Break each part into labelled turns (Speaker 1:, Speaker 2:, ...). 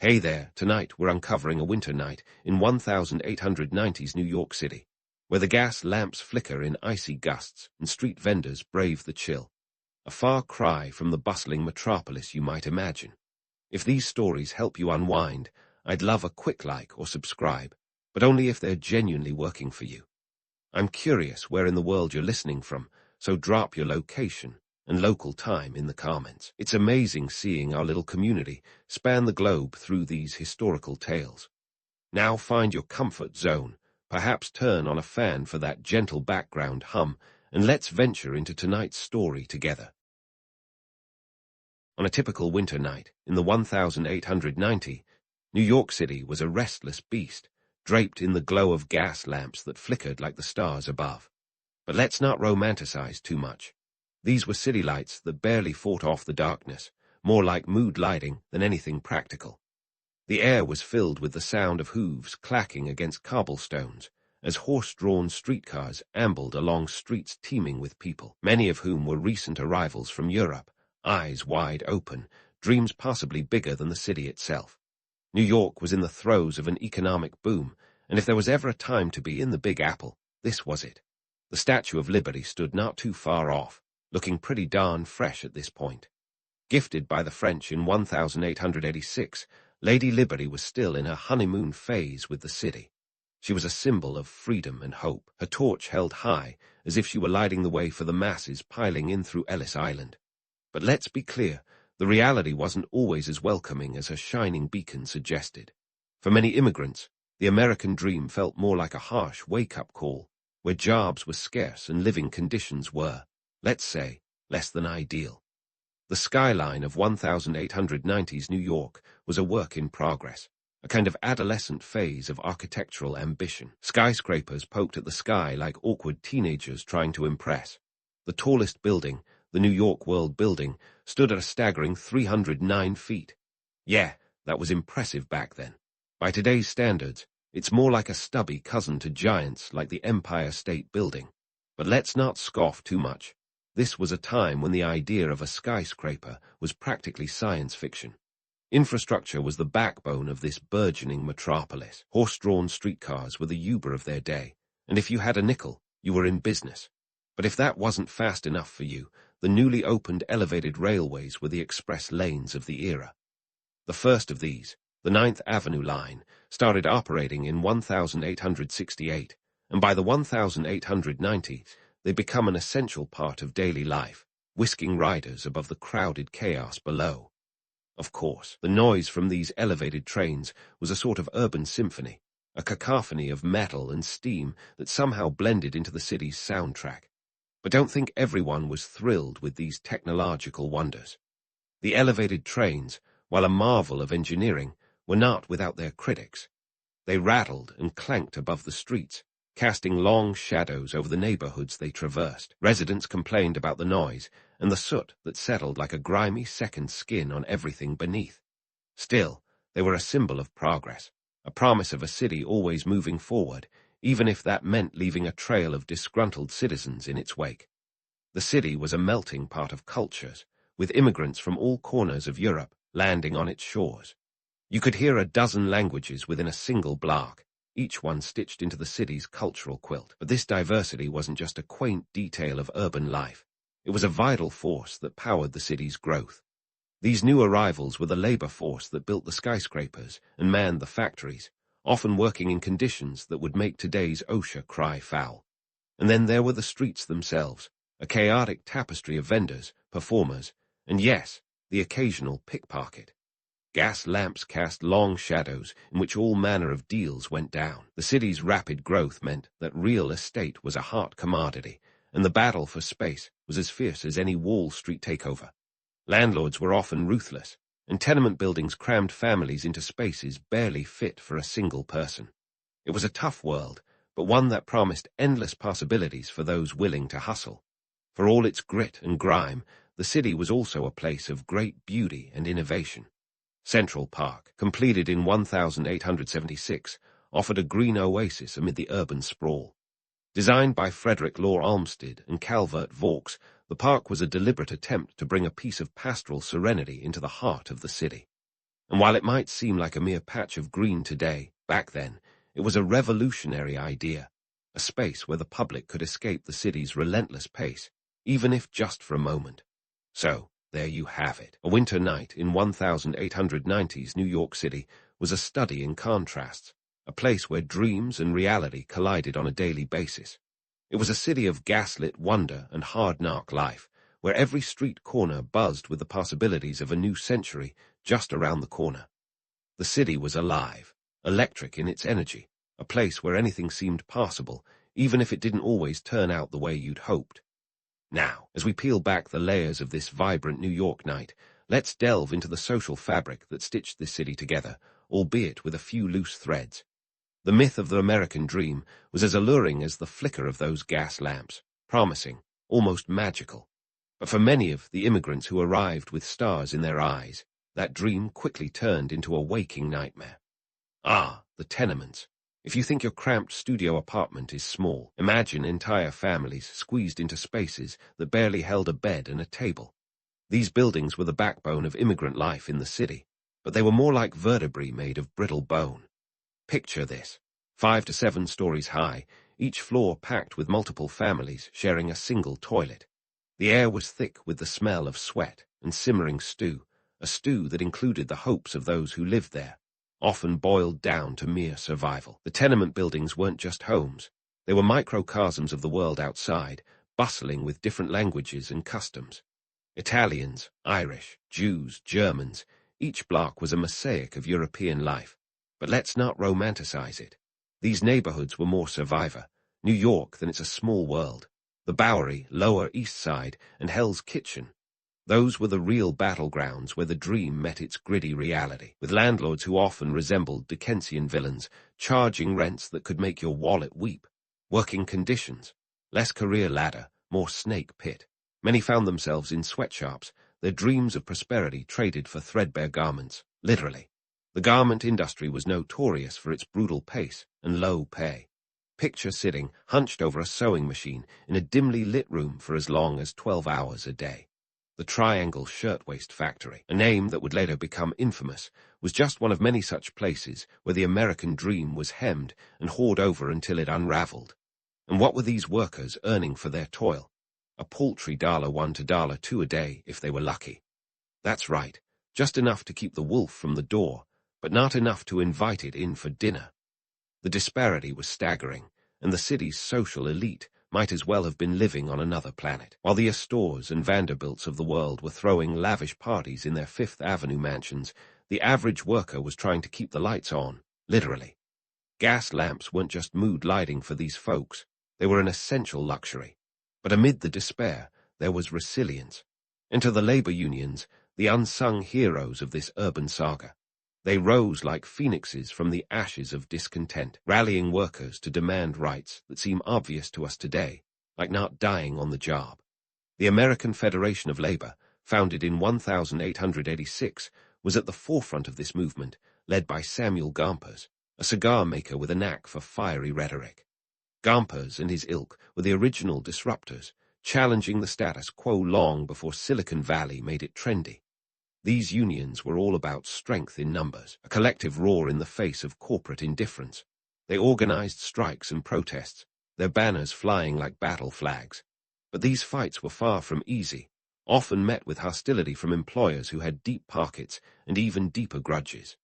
Speaker 1: Hey there, tonight we're uncovering a winter night in 1890s New York City, where the gas lamps flicker in icy gusts and street vendors brave the chill. A far cry from the bustling metropolis you might imagine. If these stories help you unwind, I'd love a quick like or subscribe, but only if they're genuinely working for you. I'm curious where in the world you're listening from, so drop your location and local time in the comments. It's amazing seeing our little community span the globe through these historical tales. Now find your comfort zone, perhaps turn on a fan for that gentle background hum, and let's venture into tonight's story together. On a typical winter night in the 1890, New York City was a restless beast, draped in the glow of gas lamps that flickered like the stars above. But let's not romanticize too much. These were city lights that barely fought off the darkness, more like mood lighting than anything practical. The air was filled with the sound of hooves clacking against cobblestones as horse-drawn streetcars ambled along streets teeming with people, many of whom were recent arrivals from Europe, eyes wide open, dreams possibly bigger than the city itself. New York was in the throes of an economic boom, and if there was ever a time to be in the Big Apple, this was it. The Statue of Liberty stood not too far off, looking pretty darn fresh at this point. Gifted by the French in 1886, Lady Liberty was still in her honeymoon phase with the city. She was a symbol of freedom and hope, her torch held high as if she were lighting the way for the masses piling in through Ellis Island. But let's be clear, the reality wasn't always as welcoming as her shining beacon suggested. For many immigrants, the American dream felt more like a harsh wake-up call, where jobs were scarce and living conditions were, let's say, less than ideal. The skyline of 1890s New York was a work in progress, a kind of adolescent phase of architectural ambition. Skyscrapers poked at the sky like awkward teenagers trying to impress. The tallest building, the New York World Building, stood at a staggering 309 feet. Yeah, that was impressive back then. By today's standards, it's more like a stubby cousin to giants like the Empire State Building. But let's not scoff too much. This was a time when the idea of a skyscraper was practically science fiction. Infrastructure was the backbone of this burgeoning metropolis. Horse-drawn streetcars were the Uber of their day, and if you had a nickel, you were in business. But if that wasn't fast enough for you, the newly opened elevated railways were the express lanes of the era. The first of these, the 9th Avenue line, started operating in 1868, and by the 1890s, they become an essential part of daily life, whisking riders above the crowded chaos below. Of course, the noise from these elevated trains was a sort of urban symphony, a cacophony of metal and steam that somehow blended into the city's soundtrack. But don't think everyone was thrilled with these technological wonders. The elevated trains, while a marvel of engineering, were not without their critics. They rattled and clanked above the streets, casting long shadows over the neighborhoods they traversed. Residents complained about the noise and the soot that settled like a grimy second skin on everything beneath. Still, they were a symbol of progress, a promise of a city always moving forward, even if that meant leaving a trail of disgruntled citizens in its wake. The city was a melting pot of cultures, with immigrants from all corners of Europe landing on its shores. You could hear a dozen languages within a single block, each one stitched into the city's cultural quilt. But this diversity wasn't just a quaint detail of urban life. It was a vital force that powered the city's growth. These new arrivals were the labor force that built the skyscrapers and manned the factories, often working in conditions that would make today's OSHA cry foul. And then there were the streets themselves, a chaotic tapestry of vendors, performers, and yes, the occasional pickpocket. Gas lamps cast long shadows in which all manner of deals went down. The city's rapid growth meant that real estate was a hot commodity, and the battle for space was as fierce as any Wall Street takeover. Landlords were often ruthless, and tenement buildings crammed families into spaces barely fit for a single person. It was a tough world, but one that promised endless possibilities for those willing to hustle. For all its grit and grime, the city was also a place of great beauty and innovation. Central Park, completed in 1876, offered a green oasis amid the urban sprawl. Designed by Frederick Law Olmsted and Calvert Vaux, the park was a deliberate attempt to bring a piece of pastoral serenity into the heart of the city. And while it might seem like a mere patch of green today, back then, it was a revolutionary idea, a space where the public could escape the city's relentless pace, even if just for a moment. So, there you have it. A winter night in 1890's New York City was a study in contrasts, a place where dreams and reality collided on a daily basis. It was a city of gaslit wonder and hard-knock life, where every street corner buzzed with the possibilities of a new century just around the corner. The city was alive, electric in its energy, a place where anything seemed possible, even if it didn't always turn out the way you'd hoped. Now, as we peel back the layers of this vibrant New York night, let's delve into the social fabric that stitched this city together, albeit with a few loose threads. The myth of the American dream was as alluring as the flicker of those gas lamps, promising, almost magical. But for many of the immigrants who arrived with stars in their eyes, that dream quickly turned into a waking nightmare. Ah, the tenements. If you think your cramped studio apartment is small, imagine entire families squeezed into spaces that barely held a bed and a table. These buildings were the backbone of immigrant life in the city, but they were more like vertebrae made of brittle bone. Picture this: 5 to 7 stories high, each floor packed with multiple families sharing a single toilet. The air was thick with the smell of sweat and simmering stew, a stew that included the hopes of those who lived there, often boiled down to mere survival. The tenement buildings weren't just homes. They were microcosms of the world outside, bustling with different languages and customs. Italians, Irish, Jews, Germans, each block was a mosaic of European life. But let's not romanticize it. These neighborhoods were more Survivor, New York, than it's a small world. The Bowery, Lower East Side, and Hell's Kitchen. Those were the real battlegrounds where the dream met its gritty reality, with landlords who often resembled Dickensian villains, charging rents that could make your wallet weep. Working conditions: less career ladder, more snake pit. Many found themselves in sweatshops, their dreams of prosperity traded for threadbare garments, literally. The garment industry was notorious for its brutal pace and low pay. Picture sitting, hunched over a sewing machine, in a dimly lit room for as long as 12 hours a day. The Triangle Shirtwaist Factory, a name that would later become infamous, was just one of many such places where the American dream was hemmed and hoard over until it unraveled. And what were these workers earning for their toil? A paltry $1 to $2 a day if they were lucky. That's right, just enough to keep the wolf from the door, but not enough to invite it in for dinner. The disparity was staggering, and the city's social elite might as well have been living on another planet. While the Astors and Vanderbilts of the world were throwing lavish parties in their Fifth Avenue mansions, the average worker was trying to keep the lights on, literally. Gas lamps weren't just mood lighting for these folks, they were an essential luxury. But amid the despair, there was resilience. Enter the labor unions, the unsung heroes of this urban saga. They rose like phoenixes from the ashes of discontent, rallying workers to demand rights that seem obvious to us today, like not dying on the job. The American Federation of Labor, founded in 1886, was at the forefront of this movement, led by Samuel Gompers, a cigar maker with a knack for fiery rhetoric. Gompers and his ilk were the original disruptors, challenging the status quo long before Silicon Valley made it trendy. These unions were all about strength in numbers, a collective roar in the face of corporate indifference. They organized strikes and protests, their banners flying like battle flags. But these fights were far from easy, often met with hostility from employers who had deep pockets and even deeper grudges.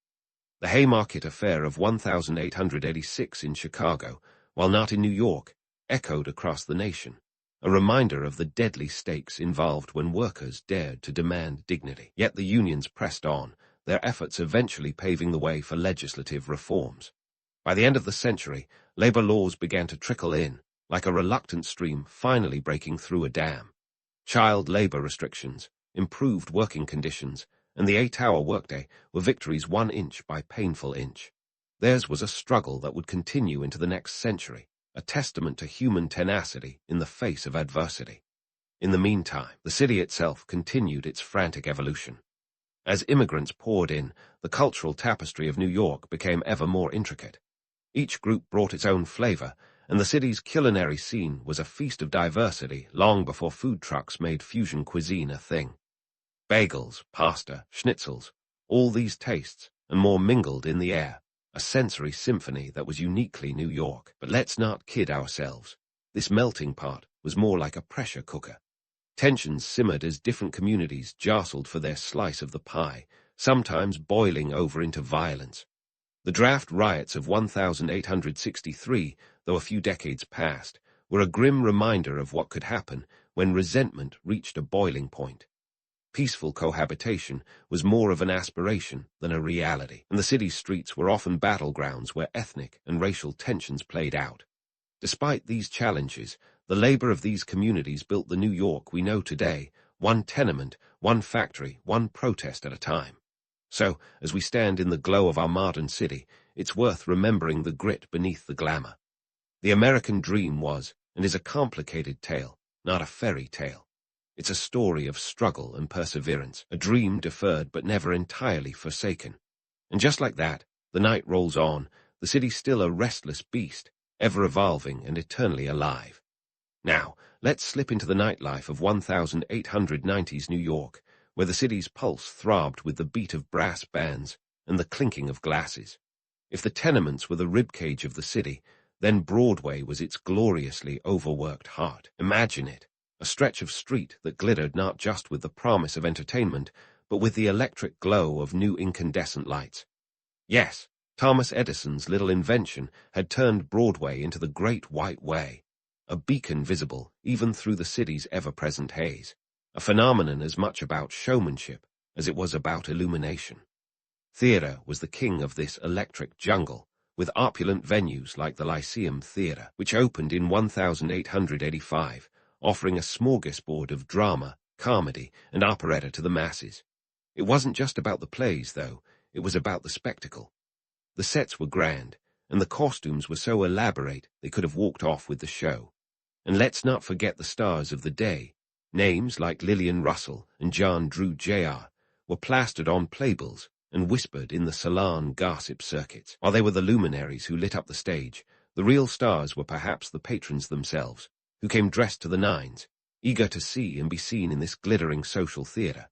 Speaker 1: The Haymarket Affair of 1886 in Chicago, while not in New York, echoed across the nation, a reminder of the deadly stakes involved when workers dared to demand dignity. Yet the unions pressed on, their efforts eventually paving the way for legislative reforms. By the end of the century, labor laws began to trickle in, like a reluctant stream finally breaking through a dam. Child labor restrictions, improved working conditions, and the 8-hour workday were victories 1 inch by painful inch. Theirs was a struggle that would continue into the next century, a testament to human tenacity in the face of adversity. In the meantime, the city itself continued its frantic evolution. As immigrants poured in, the cultural tapestry of New York became ever more intricate. Each group brought its own flavor, and the city's culinary scene was a feast of diversity long before food trucks made fusion cuisine a thing. Bagels, pasta, schnitzels, All these tastes and more mingled in the air, a sensory symphony that was uniquely New York. But let's not kid ourselves. This melting pot was more like a pressure cooker. Tensions simmered as different communities jostled for their slice of the pie, sometimes boiling over into violence. The draft riots of 1863, though a few decades past, were a grim reminder of what could happen when resentment reached a boiling point. Peaceful cohabitation was more of an aspiration than a reality, and the city's streets were often battlegrounds where ethnic and racial tensions played out. Despite these challenges, the labor of these communities built the New York we know today, one tenement, one factory, one protest at a time. So, as we stand in the glow of our modern city, it's worth remembering the grit beneath the glamour. The American dream was, and is, a complicated tale, not a fairy tale. It's a story of struggle and perseverance, a dream deferred but never entirely forsaken. And just like that, the night rolls on, the city's still a restless beast, ever evolving and eternally alive. Now, let's slip into the nightlife of 1890s New York, where the city's pulse throbbed with the beat of brass bands and the clinking of glasses. If the tenements were the ribcage of the city, then Broadway was its gloriously overworked heart. Imagine it, a stretch of street that glittered not just with the promise of entertainment, but with the electric glow of new incandescent lights. Yes, Thomas Edison's little invention had turned Broadway into the Great White Way, a beacon visible even through the city's ever-present haze, a phenomenon as much about showmanship as it was about illumination. Theatre was the king of this electric jungle, with opulent venues like the Lyceum Theatre, which opened in 1885, offering a smorgasbord of drama, comedy, and operetta to the masses. It wasn't just about the plays, though, it was about the spectacle. The sets were grand, and the costumes were so elaborate they could have walked off with the show. And let's not forget the stars of the day. Names like Lillian Russell and John Drew Jr. were plastered on playbills and whispered in the salon gossip circuits. While they were the luminaries who lit up the stage, the real stars were perhaps the patrons themselves, who came dressed to the nines, eager to see and be seen in this glittering social theatre.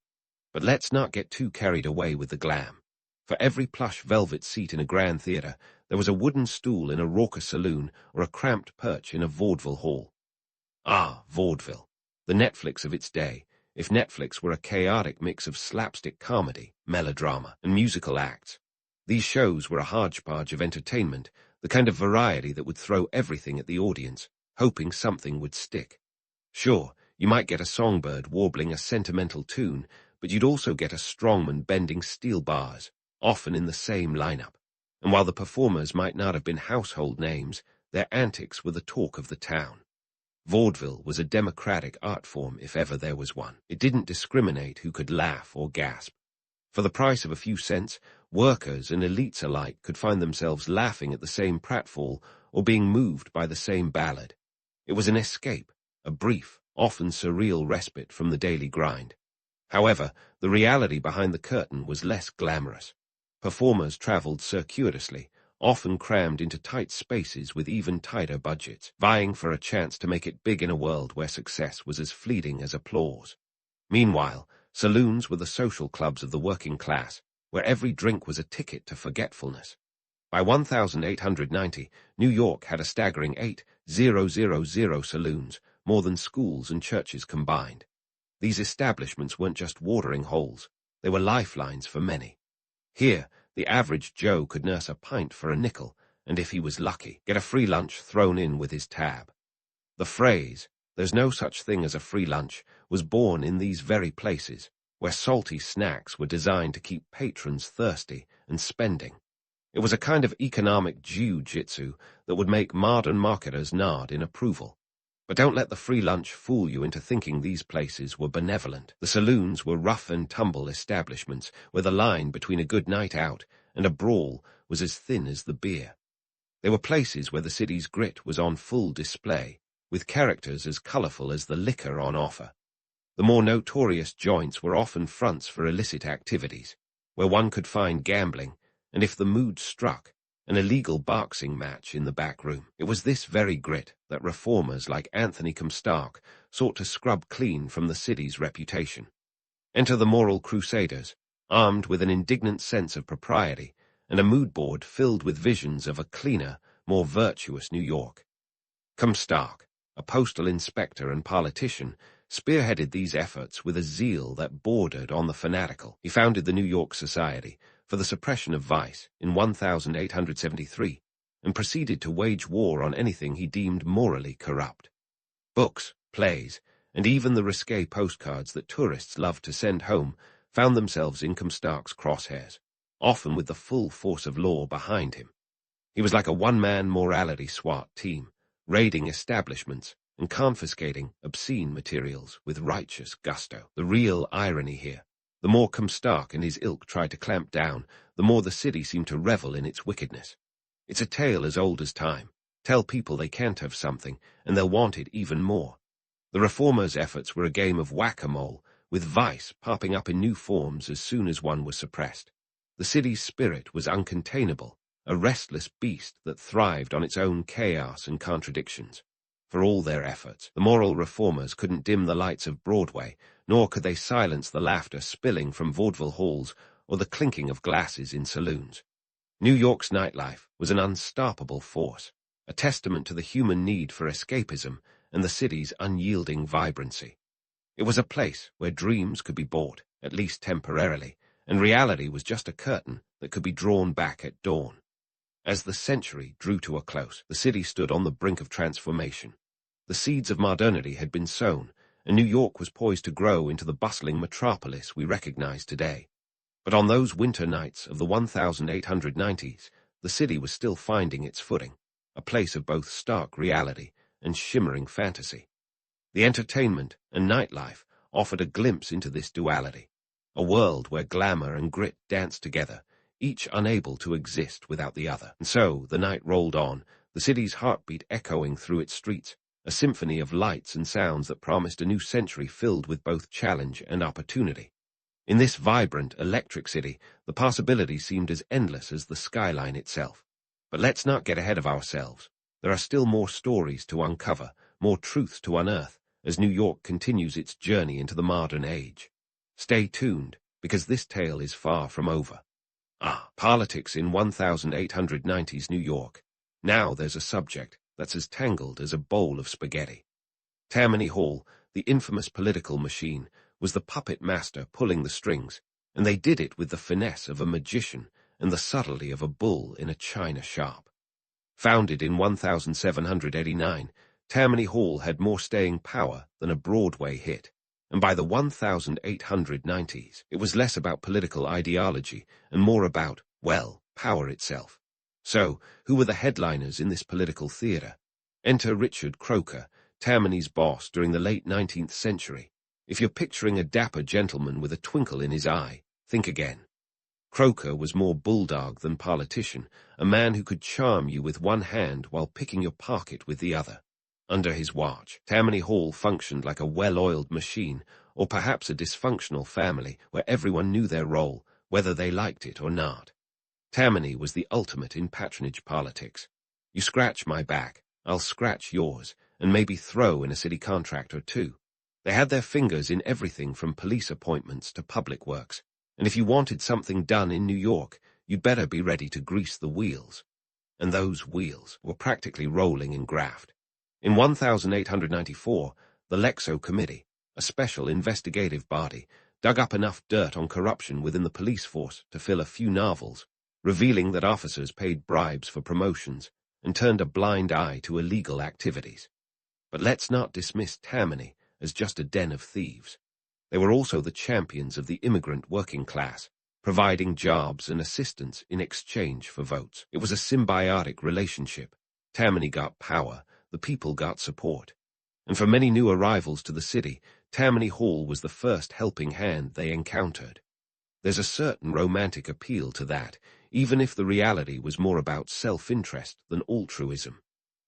Speaker 1: But let's not get too carried away with the glam. For every plush velvet seat in a grand theatre, there was a wooden stool in a raucous saloon or a cramped perch in a vaudeville hall. Ah, vaudeville, the Netflix of its day, if Netflix were a chaotic mix of slapstick comedy, melodrama, and musical acts. These shows were a hodgepodge of entertainment, the kind of variety that would throw everything at the audience, hoping something would stick. Sure, you might get a songbird warbling a sentimental tune, but you'd also get a strongman bending steel bars, often in the same lineup. And while the performers might not have been household names, their antics were the talk of the town. Vaudeville was a democratic art form if ever there was one. It didn't discriminate who could laugh or gasp. For the price of a few cents, workers and elites alike could find themselves laughing at the same pratfall or being moved by the same ballad. It was an escape, a brief, often surreal respite from the daily grind. However, the reality behind the curtain was less glamorous. Performers traveled circuitously, often crammed into tight spaces with even tighter budgets, vying for a chance to make it big in a world where success was as fleeting as applause. Meanwhile, saloons were the social clubs of the working class, where every drink was a ticket to forgetfulness. By 1890, New York had a staggering 8,000 saloons, more than schools and churches combined. These establishments weren't just watering holes, they were lifelines for many. Here, the average Joe could nurse a pint for a nickel, and if he was lucky, get a free lunch thrown in with his tab. The phrase, "there's no such thing as a free lunch," was born in these very places, where salty snacks were designed to keep patrons thirsty and spending. It was a kind of economic jiu-jitsu that would make modern marketers nod in approval. But don't let the free lunch fool you into thinking these places were benevolent. The saloons were rough-and-tumble establishments where the line between a good night out and a brawl was as thin as the beer. They were places where the city's grit was on full display, with characters as colorful as the liquor on offer. The more notorious joints were often fronts for illicit activities, where one could find gambling, and if the mood struck, an illegal boxing match in the back room. It was this very grit that reformers like Anthony Comstock sought to scrub clean from the city's reputation. Enter the moral crusaders, armed with an indignant sense of propriety and a mood board filled with visions of a cleaner, more virtuous New York. Comstock, a postal inspector and politician, spearheaded these efforts with a zeal that bordered on the fanatical. He founded the New York Society for the Suppression of Vice in 1873 and proceeded to wage war on anything he deemed morally corrupt. Books, plays, and even the risque postcards that tourists loved to send home found themselves in Comstock's crosshairs, often with the full force of law behind him. He was like a one-man morality SWAT team, raiding establishments and confiscating obscene materials with righteous gusto. The real irony here: the more Comstock and his ilk tried to clamp down, the more the city seemed to revel in its wickedness. It's a tale as old as time. Tell people they can't have something, and they'll want it even more. The reformers' efforts were a game of whack-a-mole, with vice popping up in new forms as soon as one was suppressed. The city's spirit was uncontainable, a restless beast that thrived on its own chaos and contradictions. For all their efforts, the moral reformers couldn't dim the lights of Broadway, nor could they silence the laughter spilling from vaudeville halls or the clinking of glasses in saloons. New York's nightlife was an unstoppable force, a testament to the human need for escapism and the city's unyielding vibrancy. It was a place where dreams could be bought, at least temporarily, and reality was just a curtain that could be drawn back at dawn. As the century drew to a close, the city stood on the brink of transformation. The seeds of modernity had been sown, and New York was poised to grow into the bustling metropolis we recognize today. But on those winter nights of the 1890s, the city was still finding its footing, a place of both stark reality and shimmering fantasy. The entertainment and nightlife offered a glimpse into this duality, a world where glamour and grit danced together, each unable to exist without the other. And so the night rolled on, the city's heartbeat echoing through its streets, a symphony of lights and sounds that promised a new century filled with both challenge and opportunity. In this vibrant, electric city, the possibilities seemed as endless as the skyline itself. But let's not get ahead of ourselves. There are still more stories to uncover, more truths to unearth, as New York continues its journey into the modern age. Stay tuned, because this tale is far from over. Politics in 1890s New York. Now there's a subject that's as tangled as a bowl of spaghetti. Tammany Hall, the infamous political machine, was the puppet master pulling the strings, and they did it with the finesse of a magician and the subtlety of a bull in a china shop. Founded in 1789, Tammany Hall had more staying power than a Broadway hit, and by the 1890s, it was less about political ideology and more about, well, power itself. So, who were the headliners in this political theater? Enter Richard Croker, Tammany's boss during the late 19th century. If you're picturing a dapper gentleman with a twinkle in his eye, think again. Croker was more bulldog than politician, a man who could charm you with one hand while picking your pocket with the other. Under his watch, Tammany Hall functioned like a well-oiled machine, or perhaps a dysfunctional family where everyone knew their role, whether they liked it or not. Tammany was the ultimate in patronage politics. You scratch my back, I'll scratch yours, and maybe throw in a city contract or two. They had their fingers in everything from police appointments to public works, and if you wanted something done in New York, you'd better be ready to grease the wheels. And those wheels were practically rolling in graft. In 1894, the Lexo Committee, a special investigative body, dug up enough dirt on corruption within the police force to fill a few novels, revealing that officers paid bribes for promotions and turned a blind eye to illegal activities. But let's not dismiss Tammany as just a den of thieves. They were also the champions of the immigrant working class, providing jobs and assistance in exchange for votes. It was a symbiotic relationship. Tammany got power, the people got support. And for many new arrivals to the city, Tammany Hall was the first helping hand they encountered. There's a certain romantic appeal to that, even if the reality was more about self-interest than altruism.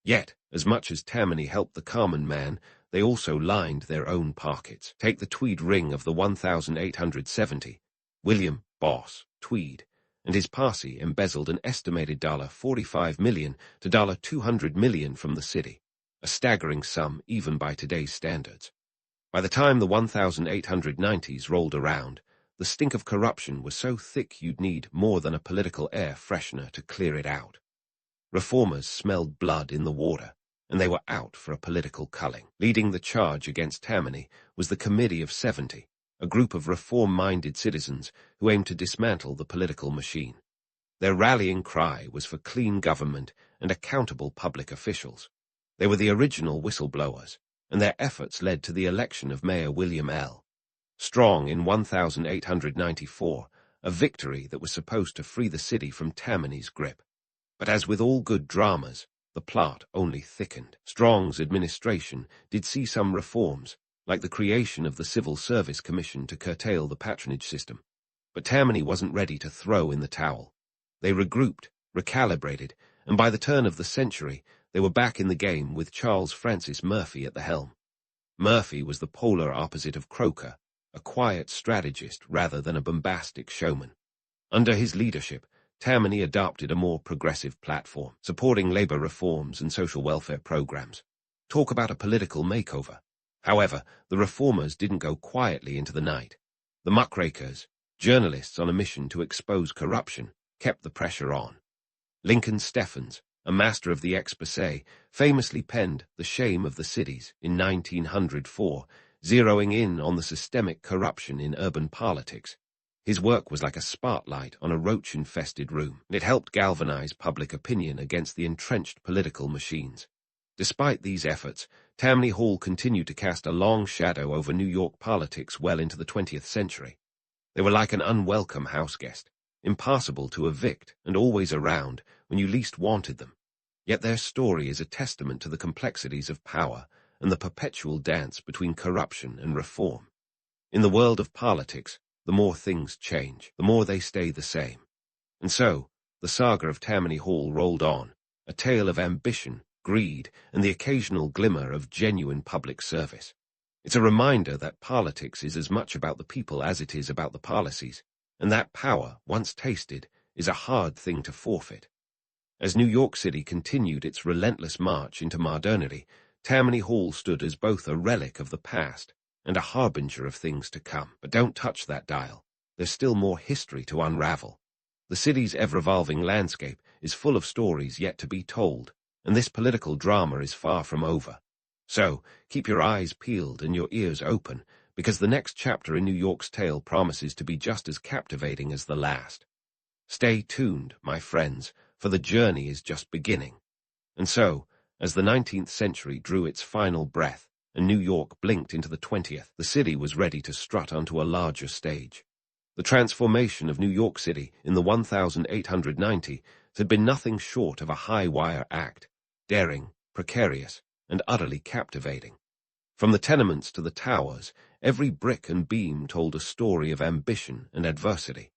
Speaker 1: Yet, as much as Tammany helped the common man, they also lined their own pockets. Take the Tweed ring of the 1870. William Boss Tweed and his posse embezzled an estimated $45 million to $200 million from the city, a staggering sum even by today's standards. By the time the 1890s rolled around, The stink of corruption was so thick you'd need more than a political air freshener to clear it out. Reformers smelled blood in the water, and they were out for a political culling. Leading the charge against Tammany was the Committee of 70, a group of reform-minded citizens who aimed to dismantle the political machine. Their rallying cry was for clean government and accountable public officials. They were the original whistleblowers, and their efforts led to the election of Mayor William L. Strong in 1894, a victory that was supposed to free the city from Tammany's grip. But as with all good dramas, the plot only thickened. Strong's administration did see some reforms, like the creation of the Civil Service Commission to curtail the patronage system. But Tammany wasn't ready to throw in the towel. They regrouped, recalibrated, and by the turn of the century, they were back in the game with Charles Francis Murphy at the helm. Murphy was the polar opposite of Croker, a quiet strategist rather than a bombastic showman. Under his leadership, Tammany adopted a more progressive platform, supporting labor reforms and social welfare programs. Talk about a political makeover. However, the reformers didn't go quietly into the night. The muckrakers, journalists on a mission to expose corruption, kept the pressure on. Lincoln Steffens, a master of the exposé, famously penned The Shame of the Cities in 1904, zeroing in on the systemic corruption in urban politics. His work was like a spotlight on a roach-infested room, and it helped galvanize public opinion against the entrenched political machines. Despite these efforts, Tammany Hall continued to cast a long shadow over New York politics well into the 20th century. They were like an unwelcome houseguest, impossible to evict and always around when you least wanted them. Yet their story is a testament to the complexities of power and the perpetual dance between corruption and reform. In the world of politics, the more things change, the more they stay the same. And so, the saga of Tammany Hall rolled on, a tale of ambition, greed, and the occasional glimmer of genuine public service. It's a reminder that politics is as much about the people as it is about the policies, and that power, once tasted, is a hard thing to forfeit. As New York City continued its relentless march into modernity, Tammany Hall stood as both a relic of the past and a harbinger of things to come. But don't touch that dial. There's still more history to unravel. The city's ever-evolving landscape is full of stories yet to be told, and this political drama is far from over. So, keep your eyes peeled and your ears open, because the next chapter in New York's tale promises to be just as captivating as the last. Stay tuned, my friends, for the journey is just beginning. And so, as the 19th century drew its final breath, and New York blinked into the 20th, the city was ready to strut onto a larger stage. The transformation of New York City in the 1890s had been nothing short of a high-wire act, daring, precarious, and utterly captivating. From the tenements to the towers, every brick and beam told a story of ambition and adversity.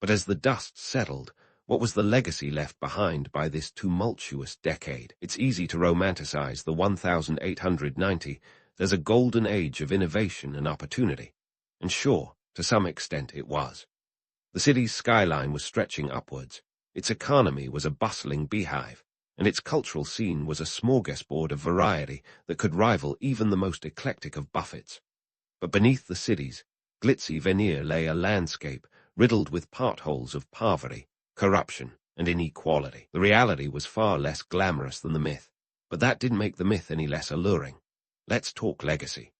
Speaker 1: But as the dust settled, what was the legacy left behind by this tumultuous decade? It's easy to romanticize the 1890 as a golden age of innovation and opportunity. And sure, to some extent it was. The city's skyline was stretching upwards, its economy was a bustling beehive, and its cultural scene was a smorgasbord of variety that could rival even the most eclectic of buffets. But beneath the city's glitzy veneer lay a landscape riddled with potholes of poverty, corruption, and inequality. The reality was far less glamorous than the myth, but that didn't make the myth any less alluring. Let's talk legacy.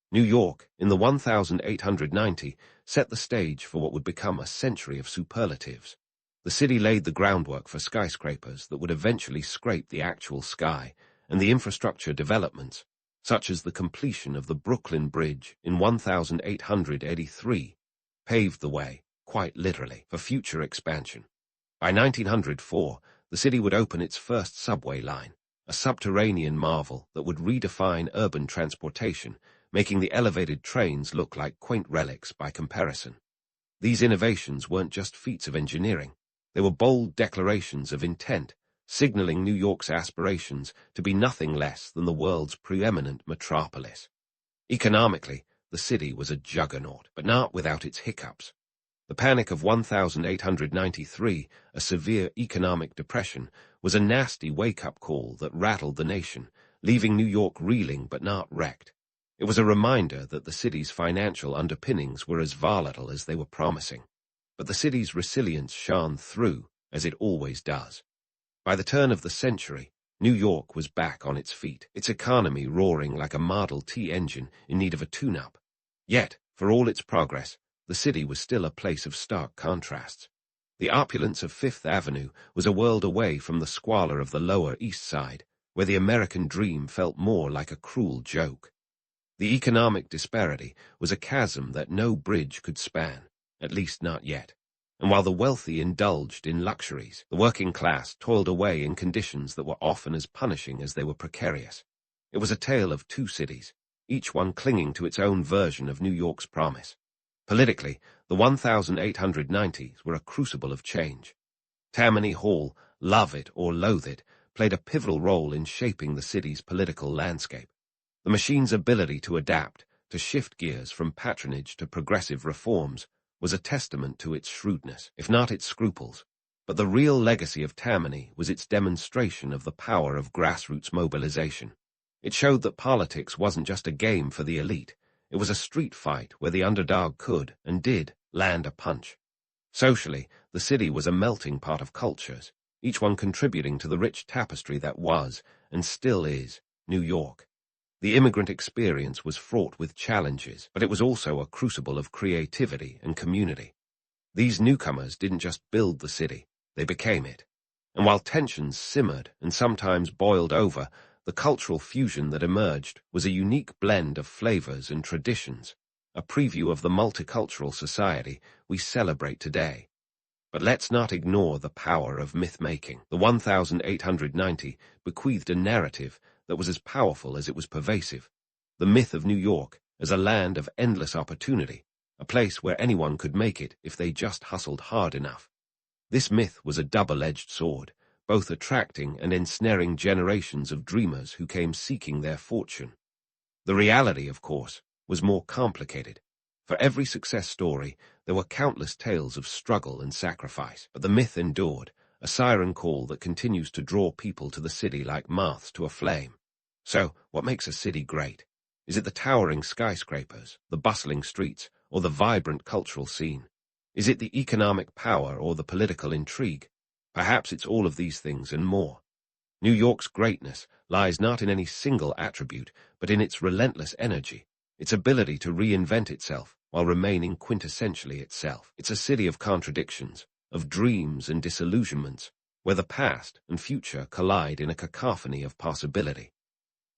Speaker 1: New York, in the 1890, set the stage for what would become a century of superlatives. The city laid the groundwork for skyscrapers that would eventually scrape the actual sky, and the infrastructure developments, such as the completion of the Brooklyn Bridge in 1883, paved the way, quite literally, for future expansion. By 1904, the city would open its first subway line, a subterranean marvel that would redefine urban transportation, making the elevated trains look like quaint relics by comparison. These innovations weren't just feats of engineering. They were bold declarations of intent, signaling New York's aspirations to be nothing less than the world's preeminent metropolis. Economically, the city was a juggernaut, but not without its hiccups. The Panic of 1893, a severe economic depression, was a nasty wake-up call that rattled the nation, leaving New York reeling but not wrecked. It was a reminder that the city's financial underpinnings were as volatile as they were promising. But the city's resilience shone through, as it always does. By the turn of the century, New York was back on its feet, its economy roaring like a Model T engine in need of a tune-up. Yet, for all its progress, the city was still a place of stark contrasts. The opulence of Fifth Avenue was a world away from the squalor of the Lower East Side, where the American dream felt more like a cruel joke. The economic disparity was a chasm that no bridge could span, at least not yet. And while the wealthy indulged in luxuries, the working class toiled away in conditions that were often as punishing as they were precarious. It was a tale of two cities, each one clinging to its own version of New York's promise. Politically, the 1890s were a crucible of change. Tammany Hall, love it or loathe it, played a pivotal role in shaping the city's political landscape. The machine's ability to adapt, to shift gears from patronage to progressive reforms, was a testament to its shrewdness, if not its scruples. But the real legacy of Tammany was its demonstration of the power of grassroots mobilization. It showed that politics wasn't just a game for the elite. It was a street fight where the underdog could, and did, land a punch. Socially, the city was a melting pot of cultures, each one contributing to the rich tapestry that was, and still is, New York. The immigrant experience was fraught with challenges, but it was also a crucible of creativity and community. These newcomers didn't just build the city, they became it. And while tensions simmered and sometimes boiled over, the cultural fusion that emerged was a unique blend of flavors and traditions, a preview of the multicultural society we celebrate today. But let's not ignore the power of myth-making. The 1890 bequeathed a narrative that was as powerful as it was pervasive. The myth of New York as a land of endless opportunity, a place where anyone could make it if they just hustled hard enough. This myth was a double-edged sword, both attracting and ensnaring generations of dreamers who came seeking their fortune. The reality, of course, was more complicated. For every success story, there were countless tales of struggle and sacrifice, but the myth endured, a siren call that continues to draw people to the city like moths to a flame. So, what makes a city great? Is it the towering skyscrapers, the bustling streets, or the vibrant cultural scene? Is it the economic power or the political intrigue? Perhaps it's all of these things and more. New York's greatness lies not in any single attribute, but in its relentless energy, its ability to reinvent itself while remaining quintessentially itself. It's a city of contradictions, of dreams and disillusionments, where the past and future collide in a cacophony of possibility.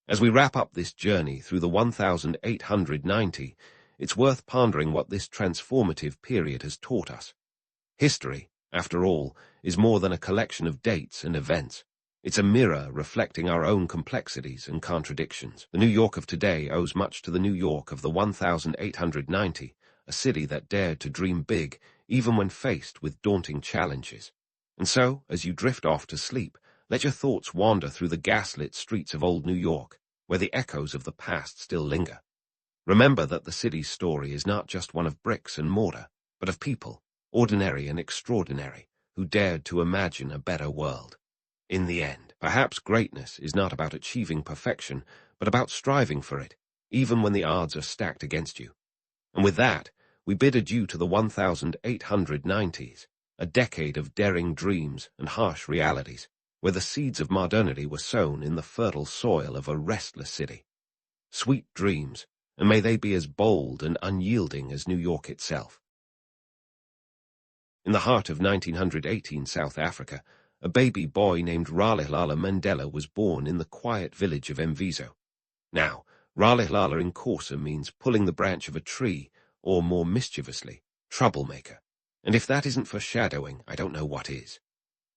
Speaker 1: As we wrap up this journey through the 1890, it's worth pondering what this transformative period has taught us. History, after all, is more than a collection of dates and events. It's a mirror reflecting our own complexities and contradictions. The New York of today owes much to the New York of the 1890, a city that dared to dream big even when faced with daunting challenges. And so, as you drift off to sleep, let your thoughts wander through the gaslit streets of old New York, where the echoes of the past still linger. Remember that the city's story is not just one of bricks and mortar, but of people, ordinary and extraordinary, who dared to imagine a better world. In the end, perhaps greatness is not about achieving perfection, but about striving for it, even when the odds are stacked against you. And with that, we bid adieu to the 1890s, a decade of daring dreams and harsh realities, where the seeds of modernity were sown in the fertile soil of a restless city. Sweet dreams, and may they be as bold and unyielding as New York itself. In the heart of 1918 South Africa, a baby boy named Raleigh Mandela was born in the quiet village of Mvizo. Now, Raleigh in Xhosa means pulling the branch of a tree, or more mischievously, troublemaker. And if that isn't foreshadowing, I don't know what is.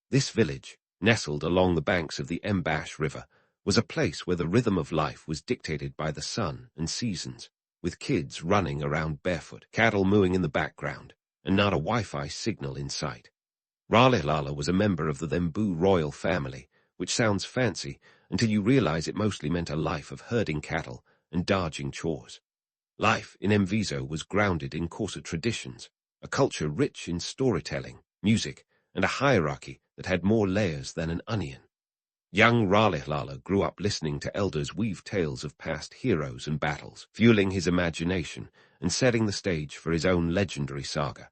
Speaker 1: This village, nestled along the banks of the Mbash River, was a place where the rhythm of life was dictated by the sun and seasons, with kids running around barefoot, cattle mooing in the background, and not a Wi-Fi signal in sight. Raleigh was a member of the Thembu royal family, which sounds fancy until you realize it mostly meant a life of herding cattle and dodging chores. Life in Mvizo was grounded in Xhosa traditions, a culture rich in storytelling, music, and a hierarchy that had more layers than an onion. Young Raleigh grew up listening to elders weave tales of past heroes and battles, fueling his imagination and setting the stage for his own legendary saga.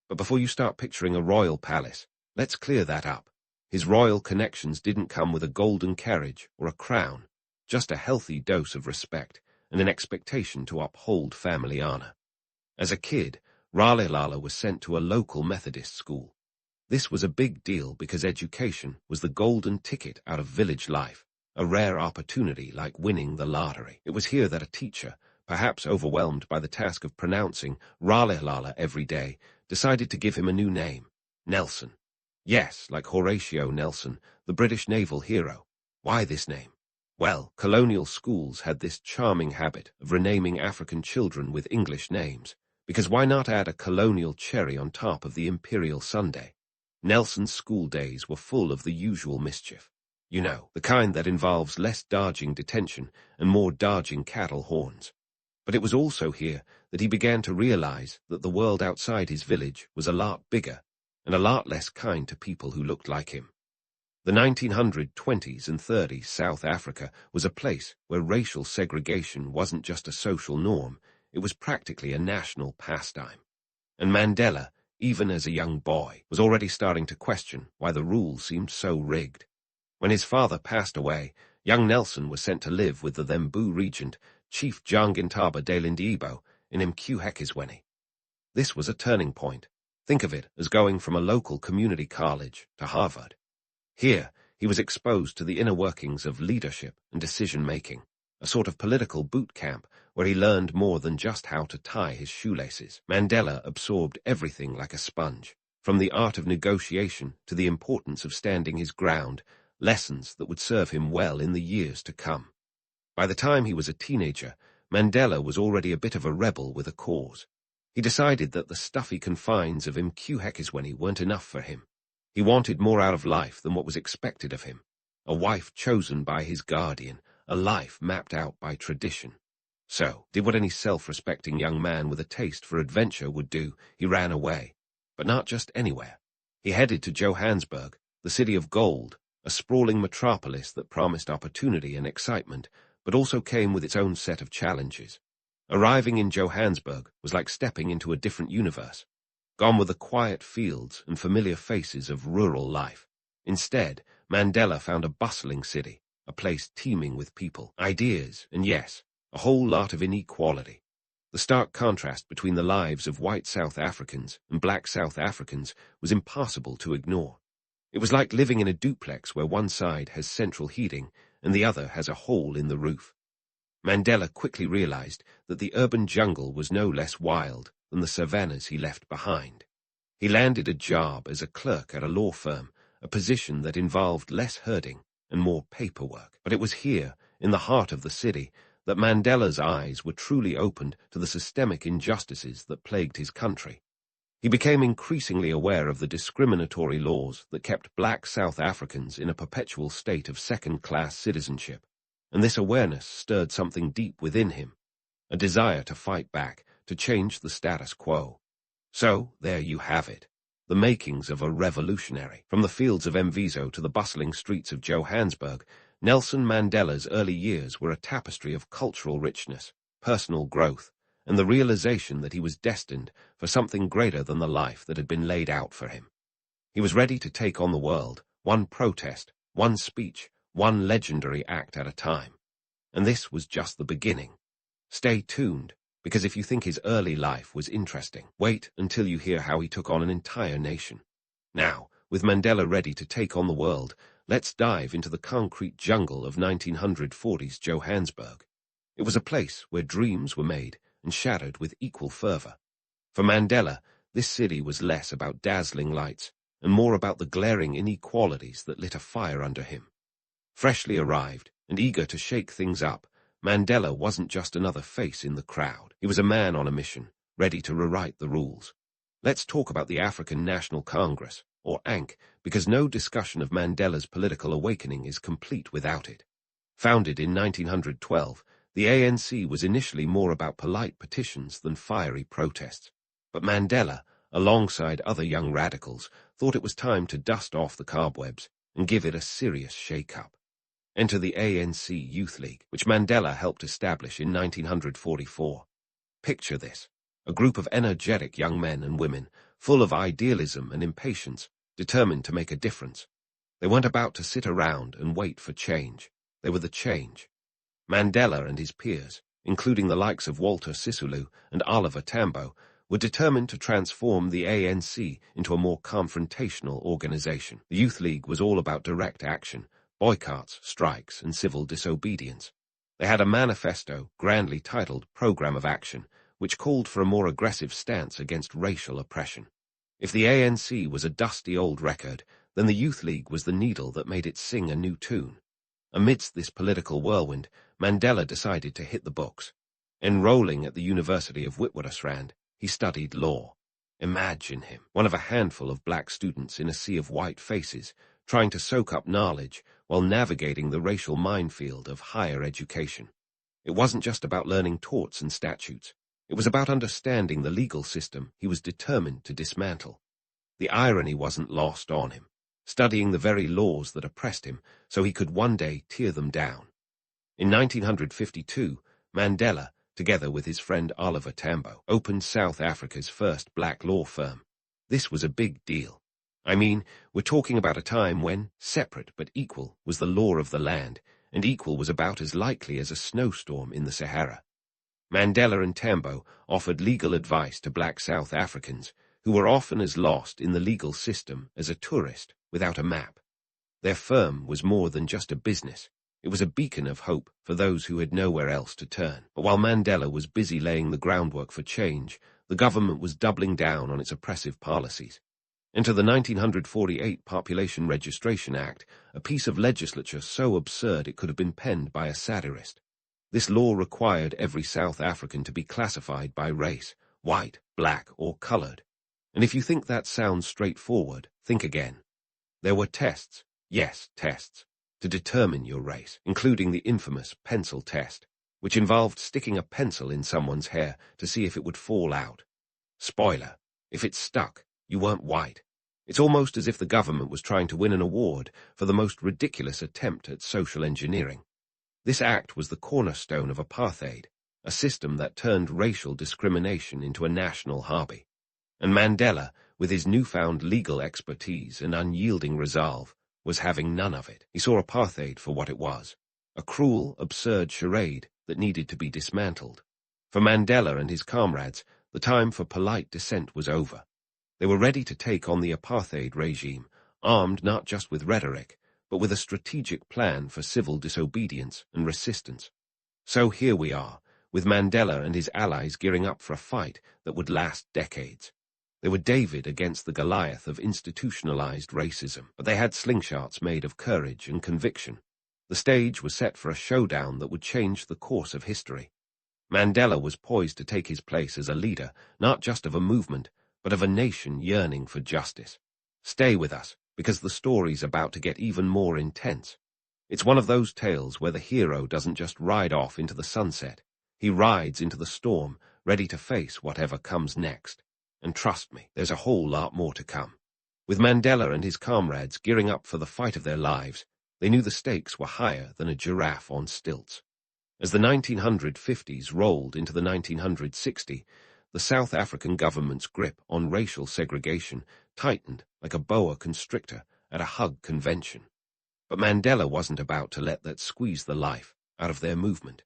Speaker 1: But before you start picturing a royal palace, let's clear that up. His royal connections didn't come with a golden carriage or a crown, just a healthy dose of respect and an expectation to uphold family honor. As a kid, Raleigh was sent to a local Methodist school. This was a big deal because education was the golden ticket out of village life, a rare opportunity like winning the lottery. It was here that a teacher, perhaps overwhelmed by the task of pronouncing Raleigh every day, decided to give him a new name, Nelson. Yes, like Horatio Nelson, the British naval hero. Why this name? Well, colonial schools had this charming habit of renaming African children with English names, because why not add a colonial cherry on top of the imperial sundae? Nelson's school days were full of the usual mischief. You know, the kind that involves less dodging detention and more dodging cattle horns. But it was also here that he began to realize that the world outside his village was a lot bigger and a lot less kind to people who looked like him. The 1920s and 30s South Africa was a place where racial segregation wasn't just a social norm, it was practically a national pastime. And Mandela, even as a young boy, was already starting to question why the rules seemed so rigged. When his father passed away, young Nelson was sent to live with the Thembu regent, Chief Jangintaba Dalindibo, in Mqhekisweni. This was a turning point. Think of it as going from a local community college to Harvard. Here, he was exposed to the inner workings of leadership and decision-making, a sort of political boot camp where he learned more than just how to tie his shoelaces. Mandela absorbed everything like a sponge, from the art of negotiation to the importance of standing his ground, lessons that would serve him well in the years to come. By the time he was a teenager, Mandela was already a bit of a rebel with a cause. He decided that the stuffy confines of Mqhekisweni weren't enough for him. He wanted more out of life than what was expected of him. A wife chosen by his guardian, a life mapped out by tradition. So, did what any self-respecting young man with a taste for adventure would do, he ran away. But not just anywhere. He headed to Johannesburg, the city of gold, a sprawling metropolis that promised opportunity and excitement, but also came with its own set of challenges. Arriving in Johannesburg was like stepping into a different universe. Gone were the quiet fields and familiar faces of rural life. Instead, Mandela found a bustling city, a place teeming with people, ideas, and yes, a whole lot of inequality. The stark contrast between the lives of white South Africans and black South Africans was impossible to ignore. It was like living in a duplex where one side has central heating and the other has a hole in the roof. Mandela quickly realized that the urban jungle was no less wild than the savannas he left behind. He landed a job as a clerk at a law firm, a position that involved less herding and more paperwork. But it was here, in the heart of the city, that Mandela's eyes were truly opened to the systemic injustices that plagued his country. He became increasingly aware of the discriminatory laws that kept black South Africans in a perpetual state of second-class citizenship, and this awareness stirred something deep within him, a desire to fight back, to change the status quo. So, there you have it, the makings of a revolutionary. From the fields of Mvizo to the bustling streets of Johannesburg, Nelson Mandela's early years were a tapestry of cultural richness, personal growth, and the realization that he was destined for something greater than the life that had been laid out for him. He was ready to take on the world, one protest, one speech, one legendary act at a time. And this was just the beginning. Stay tuned, because if you think his early life was interesting, wait until you hear how he took on an entire nation. Now, with Mandela ready to take on the world, let's dive into the concrete jungle of 1940s Johannesburg. It was a place where dreams were made and shattered with equal fervor. For Mandela, this city was less about dazzling lights and more about the glaring inequalities that lit a fire under him. Freshly arrived and eager to shake things up, Mandela wasn't just another face in the crowd. He was a man on a mission, ready to rewrite the rules. Let's talk about the African National Congress, or ANC, because no discussion of Mandela's political awakening is complete without it. Founded in 1912, the ANC was initially more about polite petitions than fiery protests. But Mandela, alongside other young radicals, thought it was time to dust off the cobwebs and give it a serious shake-up. Enter the ANC Youth League, which Mandela helped establish in 1944. Picture this: a group of energetic young men and women, full of idealism and impatience, determined to make a difference. They weren't about to sit around and wait for change. They were the change. Mandela and his peers, including the likes of Walter Sisulu and Oliver Tambo, were determined to transform the ANC into a more confrontational organization. The Youth League was all about direct action, boycotts, strikes, and civil disobedience. They had a manifesto, grandly titled Program of Action, which called for a more aggressive stance against racial oppression. If the ANC was a dusty old record, then the Youth League was the needle that made it sing a new tune. Amidst this political whirlwind, Mandela decided to hit the books. Enrolling at the University of Witwatersrand, he studied law. Imagine him, one of a handful of black students in a sea of white faces, trying to soak up knowledge while navigating the racial minefield of higher education. It wasn't just about learning torts and statutes. It was about understanding the legal system he was determined to dismantle. The irony wasn't lost on him, studying the very laws that oppressed him so he could one day tear them down. In 1952, Mandela, together with his friend Oliver Tambo, opened South Africa's first black law firm. This was a big deal. I mean, we're talking about a time when separate but equal was the law of the land, and equal was about as likely as a snowstorm in the Sahara. Mandela and Tambo offered legal advice to black South Africans, who were often as lost in the legal system as a tourist without a map. Their firm was more than just a business. It was a beacon of hope for those who had nowhere else to turn. But while Mandela was busy laying the groundwork for change, the government was doubling down on its oppressive policies. Enter the 1948 Population Registration Act, a piece of legislature so absurd it could have been penned by a satirist. This law required every South African to be classified by race, white, black, or colored. And if you think that sounds straightforward, think again. There were tests, yes, tests, to determine your race, including the infamous pencil test, which involved sticking a pencil in someone's hair to see if it would fall out. Spoiler, if it stuck, you weren't white. It's almost as if the government was trying to win an award for the most ridiculous attempt at social engineering. This act was the cornerstone of apartheid, a system that turned racial discrimination into a national hobby. And Mandela, with his newfound legal expertise and unyielding resolve, was having none of it. He saw apartheid for what it was, a cruel, absurd charade that needed to be dismantled. For Mandela and his comrades, the time for polite dissent was over. They were ready to take on the apartheid regime, armed not just with rhetoric, but with a strategic plan for civil disobedience and resistance. So here we are, with Mandela and his allies gearing up for a fight that would last decades. They were David against the Goliath of institutionalized racism, but they had slingshots made of courage and conviction. The stage was set for a showdown that would change the course of history. Mandela was poised to take his place as a leader, not just of a movement, but of a nation yearning for justice. Stay with us, because the story's about to get even more intense. It's one of those tales where the hero doesn't just ride off into the sunset. He rides into the storm, ready to face whatever comes next. And trust me, there's a whole lot more to come. With Mandela and his comrades gearing up for the fight of their lives, they knew the stakes were higher than a giraffe on stilts. As the 1950s rolled into the 1960s, the South African government's grip on racial segregation tightened like a boa constrictor at a hug convention. But Mandela wasn't about to let that squeeze the life out of their movement.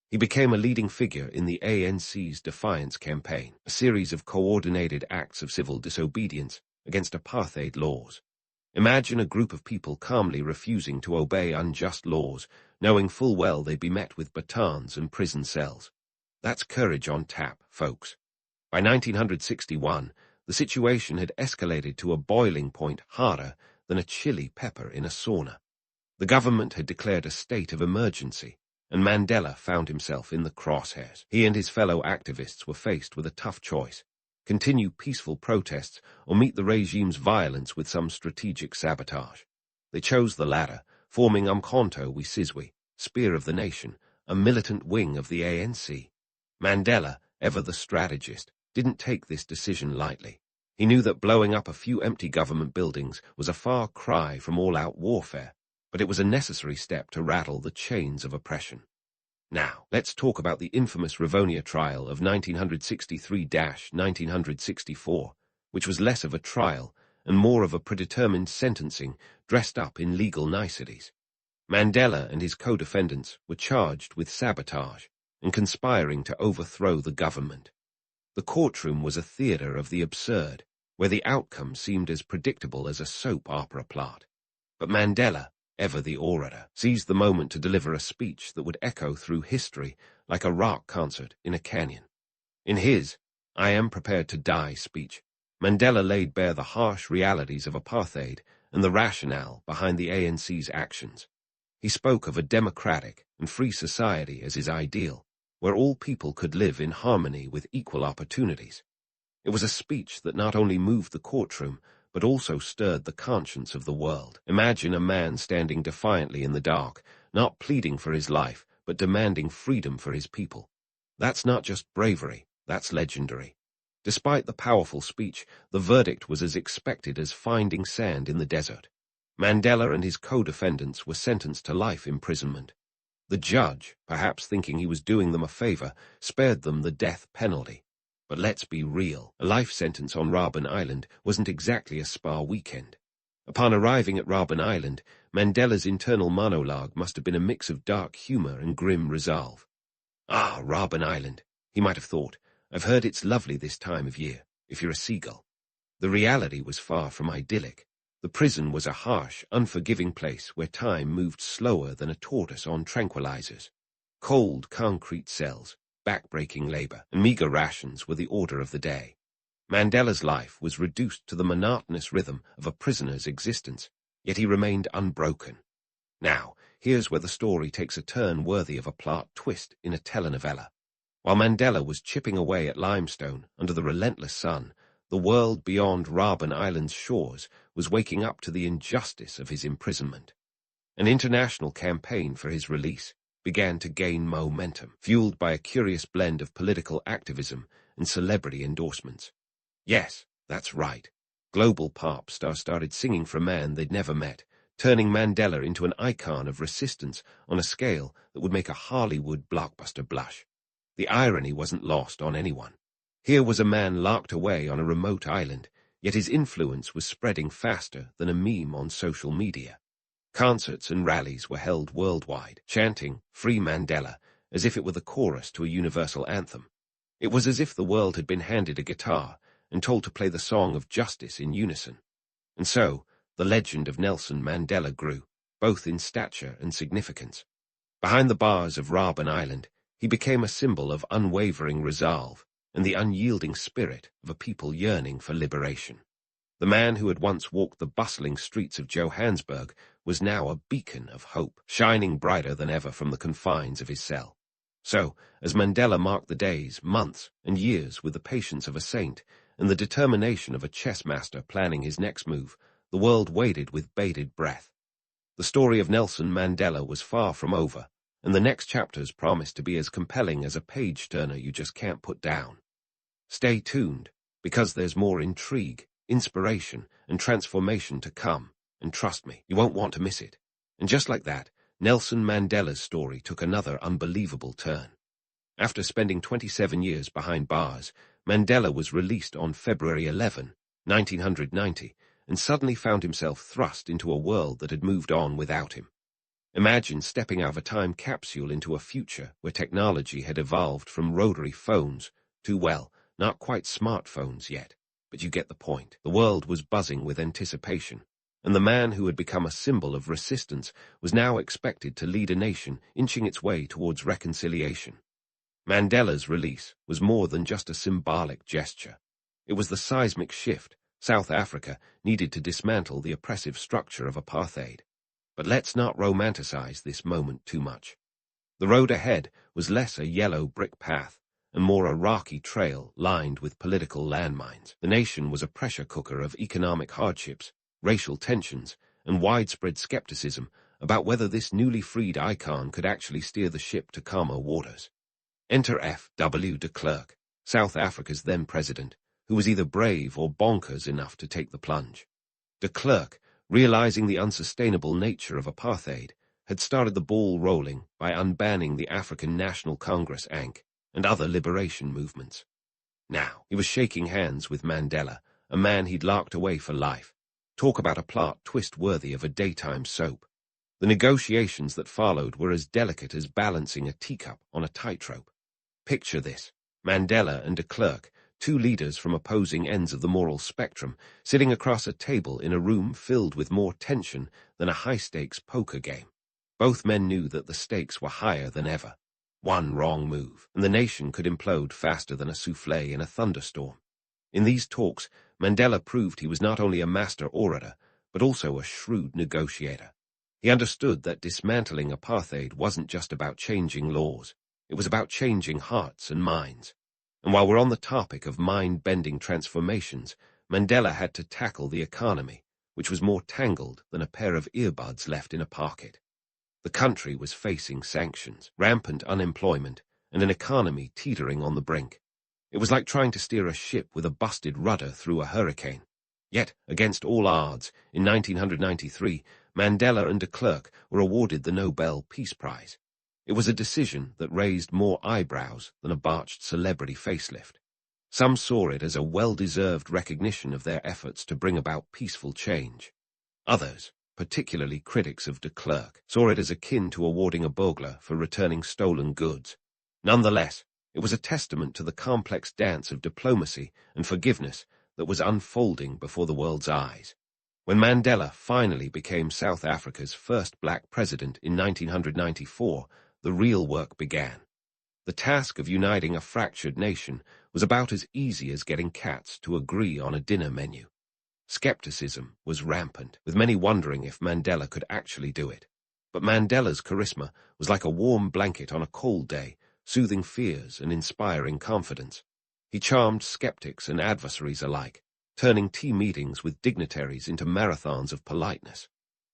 Speaker 1: He became a leading figure in the ANC's Defiance campaign, a series of coordinated acts of civil disobedience against apartheid laws. Imagine a group of people calmly refusing to obey unjust laws, knowing full well they'd be met with batons and prison cells. That's courage on tap, folks. By 1961, the situation had escalated to a boiling point harder than a chili pepper in a sauna. The government had declared a state of emergency, and Mandela found himself in the crosshairs. He and his fellow activists were faced with a tough choice: continue peaceful protests or meet the regime's violence with some strategic sabotage. They chose the latter, forming Umkhonto we Sizwe, Spear of the Nation, a militant wing of the ANC. Mandela, ever the strategist, didn't take this decision lightly. He knew that blowing up a few empty government buildings was a far cry from all-out warfare. but it was a necessary step to rattle the chains of oppression. Now, let's talk about the infamous Rivonia trial of 1963–1964, which was less of a trial and more of a predetermined sentencing dressed up in legal niceties. Mandela and his co-defendants were charged with sabotage and conspiring to overthrow the government. The courtroom was a theater of the absurd, where the outcome seemed as predictable as a soap opera plot. But Mandela, ever the orator, seized the moment to deliver a speech that would echo through history like a rock concert in a canyon. In his "I am prepared to die" speech, Mandela laid bare the harsh realities of apartheid and the rationale behind the ANC's actions. He spoke of a democratic and free society as his ideal, where all people could live in harmony with equal opportunities. It was a speech that not only moved the courtroom, but also stirred the conscience of the world. Imagine a man standing defiantly in the dark, not pleading for his life, but demanding freedom for his people. That's not just bravery, that's legendary. Despite the powerful speech, the verdict was as expected as finding sand in the desert. Mandela and his co-defendants were sentenced to life imprisonment. The judge, perhaps thinking he was doing them a favor, spared them the death penalty. But let's be real, a life sentence on Robben Island wasn't exactly a spa weekend. Upon arriving at Robben Island, Mandela's internal monologue must have been a mix of dark humor and grim resolve. "Ah, Robben Island," he might have thought. "I've heard it's lovely this time of year, if you're a seagull." The reality was far from idyllic. The prison was a harsh, unforgiving place where time moved slower than a tortoise on tranquilizers. Cold, concrete cells, back-breaking labor, and meager rations were the order of the day. Mandela's life was reduced to the monotonous rhythm of a prisoner's existence, yet he remained unbroken. Now, here's where the story takes a turn worthy of a plot twist in a telenovela. While Mandela was chipping away at limestone under the relentless sun, the world beyond Robben Island's shores was waking up to the injustice of his imprisonment. An international campaign for his release began to gain momentum, fueled by a curious blend of political activism and celebrity endorsements. Yes, that's right. Global pop stars started singing for a man they'd never met, turning Mandela into an icon of resistance on a scale that would make a Hollywood blockbuster blush. The irony wasn't lost on anyone. Here was a man locked away on a remote island, yet his influence was spreading faster than a meme on social media. Concerts and rallies were held worldwide, chanting "Free Mandela" as if it were the chorus to a universal anthem. It was as if the world had been handed a guitar and told to play the song of justice in unison. And so, the legend of Nelson Mandela grew, both in stature and significance. Behind the bars of Robben Island, he became a symbol of unwavering resolve and the unyielding spirit of a people yearning for liberation. The man who had once walked the bustling streets of Johannesburg was now a beacon of hope, shining brighter than ever from the confines of his cell. So, as Mandela marked the days, months, and years with the patience of a saint and the determination of a chess master planning his next move, the world waited with bated breath. The story of Nelson Mandela was far from over, and the next chapters promised to be as compelling as a page-turner you just can't put down. Stay tuned, because there's more intrigue, inspiration, and transformation to come, and trust me, you won't want to miss it. And just like that, Nelson Mandela's story took another unbelievable turn. After spending 27 years behind bars, Mandela was released on February 11, 1990, and suddenly found himself thrust into a world that had moved on without him. Imagine stepping out of a time capsule into a future where technology had evolved from rotary phones to, well, not quite smartphones yet, but you get the point. The world was buzzing with anticipation, and the man who had become a symbol of resistance was now expected to lead a nation inching its way towards reconciliation. Mandela's release was more than just a symbolic gesture. It was the seismic shift South Africa needed to dismantle the oppressive structure of apartheid. But let's not romanticize this moment too much. The road ahead was less a yellow brick path and more a rocky trail lined with political landmines. The nation was a pressure cooker of economic hardships, racial tensions, and widespread skepticism about whether this newly freed icon could actually steer the ship to calmer waters. Enter F.W. de Klerk, South Africa's then president, who was either brave or bonkers enough to take the plunge. De Klerk, realizing the unsustainable nature of apartheid, had started the ball rolling by unbanning the African National Congress ANC and other liberation movements. Now, he was shaking hands with Mandela, a man he'd locked away for life. Talk about a plot twist worthy of a daytime soap. The negotiations that followed were as delicate as balancing a teacup on a tightrope. Picture this: Mandela and de Klerk, two leaders from opposing ends of the moral spectrum, sitting across a table in a room filled with more tension than a high-stakes poker game. Both men knew that the stakes were higher than ever. One wrong move, and the nation could implode faster than a souffle in a thunderstorm. In these talks, Mandela proved he was not only a master orator, but also a shrewd negotiator. He understood that dismantling apartheid wasn't just about changing laws. It was about changing hearts and minds. And while we're on the topic of mind-bending transformations, Mandela had to tackle the economy, which was more tangled than a pair of earbuds left in a pocket. The country was facing sanctions, rampant unemployment, and an economy teetering on the brink. It was like trying to steer a ship with a busted rudder through a hurricane. Yet, against all odds, in 1993, Mandela and de Klerk were awarded the Nobel Peace Prize. It was a decision that raised more eyebrows than a botched celebrity facelift. Some saw it as a well-deserved recognition of their efforts to bring about peaceful change. Others, particularly critics of de Klerk, saw it as akin to awarding a burglar for returning stolen goods. Nonetheless, it was a testament to the complex dance of diplomacy and forgiveness that was unfolding before the world's eyes. When Mandela finally became South Africa's first black president in 1994, the real work began. The task of uniting a fractured nation was about as easy as getting cats to agree on a dinner menu. Skepticism was rampant, with many wondering if Mandela could actually do it. But Mandela's charisma was like a warm blanket on a cold day, soothing fears and inspiring confidence. He charmed skeptics and adversaries alike, turning tea meetings with dignitaries into marathons of politeness.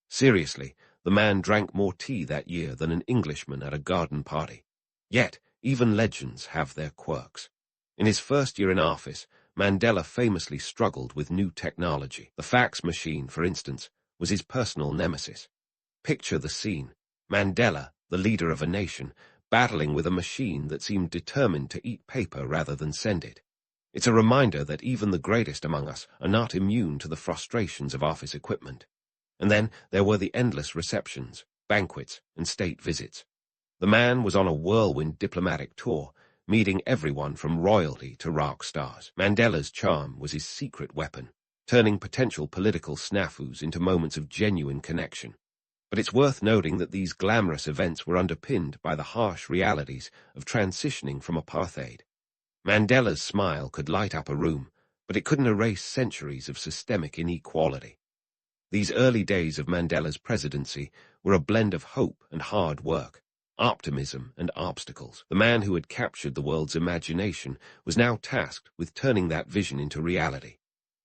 Speaker 1: Seriously, the man drank more tea that year than an Englishman at a garden party. Yet, even legends have their quirks. In his first year in office, Mandela famously struggled with new technology. The fax machine, for instance, was his personal nemesis. Picture the scene: Mandela, the leader of a nation, battling with a machine that seemed determined to eat paper rather than send it. It's a reminder that even the greatest among us are not immune to the frustrations of office equipment. And then there were the endless receptions, banquets, and state visits. The man was on a whirlwind diplomatic tour, meeting everyone from royalty to rock stars. Mandela's charm was his secret weapon, turning potential political snafus into moments of genuine connection. But it's worth noting that these glamorous events were underpinned by the harsh realities of transitioning from apartheid. Mandela's smile could light up a room, but it couldn't erase centuries of systemic inequality. These early days of Mandela's presidency were a blend of hope and hard work, optimism and obstacles. The man who had captured the world's imagination was now tasked with turning that vision into reality.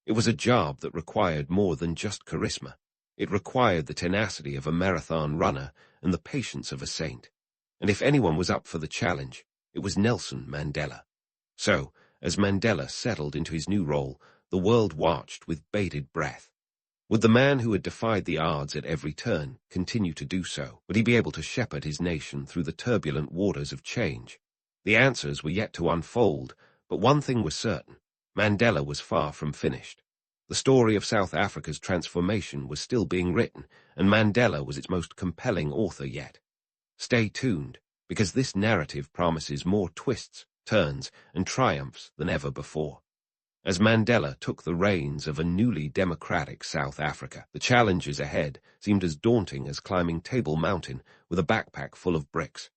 Speaker 1: It was a job that required more than just charisma. It required the tenacity of a marathon runner and the patience of a saint. And if anyone was up for the challenge, it was Nelson Mandela. So, as Mandela settled into his new role, the world watched with bated breath. Would the man who had defied the odds at every turn continue to do so? Would he be able to shepherd his nation through the turbulent waters of change? The answers were yet to unfold, but one thing was certain: Mandela was far from finished. The story of South Africa's transformation was still being written, and Mandela was its most compelling author yet. Stay tuned, because this narrative promises more twists, turns, and triumphs than ever before. As Mandela took the reins of a newly democratic South Africa, the challenges ahead seemed as daunting as climbing Table Mountain with a backpack full of bricks.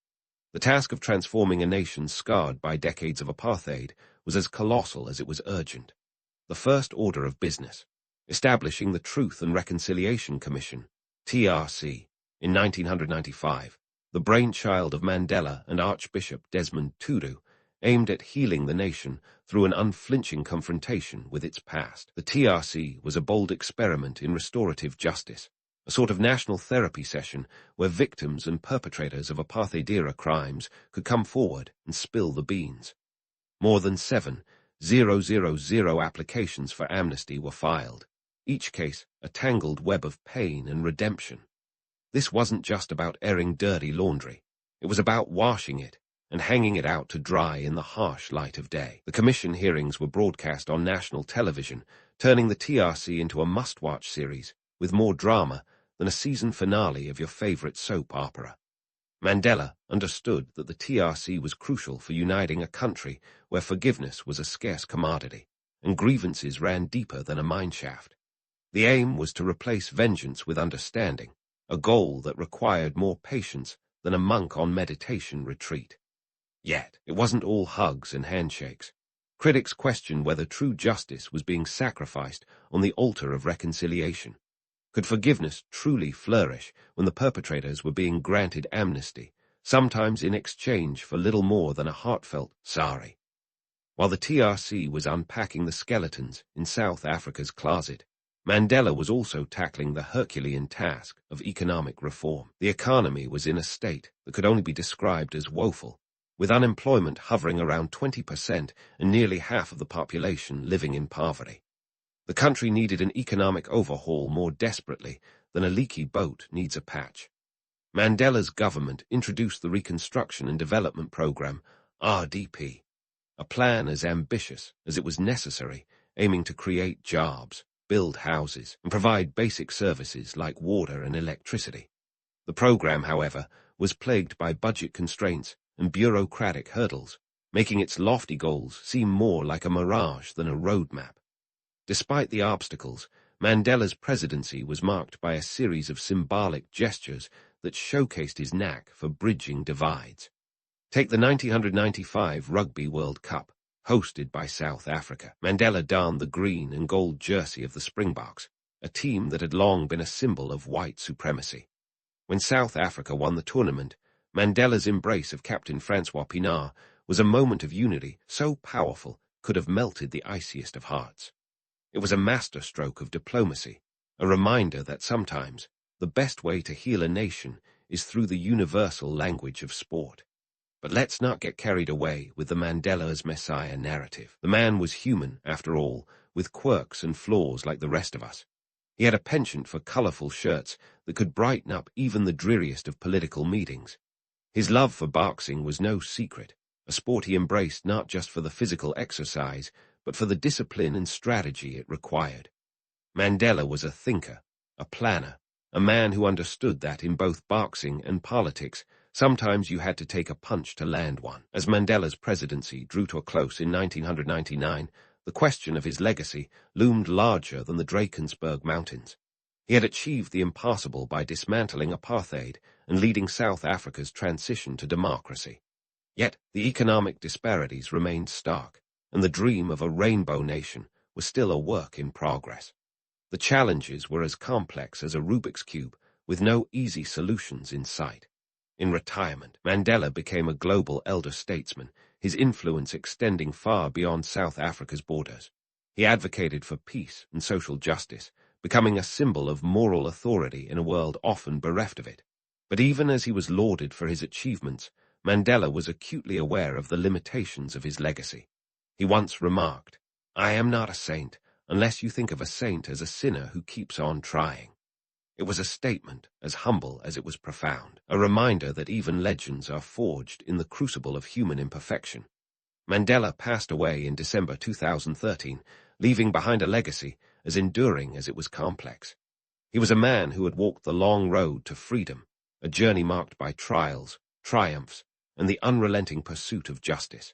Speaker 1: The task of transforming a nation scarred by decades of apartheid was as colossal as it was urgent. The first order of business, establishing the Truth and Reconciliation Commission, TRC, in 1995, the brainchild of Mandela and Archbishop Desmond Tutu, aimed at healing the nation through an unflinching confrontation with its past. The TRC was a bold experiment in restorative justice, a sort of national therapy session where victims and perpetrators of apartheid-era crimes could come forward and spill the beans. More than 7,000 applications for amnesty were filed. each case a tangled web of pain and redemption. This wasn't just about airing dirty laundry. It was about washing it and hanging it out to dry in the harsh light of day. The commission hearings were broadcast on national television, turning the TRC into a must-watch series with more drama than a season finale of your favorite soap opera. Mandela understood that the TRC was crucial for uniting a country where forgiveness was a scarce commodity, and grievances ran deeper than a mineshaft. The aim was to replace vengeance with understanding, a goal that required more patience than a monk on meditation retreat. Yet, it wasn't all hugs and handshakes. Critics questioned whether true justice was being sacrificed on the altar of reconciliation. Could forgiveness truly flourish when the perpetrators were being granted amnesty, sometimes in exchange for little more than a heartfelt sorry? While the TRC was unpacking the skeletons in South Africa's closet, Mandela was also tackling the Herculean task of economic reform. The economy was in a state that could only be described as woeful, with unemployment hovering around 20% and nearly half of the population living in poverty. The country needed an economic overhaul more desperately than a leaky boat needs a patch. Mandela's government introduced the Reconstruction and Development Program, RDP, a plan as ambitious as it was necessary, aiming to create jobs, build houses, and provide basic services like water and electricity. The program, however, was plagued by budget constraints and bureaucratic hurdles, making its lofty goals seem more like a mirage than a roadmap. Despite the obstacles, Mandela's presidency was marked by a series of symbolic gestures that showcased his knack for bridging divides. Take the 1995 Rugby World Cup, hosted by South Africa. Mandela donned the green and gold jersey of the Springboks, a team that had long been a symbol of white supremacy. When South Africa won the tournament, Mandela's embrace of Captain Francois Pienaar was a moment of unity so powerful could have melted the iciest of hearts. It was a masterstroke of diplomacy, a reminder that sometimes the best way to heal a nation is through the universal language of sport. But let's not get carried away with the Mandela's Messiah narrative. The man was human, after all, with quirks and flaws like the rest of us. He had a penchant for colorful shirts that could brighten up even the dreariest of political meetings. His love for boxing was no secret, a sport he embraced not just for the physical exercise, but for the discipline and strategy it required. Mandela was a thinker, a planner, a man who understood that in both boxing and politics, sometimes you had to take a punch to land one. As Mandela's presidency drew to a close in 1999, the question of his legacy loomed larger than the Drakensberg Mountains. He had achieved the impossible by dismantling apartheid and leading South Africa's transition to democracy. Yet the economic disparities remained stark, and the dream of a rainbow nation was still a work in progress. The challenges were as complex as a Rubik's Cube, with no easy solutions in sight. In retirement, Mandela became a global elder statesman, his influence extending far beyond South Africa's borders. He advocated for peace and social justice, becoming a symbol of moral authority in a world often bereft of it. But even as he was lauded for his achievements, Mandela was acutely aware of the limitations of his legacy. He once remarked, "I am not a saint, unless you think of a saint as a sinner who keeps on trying." It was a statement as humble as it was profound, a reminder that even legends are forged in the crucible of human imperfection. Mandela passed away in December 2013, leaving behind a legacy as enduring as it was complex. He was a man who had walked the long road to freedom, a journey marked by trials, triumphs, and the unrelenting pursuit of justice.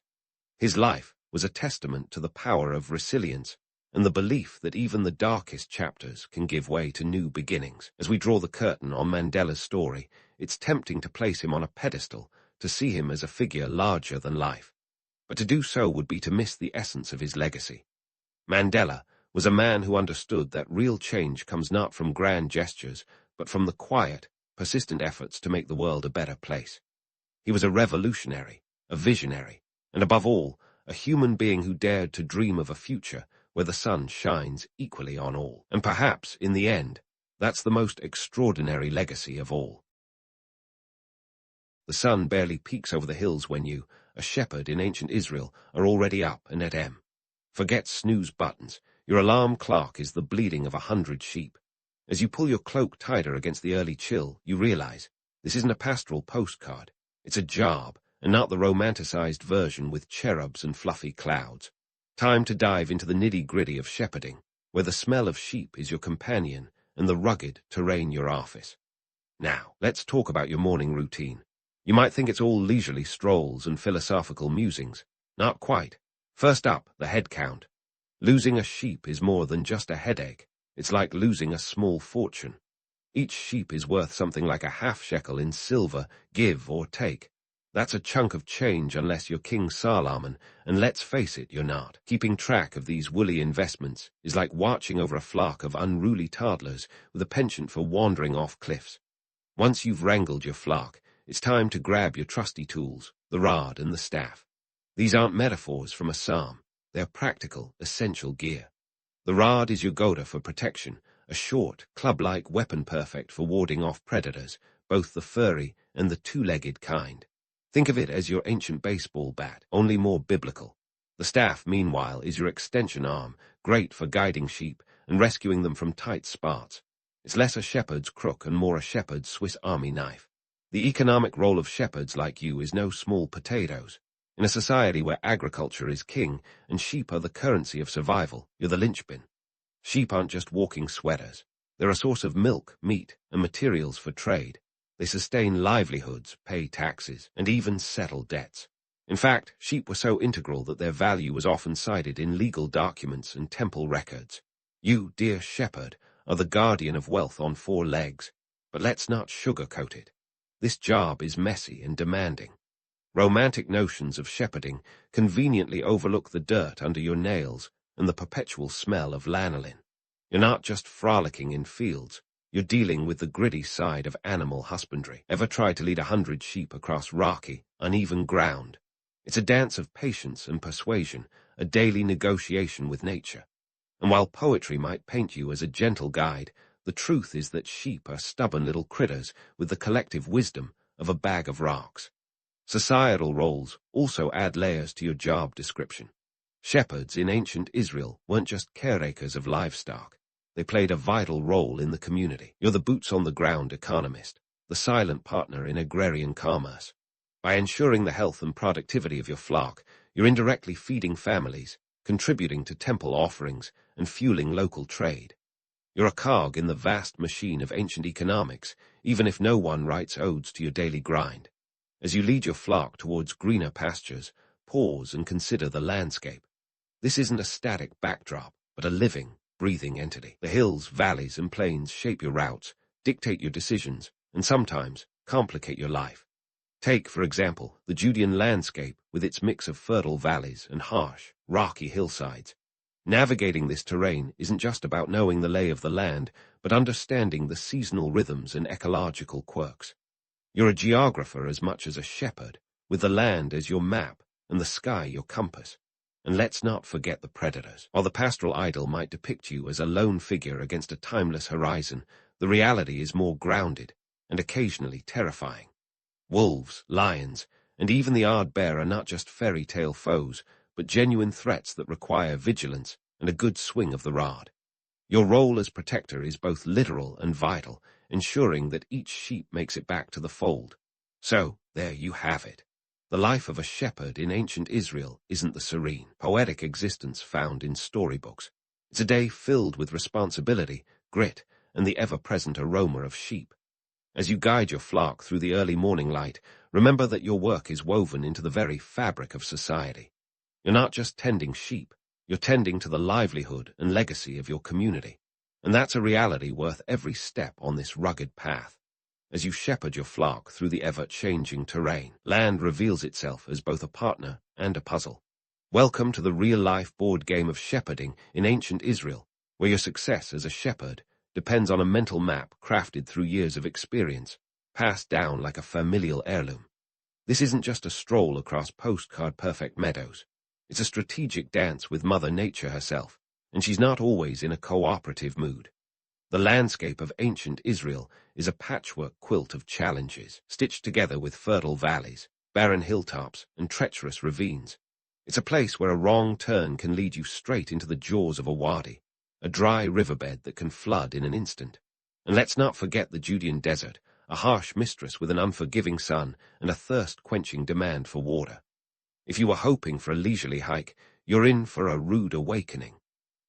Speaker 1: His life was a testament to the power of resilience and the belief that even the darkest chapters can give way to new beginnings. As we draw the curtain on Mandela's story, it's tempting to place him on a pedestal, to see him as a figure larger than life. But to do so would be to miss the essence of his legacy. Mandela was a man who understood that real change comes not from grand gestures, but from the quiet, persistent efforts to make the world a better place. He was a revolutionary, a visionary, and above all, a human being who dared to dream of a future where the sun shines equally on all. And perhaps, in the end, that's the most extraordinary legacy of all. The sun barely peeks over the hills when you, a shepherd in ancient Israel, are already up and at M. Forget snooze buttons. Your alarm clock is the bleating of 100 sheep. As you pull your cloak tighter against the early chill, you realize this isn't a pastoral postcard. It's a job, and not the romanticized version with cherubs and fluffy clouds. Time to dive into the nitty-gritty of shepherding, where the smell of sheep is your companion and the rugged terrain your office. Now, let's talk about your morning routine. You might think it's all leisurely strolls and philosophical musings. Not quite. First up, the head count. Losing a sheep is more than just a headache. It's like losing a small fortune. Each sheep is worth something like a half shekel in silver, give or take. That's a chunk of change unless you're King Solomon, and let's face it, you're not. Keeping track of these woolly investments is like watching over a flock of unruly toddlers with a penchant for wandering off cliffs. Once you've wrangled your flock, it's time to grab your trusty tools, the rod and the staff. These aren't metaphors from a psalm. They're practical, essential gear. The rod is your goda for protection, a short, club-like weapon perfect for warding off predators, both the furry and the two-legged kind. Think of it as your ancient baseball bat, only more biblical. The staff, meanwhile, is your extension arm, great for guiding sheep and rescuing them from tight spots. It's less a shepherd's crook and more a shepherd's Swiss Army knife. The economic role of shepherds like you is no small potatoes. In a society where agriculture is king and sheep are the currency of survival, you're the linchpin. Sheep aren't just walking sweaters. They're a source of milk, meat, and materials for trade. They sustain livelihoods, pay taxes, and even settle debts. In fact, sheep were so integral that their value was often cited in legal documents and temple records. You, dear shepherd, are the guardian of wealth on 4 legs. But let's not sugarcoat it. This job is messy and demanding. Romantic notions of shepherding conveniently overlook the dirt under your nails and the perpetual smell of lanolin. You're not just frolicking in fields, you're dealing with the gritty side of animal husbandry. Ever try to lead 100 sheep across rocky, uneven ground? It's a dance of patience and persuasion, a daily negotiation with nature. And while poetry might paint you as a gentle guide, the truth is that sheep are stubborn little critters with the collective wisdom of a bag of rocks. Societal roles also add layers to your job description. Shepherds in ancient Israel weren't just caretakers of livestock. They played a vital role in the community. You're the boots-on-the-ground economist, the silent partner in agrarian commerce. By ensuring the health and productivity of your flock, you're indirectly feeding families, contributing to temple offerings, and fueling local trade. You're a cog in the vast machine of ancient economics, even if no one writes odes to your daily grind. As you lead your flock towards greener pastures, pause and consider the landscape. This isn't a static backdrop, but a living, breathing entity. The hills, valleys, and plains shape your routes, dictate your decisions, and sometimes complicate your life. Take, for example, the Judean landscape with its mix of fertile valleys and harsh, rocky hillsides. Navigating this terrain isn't just about knowing the lay of the land, but understanding the seasonal rhythms and ecological quirks. You're a geographer as much as a shepherd, with the land as your map and the sky your compass. And let's not forget the predators. While the pastoral idyll might depict you as a lone figure against a timeless horizon, the reality is more grounded and occasionally terrifying. Wolves, lions, and even the Ardbear are not just fairy tale foes, but genuine threats that require vigilance and a good swing of the rod. Your role as protector is both literal and vital, ensuring that each sheep makes it back to the fold. So, there you have it. The life of a shepherd in ancient Israel isn't the serene, poetic existence found in storybooks. It's a day filled with responsibility, grit, and the ever-present aroma of sheep. As you guide your flock through the early morning light, remember that your work is woven into the very fabric of society. You're not just tending sheep, you're tending to the livelihood and legacy of your community. And that's a reality worth every step on this rugged path. As you shepherd your flock through the ever-changing terrain, land reveals itself as both a partner and a puzzle. Welcome to the real-life board game of shepherding in ancient Israel, where your success as a shepherd depends on a mental map crafted through years of experience, passed down like a familial heirloom. This isn't just a stroll across postcard-perfect meadows. It's a strategic dance with Mother Nature herself, and she's not always in a cooperative mood. The landscape of ancient Israel is a patchwork quilt of challenges, stitched together with fertile valleys, barren hilltops, and treacherous ravines. It's a place where a wrong turn can lead you straight into the jaws of a wadi, a dry riverbed that can flood in an instant. And let's not forget the Judean desert, a harsh mistress with an unforgiving sun and a thirst-quenching demand for water. If you were hoping for a leisurely hike, you're in for a rude awakening.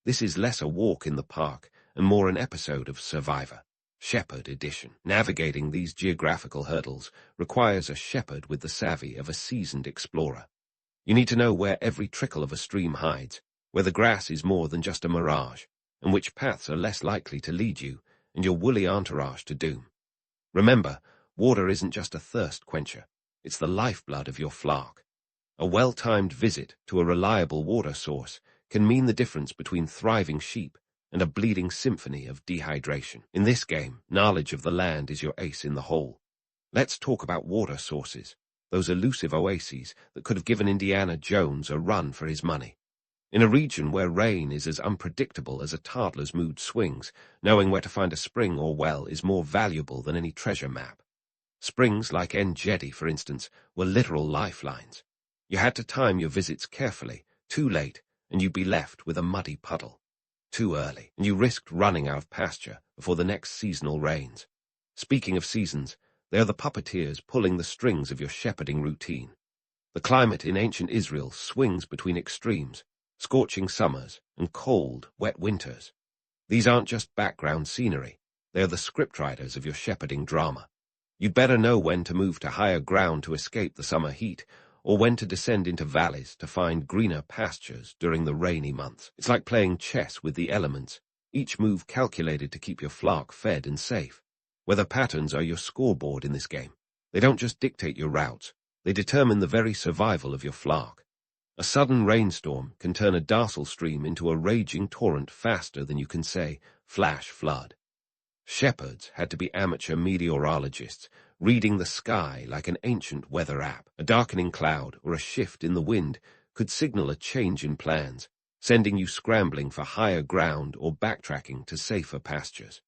Speaker 1: This is less a walk in the park and more an episode of Survivor, Shepherd Edition. Navigating these geographical hurdles requires a shepherd with the savvy of a seasoned explorer. You need to know where every trickle of a stream hides, where the grass is more than just a mirage, and which paths are less likely to lead you and your woolly entourage to doom. Remember, water isn't just a thirst quencher, it's the lifeblood of your flock. A well-timed visit to a reliable water source can mean the difference between thriving sheep and a bleeding symphony of dehydration. In this game, knowledge of the land is your ace in the hole. Let's talk about water sources, those elusive oases that could have given Indiana Jones a run for his money. In a region where rain is as unpredictable as a toddler's mood swings, knowing where to find a spring or well is more valuable than any treasure map. Springs like En-Gedi, for instance, were literal lifelines. You had to time your visits carefully. Too late, and you'd be left with a muddy puddle. Too early, and you risked running out of pasture before the next seasonal rains. Speaking of seasons, they are the puppeteers pulling the strings of your shepherding routine. The climate in ancient Israel swings between extremes, scorching summers and cold, wet winters. These aren't just background scenery, they are the scriptwriters of your shepherding drama. You'd better know when to move to higher ground to escape the summer heat, or when to descend into valleys to find greener pastures during the rainy months. It's like playing chess with the elements, each move calculated to keep your flock fed and safe. Weather patterns are your scoreboard in this game. They don't just dictate your routes, they determine the very survival of your flock. A sudden rainstorm can turn a docile stream into a raging torrent faster than you can say, flash flood. Shepherds had to be amateur meteorologists, reading the sky like an ancient weather app. A darkening cloud or a shift in the wind could signal a change in plans, sending you scrambling for higher ground or backtracking to safer pastures.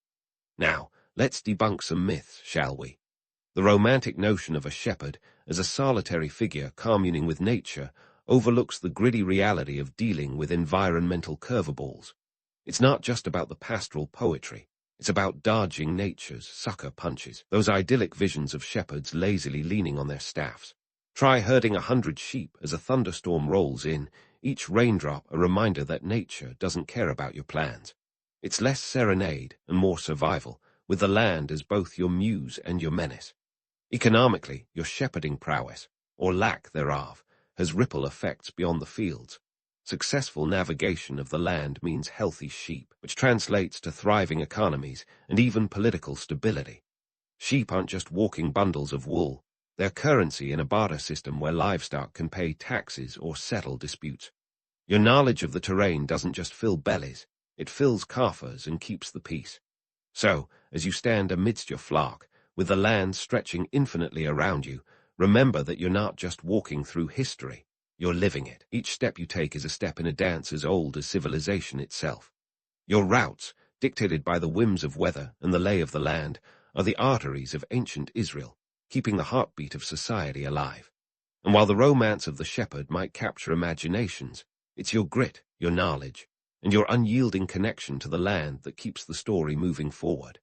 Speaker 1: Now, let's debunk some myths, shall we? The romantic notion of a shepherd as a solitary figure communing with nature overlooks the gritty reality of dealing with environmental curveballs. It's not just about the pastoral poetry. It's about dodging nature's sucker punches, those idyllic visions of shepherds lazily leaning on their staffs. Try herding 100 sheep as a thunderstorm rolls in, each raindrop a reminder that nature doesn't care about your plans. It's less serenade and more survival, with the land as both your muse and your menace. Economically, your shepherding prowess, or lack thereof, has ripple effects beyond the fields. Successful navigation of the land means healthy sheep, which translates to thriving economies and even political stability. Sheep aren't just walking bundles of wool. They're currency in a barter system where livestock can pay taxes or settle disputes. Your knowledge of the terrain doesn't just fill bellies, it fills coffers and keeps the peace. So, as you stand amidst your flock, with the land stretching infinitely around you, remember that you're not just walking through history. You're living it. Each step you take is a step in a dance as old as civilization itself. Your routes, dictated by the whims of weather and the lay of the land, are the arteries of ancient Israel, keeping the heartbeat of society alive. And while the romance of the shepherd might capture imaginations, it's your grit, your knowledge, and your unyielding connection to the land that keeps the story moving forward.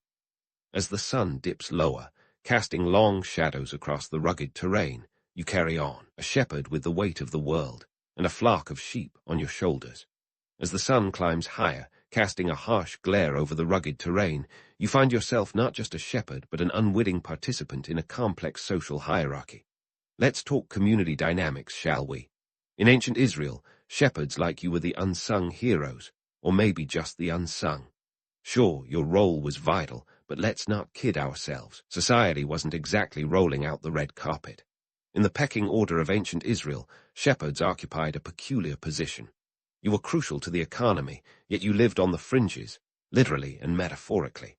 Speaker 1: As the sun dips lower, casting long shadows across the rugged terrain, you carry on, a shepherd with the weight of the world, and a flock of sheep on your shoulders. As the sun climbs higher, casting a harsh glare over the rugged terrain, you find yourself not just a shepherd but an unwitting participant in a complex social hierarchy. Let's talk community dynamics, shall we? In ancient Israel, shepherds like you were the unsung heroes, or maybe just the unsung. Sure, your role was vital, but let's not kid ourselves. Society wasn't exactly rolling out the red carpet. In the pecking order of ancient Israel, shepherds occupied a peculiar position. You were crucial to the economy, yet you lived on the fringes, literally and metaphorically.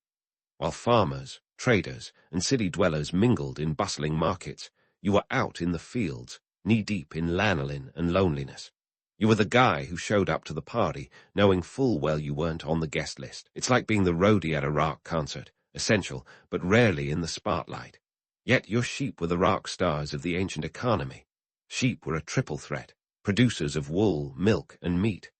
Speaker 1: While farmers, traders, and city dwellers mingled in bustling markets, you were out in the fields, knee-deep in lanolin and loneliness. You were the guy who showed up to the party, knowing full well you weren't on the guest list. It's like being the roadie at a rock concert, essential, but rarely in the spotlight. Yet your sheep were the rock stars of the ancient economy. Sheep were a triple threat, producers of wool, milk, and meat.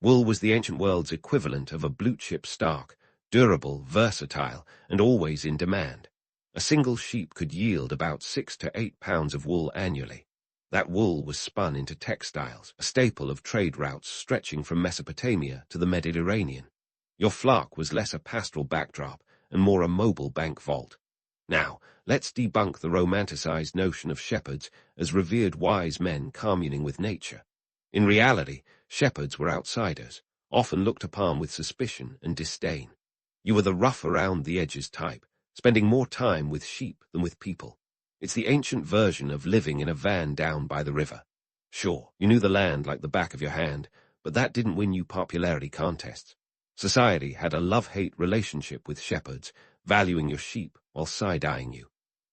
Speaker 1: Wool was the ancient world's equivalent of a blue-chip stock, durable, versatile, and always in demand. A single sheep could yield about 6 to 8 pounds of wool annually. That wool was spun into textiles, a staple of trade routes stretching from Mesopotamia to the Mediterranean. Your flock was less a pastoral backdrop and more a mobile bank vault. Now, let's debunk the romanticized notion of shepherds as revered wise men communing with nature. In reality, shepherds were outsiders, often looked upon with suspicion and disdain. You were the rough-around-the-edges type, spending more time with sheep than with people. It's the ancient version of living in a van down by the river. Sure, you knew the land like the back of your hand, but that didn't win you popularity contests. Society had a love-hate relationship with shepherds, valuing your sheep while side-eyeing you.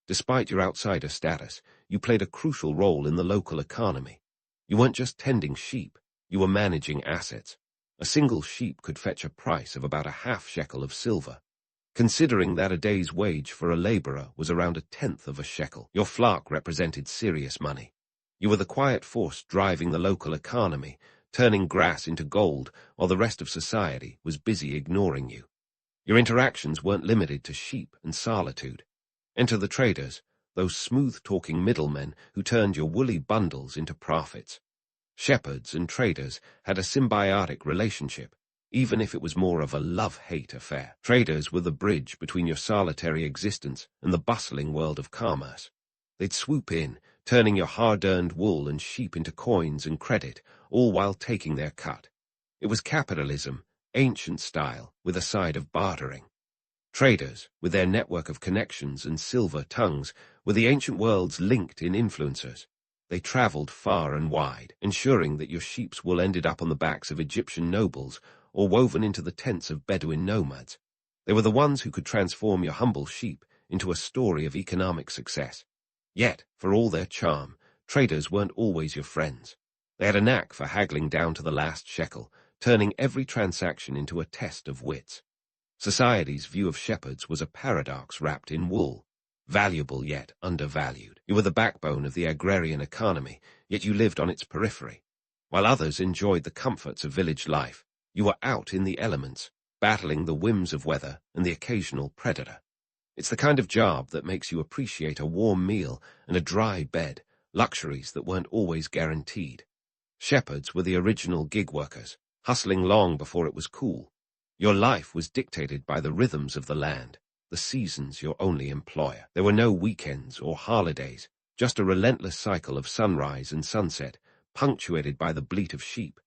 Speaker 1: Despite your outsider status, you played a crucial role in the local economy. You weren't just tending sheep, you were managing assets. A single sheep could fetch a price of about a half shekel of silver. Considering that a day's wage for a laborer was around 1/10 of a shekel, your flock represented serious money. You were the quiet force driving the local economy, turning grass into gold while the rest of society was busy ignoring you. Your interactions weren't limited to sheep and solitude. Enter the traders, those smooth-talking middlemen who turned your woolly bundles into profits. Shepherds and traders had a symbiotic relationship, even if it was more of a love-hate affair. Traders were the bridge between your solitary existence and the bustling world of commerce. They'd swoop in, turning your hard-earned wool and sheep into coins and credit, all while taking their cut. It was capitalism, ancient style, with a side of bartering. Traders, with their network of connections and silver tongues, were the ancient world's linked-in influencers. They traveled far and wide, ensuring that your sheep's wool ended up on the backs of Egyptian nobles or woven into the tents of Bedouin nomads. They were the ones who could transform your humble sheep into a story of economic success. Yet, for all their charm, traders weren't always your friends. They had a knack for haggling down to the last shekel, turning every transaction into a test of wits. Society's view of shepherds was a paradox wrapped in wool, valuable yet undervalued. You were the backbone of the agrarian economy, yet you lived on its periphery. While others enjoyed the comforts of village life, you were out in the elements, battling the whims of weather and the occasional predator. It's the kind of job that makes you appreciate a warm meal and a dry bed, luxuries that weren't always guaranteed. Shepherds were the original gig workers, hustling long before it was cool. Your life was dictated by the rhythms of the land, the seasons your only employer. There were no weekends or holidays, just a relentless cycle of sunrise and sunset, punctuated by the bleat of sheep.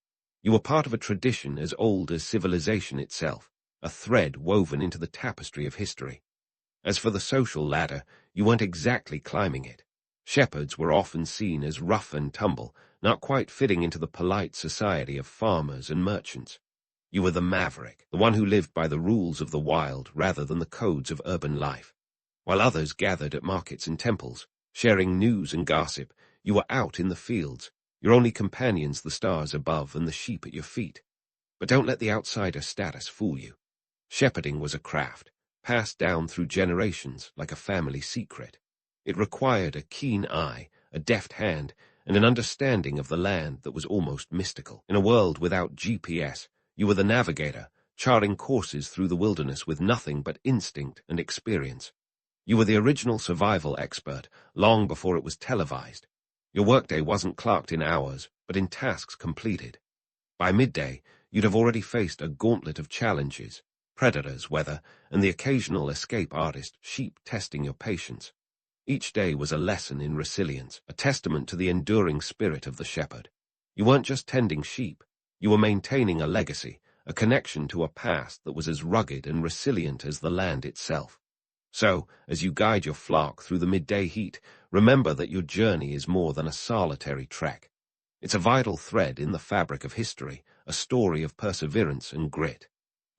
Speaker 1: You were part of a tradition as old as civilization itself, a thread woven into the tapestry of history. As for the social ladder, you weren't exactly climbing it. Shepherds were often seen as rough and tumble, not quite fitting into the polite society of farmers and merchants. You were the maverick, the one who lived by the rules of the wild rather than the codes of urban life. While others gathered at markets and temples, sharing news and gossip, you were out in the fields, your only companions the stars above and the sheep at your feet. But don't let the outsider status fool you. Shepherding was a craft, passed down through generations like a family secret. It required a keen eye, a deft hand, and an understanding of the land that was almost mystical. In a world without GPS, you were the navigator, charting courses through the wilderness with nothing but instinct and experience. You were the original survival expert, long before it was televised. Your workday wasn't clocked in hours, but in tasks completed. By midday, you'd have already faced a gauntlet of challenges, predators, weather, and the occasional escape artist, sheep testing your patience. Each day was a lesson in resilience, a testament to the enduring spirit of the shepherd. You weren't just tending sheep, you were maintaining a legacy, a connection to a past that was as rugged and resilient as the land itself. So, as you guide your flock through the midday heat, remember that your journey is more than a solitary trek. It's a vital thread in the fabric of history, a story of perseverance and grit.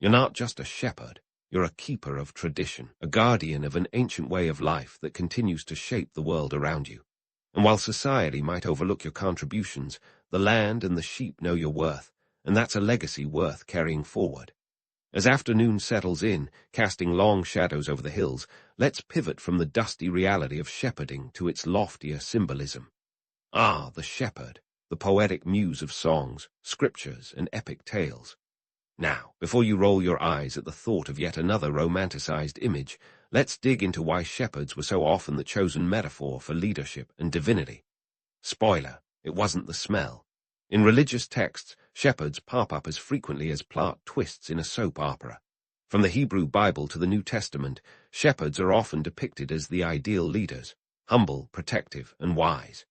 Speaker 1: You're not just a shepherd, you're a keeper of tradition, a guardian of an ancient way of life that continues to shape the world around you. And while society might overlook your contributions, the land and the sheep know your worth, and that's a legacy worth carrying forward. As afternoon settles in, casting long shadows over the hills, let's pivot from the dusty reality of shepherding to its loftier symbolism. Ah, the shepherd, the poetic muse of songs, scriptures, and epic tales. Now, before you roll your eyes at the thought of yet another romanticized image, let's dig into why shepherds were so often the chosen metaphor for leadership and divinity. Spoiler, it wasn't the smell. In religious texts, shepherds pop up as frequently as plot twists in a soap opera. From the Hebrew Bible to the New Testament, shepherds are often depicted as the ideal leaders, humble, protective, and wise.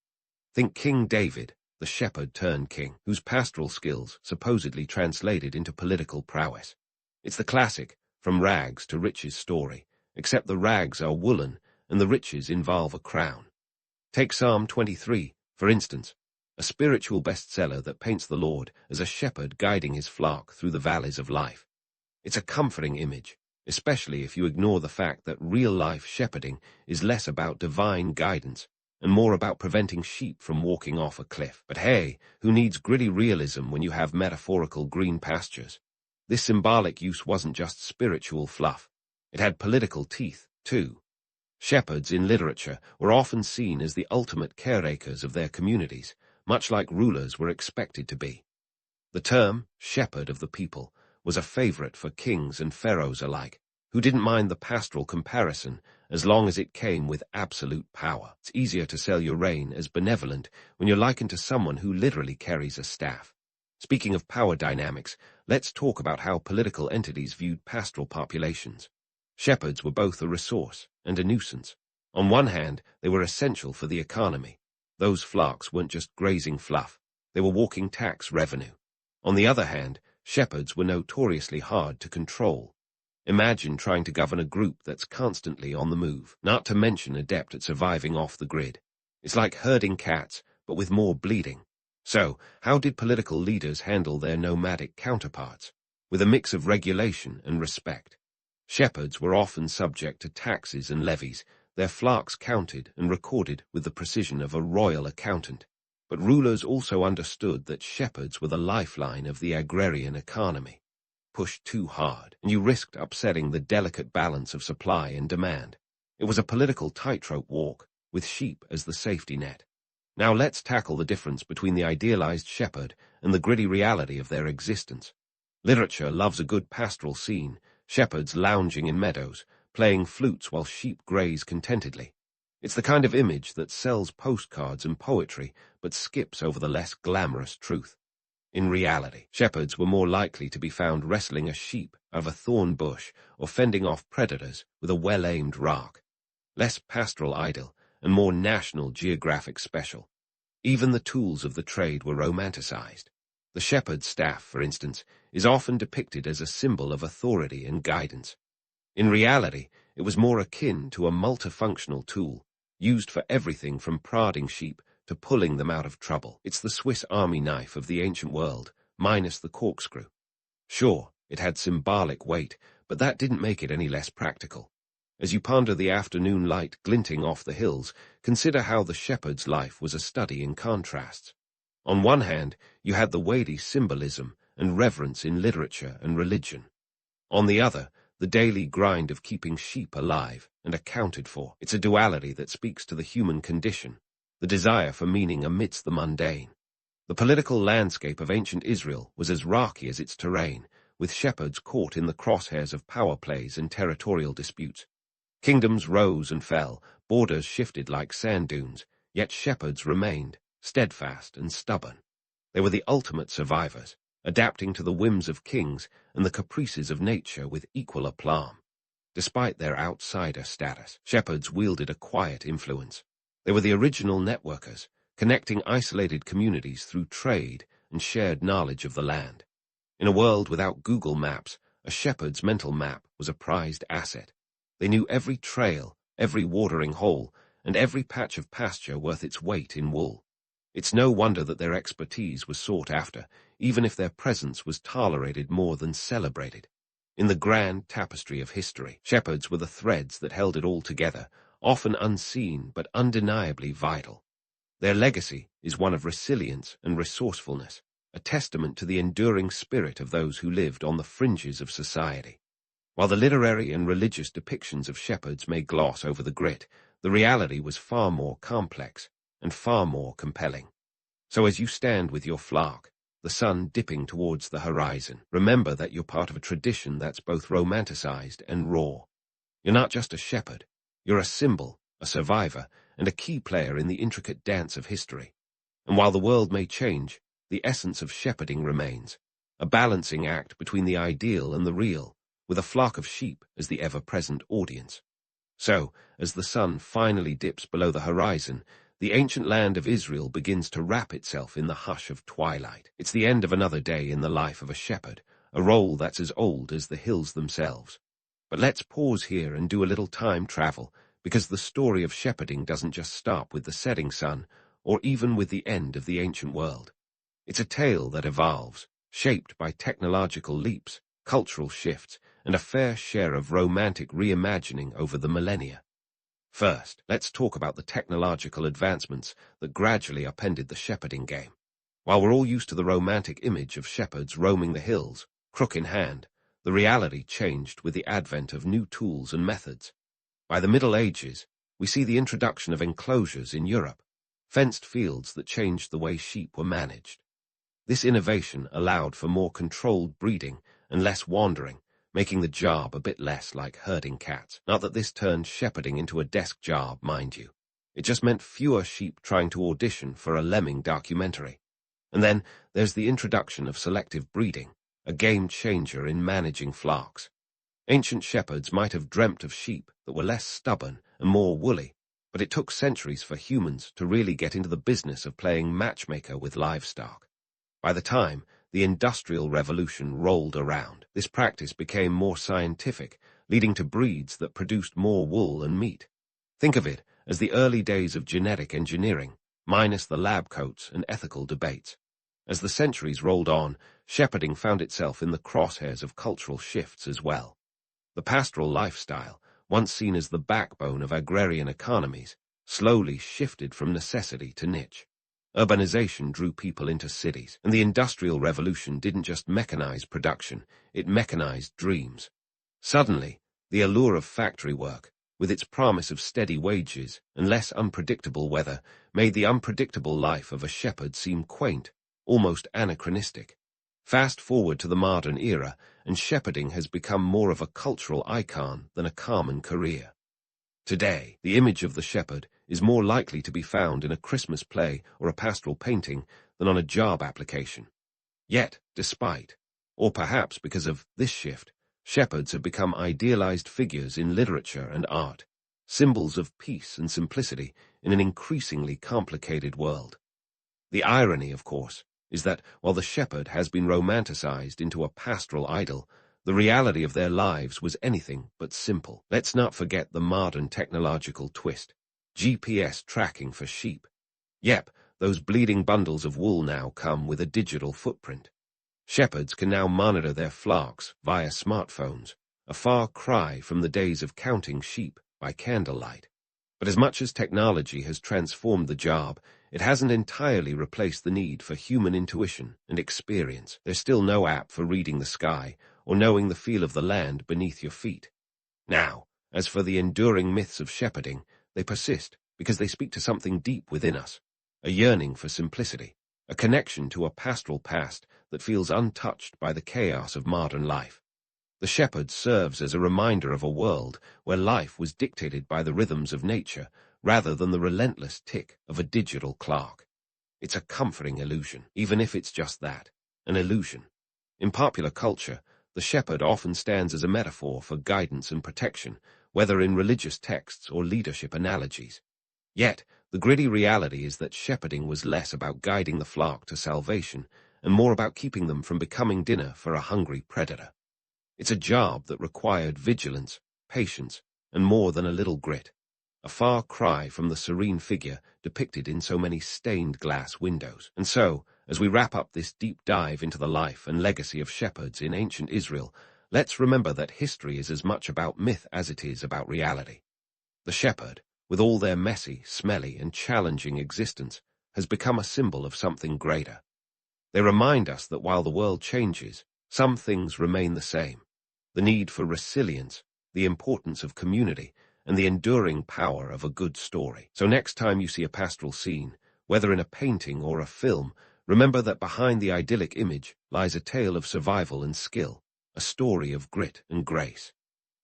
Speaker 1: Think King David, the shepherd-turned-king, whose pastoral skills supposedly translated into political prowess. It's the classic, from rags to riches story, except the rags are woolen and the riches involve a crown. Take Psalm 23, for instance, a spiritual bestseller that paints the Lord as a shepherd guiding his flock through the valleys of life. It's a comforting image, especially if you ignore the fact that real-life shepherding is less about divine guidance and more about preventing sheep from walking off a cliff. But hey, who needs gritty realism when you have metaphorical green pastures? This symbolic use wasn't just spiritual fluff. It had political teeth, too. Shepherds in literature were often seen as the ultimate caretakers of their communities, much like rulers were expected to be. The term, shepherd of the people, was a favorite for kings and pharaohs alike, who didn't mind the pastoral comparison as long as it came with absolute power. It's easier to sell your reign as benevolent when you're likened to someone who literally carries a staff. Speaking of power dynamics, let's talk about how political entities viewed pastoral populations. Shepherds were both a resource and a nuisance. On one hand, they were essential for the economy. Those flocks weren't just grazing fluff, they were walking tax revenue. On the other hand, shepherds were notoriously hard to control. Imagine trying to govern a group that's constantly on the move, not to mention adept at surviving off the grid. It's like herding cats, but with more bleeding. So, how did political leaders handle their nomadic counterparts? With a mix of regulation and respect. Shepherds were often subject to taxes and levies, their flocks counted and recorded with the precision of a royal accountant. But rulers also understood that shepherds were the lifeline of the agrarian economy. Pushed too hard, and you risked upsetting the delicate balance of supply and demand. It was a political tightrope walk, with sheep as the safety net. Now let's tackle the difference between the idealized shepherd and the gritty reality of their existence. Literature loves a good pastoral scene, shepherds lounging in meadows, playing flutes while sheep graze contentedly. It's the kind of image that sells postcards and poetry, but skips over the less glamorous truth. In reality, shepherds were more likely to be found wrestling a sheep out of a thorn bush or fending off predators with a well-aimed rock. Less pastoral idyll and more national geographic special. Even the tools of the trade were romanticized. The shepherd's staff, for instance, is often depicted as a symbol of authority and guidance. In reality, it was more akin to a multifunctional tool, used for everything from prodding sheep to pulling them out of trouble. It's the Swiss Army knife of the ancient world, minus the corkscrew. Sure, it had symbolic weight, but that didn't make it any less practical. As you ponder the afternoon light glinting off the hills, consider how the shepherd's life was a study in contrasts. On one hand, you had the weighty symbolism and reverence in literature and religion. On the other, the daily grind of keeping sheep alive and accounted for. It's a duality that speaks to the human condition, the desire for meaning amidst the mundane. The political landscape of ancient Israel was as rocky as its terrain, with shepherds caught in the crosshairs of power plays and territorial disputes. Kingdoms rose and fell, borders shifted like sand dunes, yet shepherds remained, steadfast and stubborn. They were the ultimate survivors, adapting to the whims of kings and the caprices of nature with equal aplomb. Despite their outsider status, shepherds wielded a quiet influence. They were the original networkers, connecting isolated communities through trade and shared knowledge of the land. In a world without Google Maps, a shepherd's mental map was a prized asset. They knew every trail, every watering hole, and every patch of pasture worth its weight in wool. It's no wonder that their expertise was sought after, even if their presence was tolerated more than celebrated. In the grand tapestry of history, shepherds were the threads that held it all together, often unseen but undeniably vital. Their legacy is one of resilience and resourcefulness, a testament to the enduring spirit of those who lived on the fringes of society. While the literary and religious depictions of shepherds may gloss over the grit, the reality was far more complex and far more compelling. So as you stand with your flock, the sun dipping towards the horizon, remember that you're part of a tradition that's both romanticized and raw. You're not just a shepherd, you're a symbol, a survivor, and a key player in the intricate dance of history. And while the world may change, the essence of shepherding remains, a balancing act between the ideal and the real, with a flock of sheep as the ever-present audience. So, as the sun finally dips below the horizon, the ancient land of Israel begins to wrap itself in the hush of twilight. It's the end of another day in the life of a shepherd, a role that's as old as the hills themselves. But let's pause here and do a little time travel, because the story of shepherding doesn't just stop with the setting sun, or even with the end of the ancient world. It's a tale that evolves, shaped by technological leaps, cultural shifts, and a fair share of romantic reimagining over the millennia. First, let's talk about the technological advancements that gradually upended the shepherding game. While we're all used to the romantic image of shepherds roaming the hills, crook in hand, the reality changed with the advent of new tools and methods. By the Middle Ages, we see the introduction of enclosures in Europe, fenced fields that changed the way sheep were managed. This innovation allowed for more controlled breeding and less wandering, making the job a bit less like herding cats. Not that this turned shepherding into a desk job, mind you. It just meant fewer sheep trying to audition for a lemming documentary. And then there's the introduction of selective breeding, a game changer in managing flocks. Ancient shepherds might have dreamt of sheep that were less stubborn and more woolly, but it took centuries for humans to really get into the business of playing matchmaker with livestock. By the time the Industrial Revolution rolled around, this practice became more scientific, leading to breeds that produced more wool and meat. Think of it as the early days of genetic engineering, minus the lab coats and ethical debates. As the centuries rolled on, shepherding found itself in the crosshairs of cultural shifts as well. The pastoral lifestyle, once seen as the backbone of agrarian economies, slowly shifted from necessity to niche. Urbanization drew people into cities, and the Industrial Revolution didn't just mechanize production, it mechanized dreams. Suddenly, the allure of factory work, with its promise of steady wages and less unpredictable weather, made the unpredictable life of a shepherd seem quaint, almost anachronistic. Fast forward to the modern era, and shepherding has become more of a cultural icon than a common career. Today, the image of the shepherd is more likely to be found in a Christmas play or a pastoral painting than on a job application. Yet, despite, or perhaps because of this shift, shepherds have become idealized figures in literature and art, symbols of peace and simplicity in an increasingly complicated world. The irony, of course, is that while the shepherd has been romanticized into a pastoral idol, the reality of their lives was anything but simple. Let's not forget the modern technological twist. GPS tracking for sheep. Yep, those bleeding bundles of wool now come with a digital footprint. Shepherds can now monitor their flocks via smartphones, a far cry from the days of counting sheep by candlelight. But as much as technology has transformed the job, it hasn't entirely replaced the need for human intuition and experience. There's still no app for reading the sky or knowing the feel of the land beneath your feet. Now, as for the enduring myths of shepherding, they persist because they speak to something deep within us, a yearning for simplicity, a connection to a pastoral past that feels untouched by the chaos of modern life. The shepherd serves as a reminder of a world where life was dictated by the rhythms of nature rather than the relentless tick of a digital clock. It's a comforting illusion, even if it's just that, an illusion. In popular culture, the shepherd often stands as a metaphor for guidance and protection, whether in religious texts or leadership analogies. Yet, the gritty reality is that shepherding was less about guiding the flock to salvation and more about keeping them from becoming dinner for a hungry predator. It's a job that required vigilance, patience, and more than a little grit, a far cry from the serene figure depicted in so many stained glass windows. And so, as we wrap up this deep dive into the life and legacy of shepherds in ancient Israel, let's remember that history is as much about myth as it is about reality. The shepherd, with all their messy, smelly, and challenging existence, has become a symbol of something greater. They remind us that while the world changes, some things remain the same. The need for resilience, the importance of community, and the enduring power of a good story. So next time you see a pastoral scene, Whether in a painting or a film, remember that behind the idyllic image lies a tale of survival and skill, a story of grit and grace.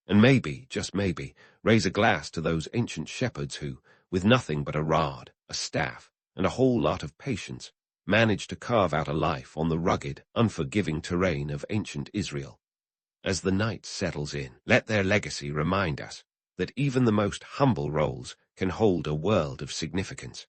Speaker 1: And maybe, just maybe, raise a glass to those ancient shepherds who, with nothing but a rod, a staff, and a whole lot of patience, managed to carve out a life on the rugged, unforgiving terrain of ancient Israel. As the night settles in, let their legacy remind us that even the most humble roles can hold a world of significance.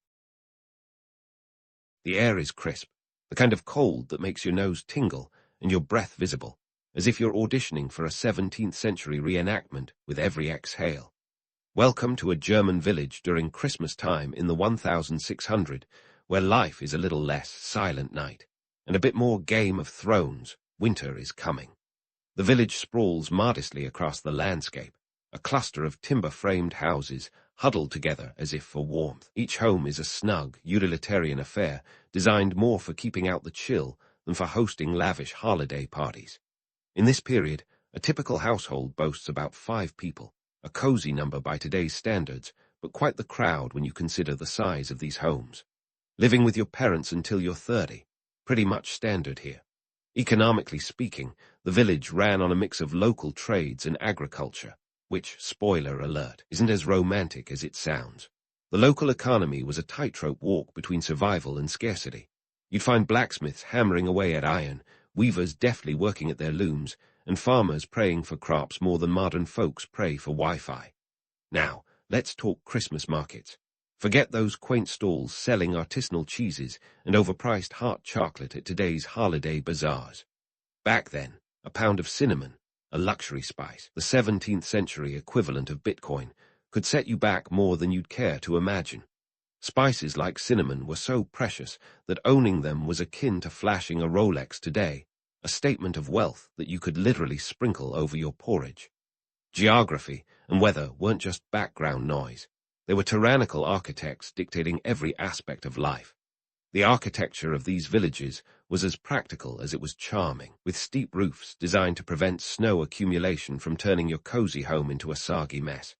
Speaker 1: The air is crisp, the kind of cold that makes your nose tingle and your breath visible, as if you're auditioning for a 17th century reenactment with every exhale. Welcome to a German village during Christmas time in the 1600, where life is a little less Silent Night, and a bit more Game of Thrones. Winter is coming. The village sprawls modestly across the landscape, a cluster of timber-framed houses huddled together as if for warmth. Each home is a snug, utilitarian affair designed more for keeping out the chill than for hosting lavish holiday parties. In this period, a typical household boasts about 5 people, a cozy number by today's standards, but quite the crowd when you consider the size of these homes. Living with your parents until you're 30, pretty much standard here. Economically speaking, the village ran on a mix of local trades and agriculture, which, spoiler alert, isn't as romantic as it sounds. The local economy was a tightrope walk between survival and scarcity. You'd find blacksmiths hammering away at iron, weavers deftly working at their looms, and farmers praying for crops more than modern folks pray for Wi-Fi. Now, let's talk Christmas markets. Forget those quaint stalls selling artisanal cheeses and overpriced hot chocolate at today's holiday bazaars. Back then, a pound of cinnamon, a luxury spice, the 17th century equivalent of Bitcoin, could set you back more than you'd care to imagine. Spices like cinnamon were so precious that owning them was akin to flashing a Rolex today, a statement of wealth that you could literally sprinkle over your porridge. Geography and weather weren't just background noise. They were tyrannical architects dictating every aspect of life. The architecture of these villages was as practical as it was charming, with steep roofs designed to prevent snow accumulation from turning your cozy home into a soggy mess.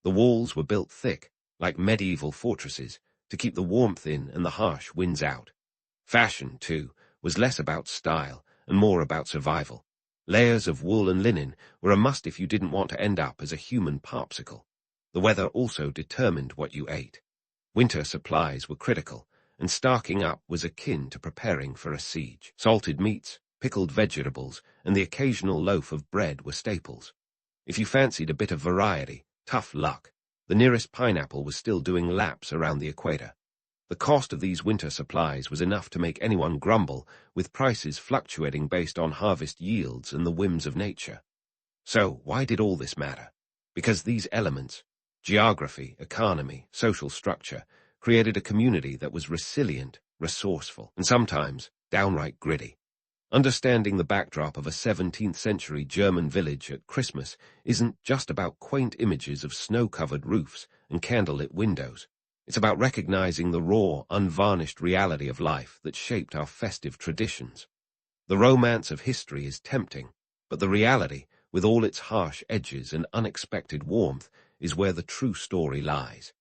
Speaker 1: The walls were built thick, like medieval fortresses, to keep the warmth in and the harsh winds out. Fashion, too, was less about style and more about survival. Layers of wool and linen were a must if you didn't want to end up as a human popsicle. The weather also determined what you ate. Winter supplies were critical, and stocking up was akin to preparing for a siege. Salted meats, pickled vegetables, and the occasional loaf of bread were staples. If you fancied a bit of variety, tough luck. The nearest pineapple was still doing laps around the equator. The cost of these winter supplies was enough to make anyone grumble, with prices fluctuating based on harvest yields and the whims of nature. So, why did all this matter? Because these elements, geography, economy, social structure, created a community that was resilient, resourceful, and sometimes downright gritty. Understanding the backdrop of a 17th century German village at Christmas isn't just about quaint images of snow-covered roofs and candlelit windows. It's about recognizing the raw, unvarnished reality of life that shaped our festive traditions. The romance of history is tempting, but the reality, with all its harsh edges and unexpected warmth, is where the true story lies.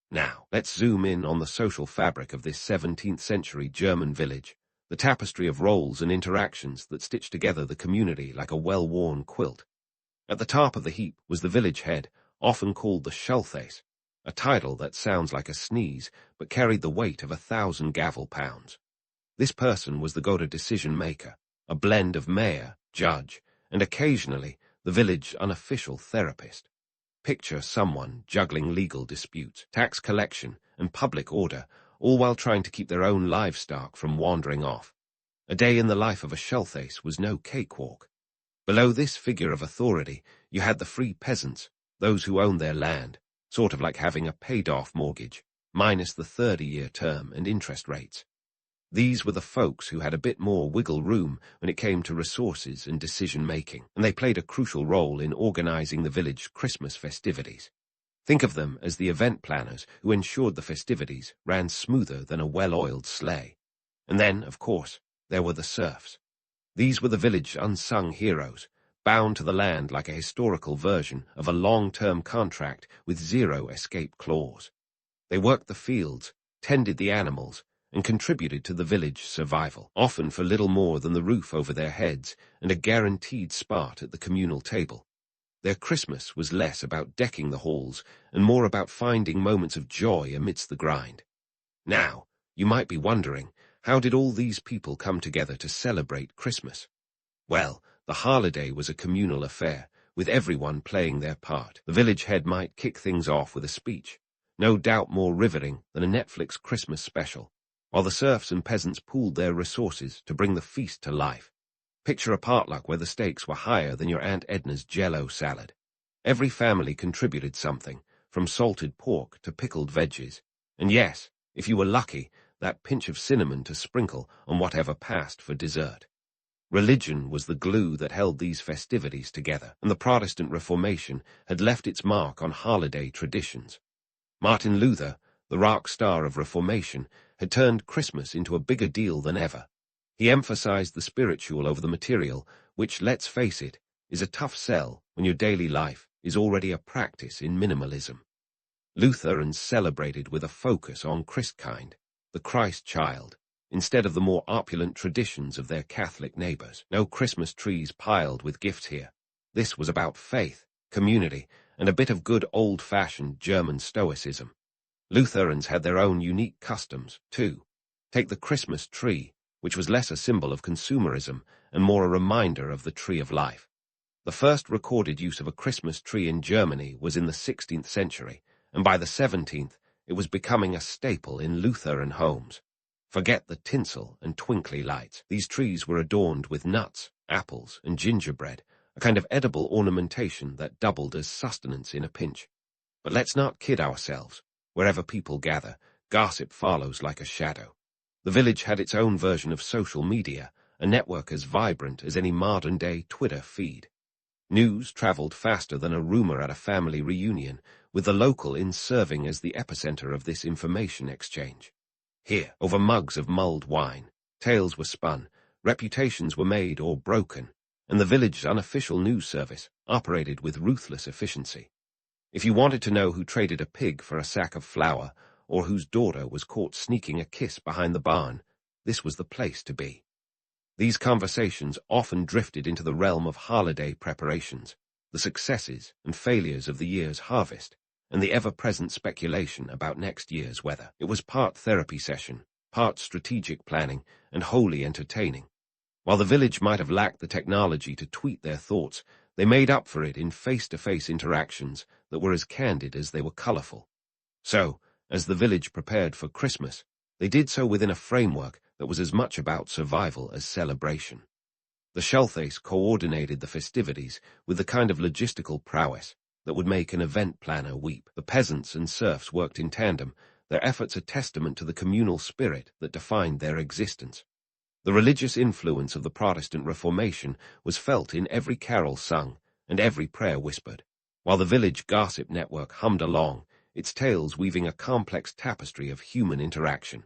Speaker 1: Now, let's zoom in on the social fabric of this 17th century German village, the tapestry of roles and interactions that stitch together the community like a well-worn quilt. At the top of the heap was the village head, often called the Schultheiss, a title that sounds like a sneeze but carried the weight of 1,000 gavel pounds. This person was the go-to decision-maker, a blend of mayor, judge, and occasionally the village's unofficial therapist. Picture someone juggling legal disputes, tax collection, and public order, all while trying to keep their own livestock from wandering off. A day in the life of a Schultheiss was no cakewalk. Below this figure of authority, you had the free peasants, those who owned their land, sort of like having a paid-off mortgage, minus the 30-year term and interest rates. These were the folks who had a bit more wiggle room when it came to resources and decision-making, and they played a crucial role in organizing the village Christmas festivities. Think of them as the event planners who ensured the festivities ran smoother than a well-oiled sleigh. And then, of course, there were the serfs. These were the village unsung heroes, bound to the land like a historical version of a long-term contract with zero escape clause. They worked the fields, tended the animals, and contributed to the village survival, often for little more than the roof over their heads and a guaranteed spot at the communal table. Their Christmas was less about decking the halls and more about finding moments of joy amidst the grind. Now, you might be wondering, how did all these people come together to celebrate Christmas? Well, the holiday was a communal affair, with everyone playing their part. The village head might kick things off with a speech, no doubt more riveting than a Netflix Christmas special, while the serfs and peasants pooled their resources to bring the feast to life. Picture a potluck where the stakes were higher than your Aunt Edna's Jell-O salad. Every family contributed something, from salted pork to pickled veggies, and yes, if you were lucky, that pinch of cinnamon to sprinkle on whatever passed for dessert. Religion was the glue that held these festivities together, and the Protestant Reformation had left its mark on holiday traditions. Martin Luther, the rock star of Reformation, had turned Christmas into a bigger deal than ever. He emphasized the spiritual over the material, which, let's face it, is a tough sell when your daily life is already a practice in minimalism. Lutherans celebrated with a focus on Christkind, the Christ child, instead of the more opulent traditions of their Catholic neighbors. No Christmas trees piled with gifts here. This was about faith, community, and a bit of good old-fashioned German stoicism. Lutherans had their own unique customs, too. Take the Christmas tree, which was less a symbol of consumerism and more a reminder of the tree of life. The first recorded use of a Christmas tree in Germany was in the 16th century, and by the 17th, it was becoming a staple in Lutheran homes. Forget the tinsel and twinkly lights. These trees were adorned with nuts, apples, and gingerbread, a kind of edible ornamentation that doubled as sustenance in a pinch. But let's not kid ourselves. Wherever people gather, gossip follows like a shadow. The village had its own version of social media, a network as vibrant as any modern-day Twitter feed. News traveled faster than a rumor at a family reunion, with the local inn serving as the epicenter of this information exchange. Here, over mugs of mulled wine, tales were spun, reputations were made or broken, and the village's unofficial news service operated with ruthless efficiency. If you wanted to know who traded a pig for a sack of flour, or whose daughter was caught sneaking a kiss behind the barn, this was the place to be. These conversations often drifted into the realm of holiday preparations, the successes and failures of the year's harvest, and the ever-present speculation about next year's weather. It was part therapy session, part strategic planning, and wholly entertaining. While the village might have lacked the technology to tweet their thoughts, they made up for it in face-to-face interactions that were as candid as they were colorful. So, as the village prepared for Christmas, they did so within a framework that was as much about survival as celebration. The Schultheiss coordinated the festivities with the kind of logistical prowess that would make an event planner weep. The peasants and serfs worked in tandem, their efforts a testament to the communal spirit that defined their existence. The religious influence of the Protestant Reformation was felt in every carol sung and every prayer whispered, while the village gossip network hummed along, its tales weaving a complex tapestry of human interaction.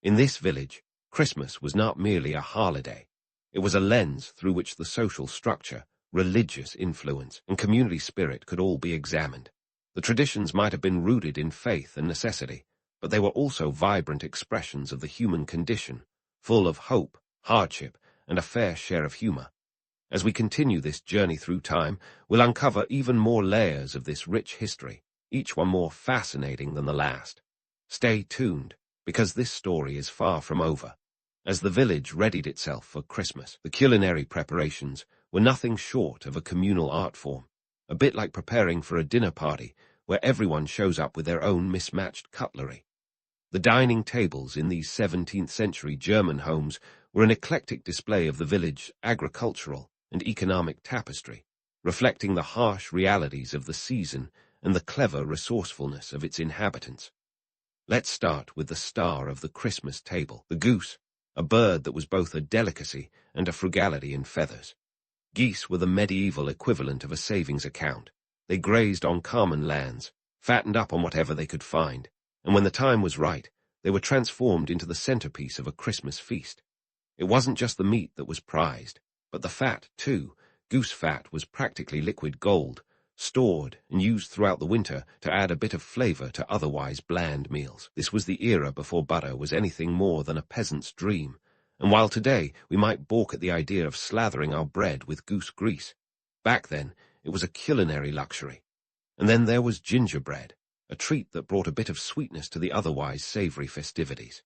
Speaker 1: In this village, Christmas was not merely a holiday. It was a lens through which the social structure, religious influence, and community spirit could all be examined. The traditions might have been rooted in faith and necessity, but they were also vibrant expressions of the human condition, full of hope, hardship, and a fair share of humor. As we continue this journey through time, we'll uncover even more layers of this rich history, each one more fascinating than the last. Stay tuned, because this story is far from over. As the village readied itself for Christmas, the culinary preparations were nothing short of a communal art form, a bit like preparing for a dinner party where everyone shows up with their own mismatched cutlery. The dining tables in these 17th-century German homes were an eclectic display of the village's agricultural and economic tapestry, reflecting the harsh realities of the season and the clever resourcefulness of its inhabitants. Let's start with the star of the Christmas table, the goose, a bird that was both a delicacy and a frugality in feathers. Geese were the medieval equivalent of a savings account. They grazed on common lands, fattened up on whatever they could find, and when the time was right, they were transformed into the centerpiece of a Christmas feast. It wasn't just the meat that was prized, but the fat, too. Goose fat was practically liquid gold, stored and used throughout the winter to add a bit of flavor to otherwise bland meals. This was the era before butter was anything more than a peasant's dream, and while today we might balk at the idea of slathering our bread with goose grease, back then it was a culinary luxury. And then there was gingerbread, a treat that brought a bit of sweetness to the otherwise savory festivities.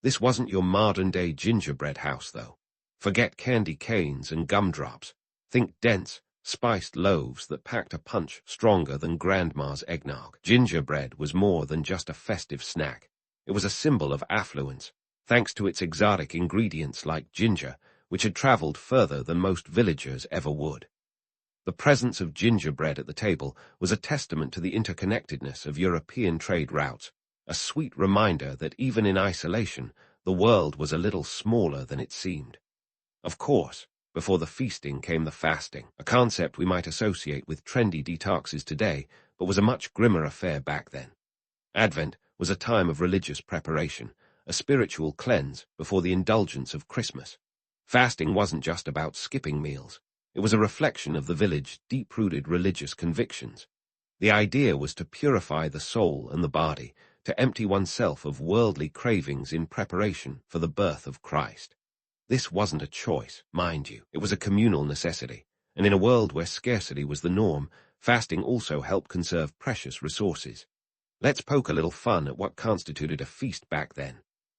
Speaker 1: This wasn't your modern-day gingerbread house, though. Forget candy canes and gumdrops. Think dense, spiced loaves that packed a punch stronger than Grandma's eggnog. Gingerbread was more than just a festive snack. It was a symbol of affluence, thanks to its exotic ingredients like ginger, which had traveled further than most villagers ever would. The presence of gingerbread at the table was a testament to the interconnectedness of European trade routes, a sweet reminder that even in isolation, the world was a little smaller than it seemed. Of course, before the feasting came the fasting, a concept we might associate with trendy detoxes today, but was a much grimmer affair back then. Advent was a time of religious preparation, a spiritual cleanse before the indulgence of Christmas. Fasting wasn't just about skipping meals. It was a reflection of the village's deep-rooted religious convictions. The idea was to purify the soul and the body, to empty oneself of worldly cravings in preparation for the birth of Christ. This wasn't a choice, mind you. It was a communal necessity, and in a world where scarcity was the norm, fasting also helped conserve precious resources. Let's poke a little fun at what constituted a feast back then.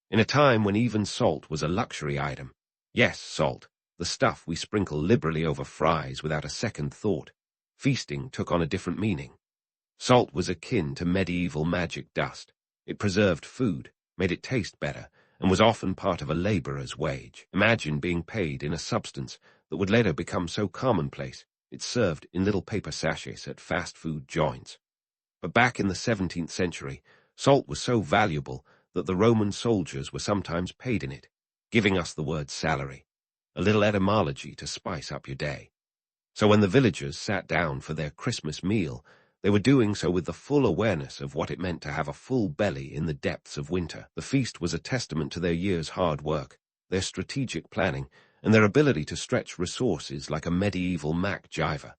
Speaker 1: In a time when even salt was a luxury item. Yes, salt, the stuff we sprinkle liberally over fries without a second thought. Feasting took on a different meaning. Salt was akin to medieval magic dust. It preserved food, made it taste better, and was often part of a laborer's wage. Imagine being paid in a substance that would later become so commonplace it served in little paper sachets at fast food joints. But back in the 17th century, salt was so valuable that the Roman soldiers were sometimes paid in it, giving us the word salary, a little etymology to spice up your day. So when the villagers sat down for their Christmas meal, they were doing so with the full awareness of what it meant to have a full belly in the depths of winter. The feast was a testament to their year's hard work, their strategic planning, and their ability to stretch resources like a medieval MacGyver.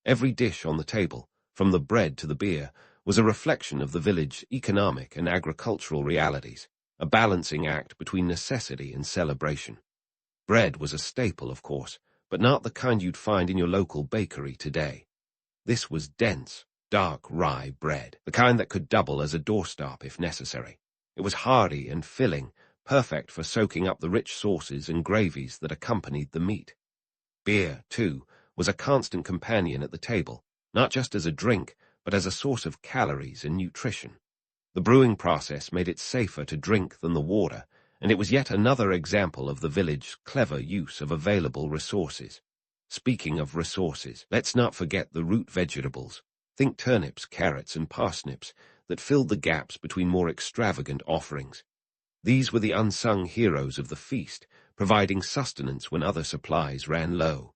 Speaker 1: Every dish on the table, from the bread to the beer, was a reflection of the village's economic and agricultural realities, a balancing act between necessity and celebration. Bread was a staple, of course, but not the kind you'd find in your local bakery today. This was dense, dark rye bread, the kind that could double as a doorstop if necessary. It was hearty and filling, perfect for soaking up the rich sauces and gravies that accompanied the meat. Beer, too, was a constant companion at the table, not just as a drink, but as a source of calories and nutrition. The brewing process made it safer to drink than the water, and it was yet another example of the village's clever use of available resources. Speaking of resources, let's not forget the root vegetables. Think turnips, carrots, and parsnips that filled the gaps between more extravagant offerings. These were the unsung heroes of the feast, providing sustenance when other supplies ran low.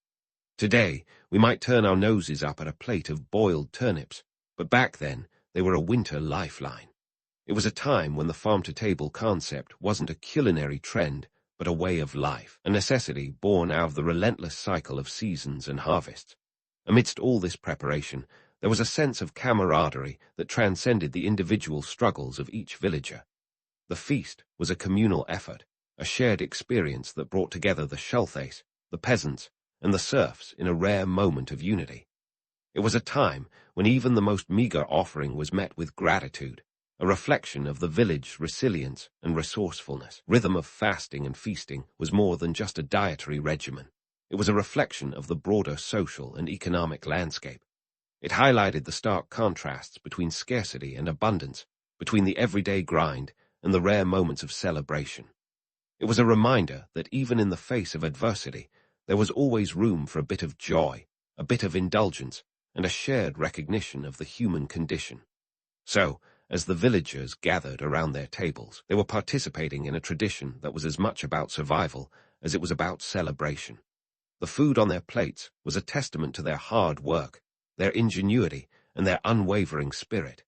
Speaker 1: Today, we might turn our noses up at a plate of boiled turnips, but back then, they were a winter lifeline. It was a time when the farm-to-table concept wasn't a culinary trend, but a way of life, a necessity born out of the relentless cycle of seasons and harvests. Amidst all this preparation, there was a sense of camaraderie that transcended the individual struggles of each villager. The feast was a communal effort, a shared experience that brought together the Schultheiss, the peasants, and the serfs in a rare moment of unity. It was a time when even the most meager offering was met with gratitude, a reflection of the village's resilience and resourcefulness. Rhythm of fasting and feasting was more than just a dietary regimen. It was a reflection of the broader social and economic landscape. It highlighted the stark contrasts between scarcity and abundance, between the everyday grind and the rare moments of celebration. It was a reminder that even in the face of adversity, there was always room for a bit of joy, a bit of indulgence, and a shared recognition of the human condition. So, as the villagers gathered around their tables, they were participating in a tradition that was as much about survival as it was about celebration. The food on their plates was a testament to their hard work, their ingenuity, and their unwavering spirit.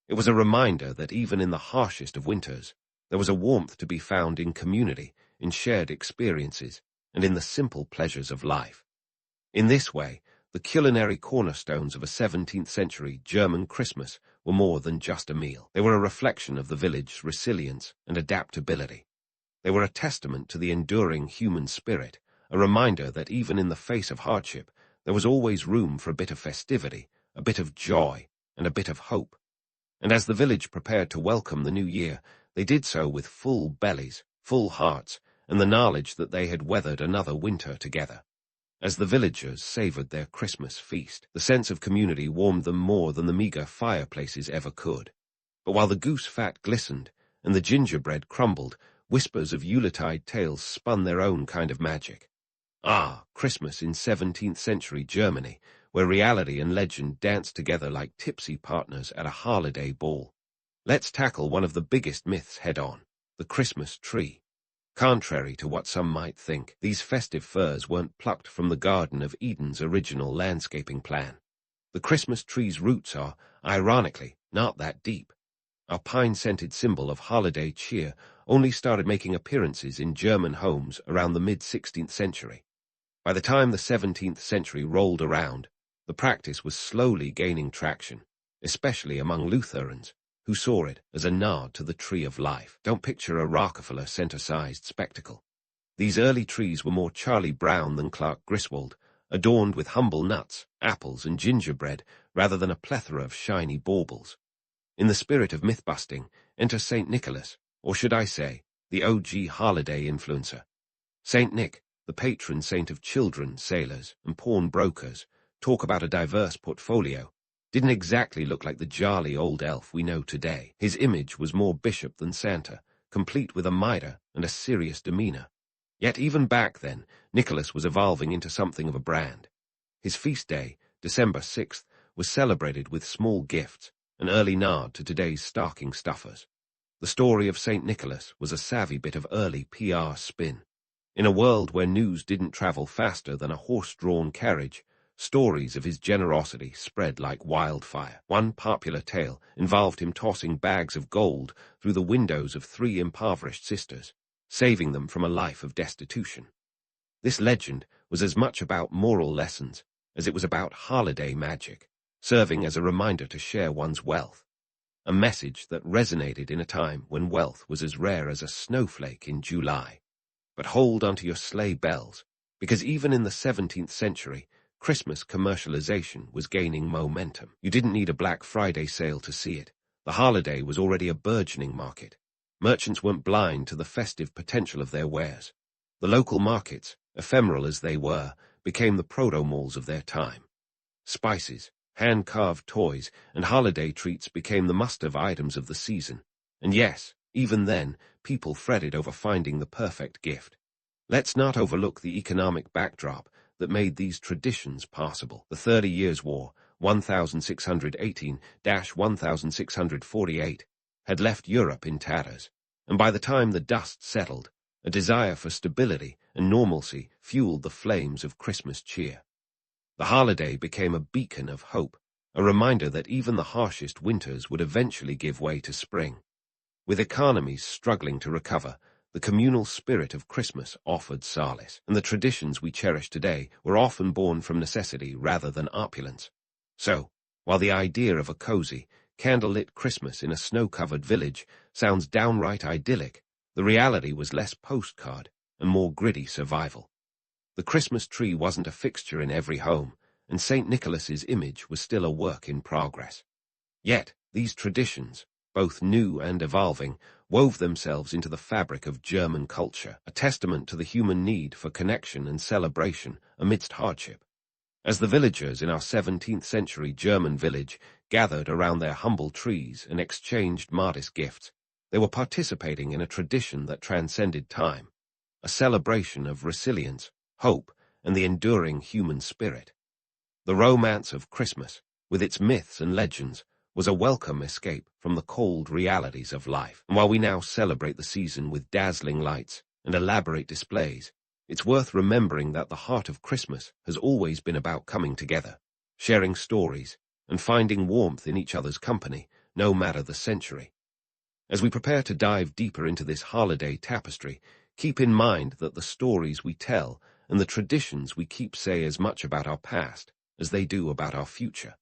Speaker 1: It was a reminder that even in the harshest of winters, there was a warmth to be found in community, in shared experiences, and in the simple pleasures of life. In this way, The culinary cornerstones of a 17th-century German Christmas were more than just a meal. They were a reflection of the village's resilience and adaptability. They were a testament to the enduring human spirit, a reminder that even in the face of hardship, there was always room for a bit of festivity, a bit of joy, and a bit of hope. And as the village prepared to welcome the new year, they did so with full bellies, full hearts, and the knowledge that they had weathered another winter together. As the villagers savored their Christmas feast, the sense of community warmed them more than the meager fireplaces ever could. But while the goose fat glistened and the gingerbread crumbled, whispers of Yuletide tales spun their own kind of magic. Ah, Christmas in 17th-century Germany, where reality and legend danced together like tipsy partners at a holiday ball. Let's tackle one of the biggest myths head-on, the Christmas tree. Contrary to what some might think, these festive firs weren't plucked from the Garden of Eden's original landscaping plan. The Christmas tree's roots are, ironically, not that deep. Our pine-scented symbol of holiday cheer only started making appearances in German homes around the mid-16th century. By the time the 17th century rolled around, the practice was slowly gaining traction, especially among Lutherans, who saw it as a nod to the tree of life. Don't picture a Rockefeller center-sized spectacle. These early trees were more Charlie Brown than Clark Griswold, adorned with humble nuts, apples, and gingerbread, rather than a plethora of shiny baubles. In the spirit of myth-busting, enter St. Nicholas, or should I say, the OG holiday influencer. St. Nick, the patron saint of children, sailors, and pawnbrokers, talk about a diverse portfolio, didn't exactly look like the jolly old elf we know today. His image was more bishop than Santa, complete with a mitre and a serious demeanour. Yet even back then, Nicholas was evolving into something of a brand. His feast day, December 6th, was celebrated with small gifts, an early nod to today's stocking stuffers. The story of St. Nicholas was a savvy bit of early PR spin. In a world where news didn't travel faster than a horse-drawn carriage, stories of his generosity spread like wildfire. One popular tale involved him tossing bags of gold through the windows of 3 impoverished sisters, saving them from a life of destitution. This legend was as much about moral lessons as it was about holiday magic, serving as a reminder to share one's wealth, a message that resonated in a time when wealth was as rare as a snowflake in July. But hold onto your sleigh bells, because even in the 17th century, Christmas commercialization was gaining momentum. You didn't need a Black Friday sale to see it. The holiday was already a burgeoning market. Merchants weren't blind to the festive potential of their wares. The local markets, ephemeral as they were, became the proto-malls of their time. Spices, hand-carved toys, and holiday treats became the must-have items of the season. And yes, even then, people fretted over finding the perfect gift. Let's not overlook the economic backdrop that made these traditions possible. The 30 Years' War, 1618-1648, had left Europe in tatters, and by the time the dust settled, a desire for stability and normalcy fueled the flames of Christmas cheer. The holiday became a beacon of hope, a reminder that even the harshest winters would eventually give way to spring. With economies struggling to recover, the communal spirit of Christmas offered solace, and the traditions we cherish today were often born from necessity rather than opulence. So, while the idea of a cozy, candlelit Christmas in a snow-covered village sounds downright idyllic, the reality was less postcard and more gritty survival. The Christmas tree wasn't a fixture in every home, and St. Nicholas's image was still a work in progress. Yet, these traditions, both new and evolving, wove themselves into the fabric of German culture, a testament to the human need for connection and celebration amidst hardship. As the villagers in our 17th century German village gathered around their humble trees and exchanged modest gifts, they were participating in a tradition that transcended time, a celebration of resilience, hope, and the enduring human spirit. The romance of Christmas, with its myths and legends, was a welcome escape from the cold realities of life. And while we now celebrate the season with dazzling lights and elaborate displays, it's worth remembering that the heart of Christmas has always been about coming together, sharing stories, and finding warmth in each other's company, no matter the century. As we prepare to dive deeper into this holiday tapestry, keep in mind that the stories we tell and the traditions we keep say as much about our past as they do about our future.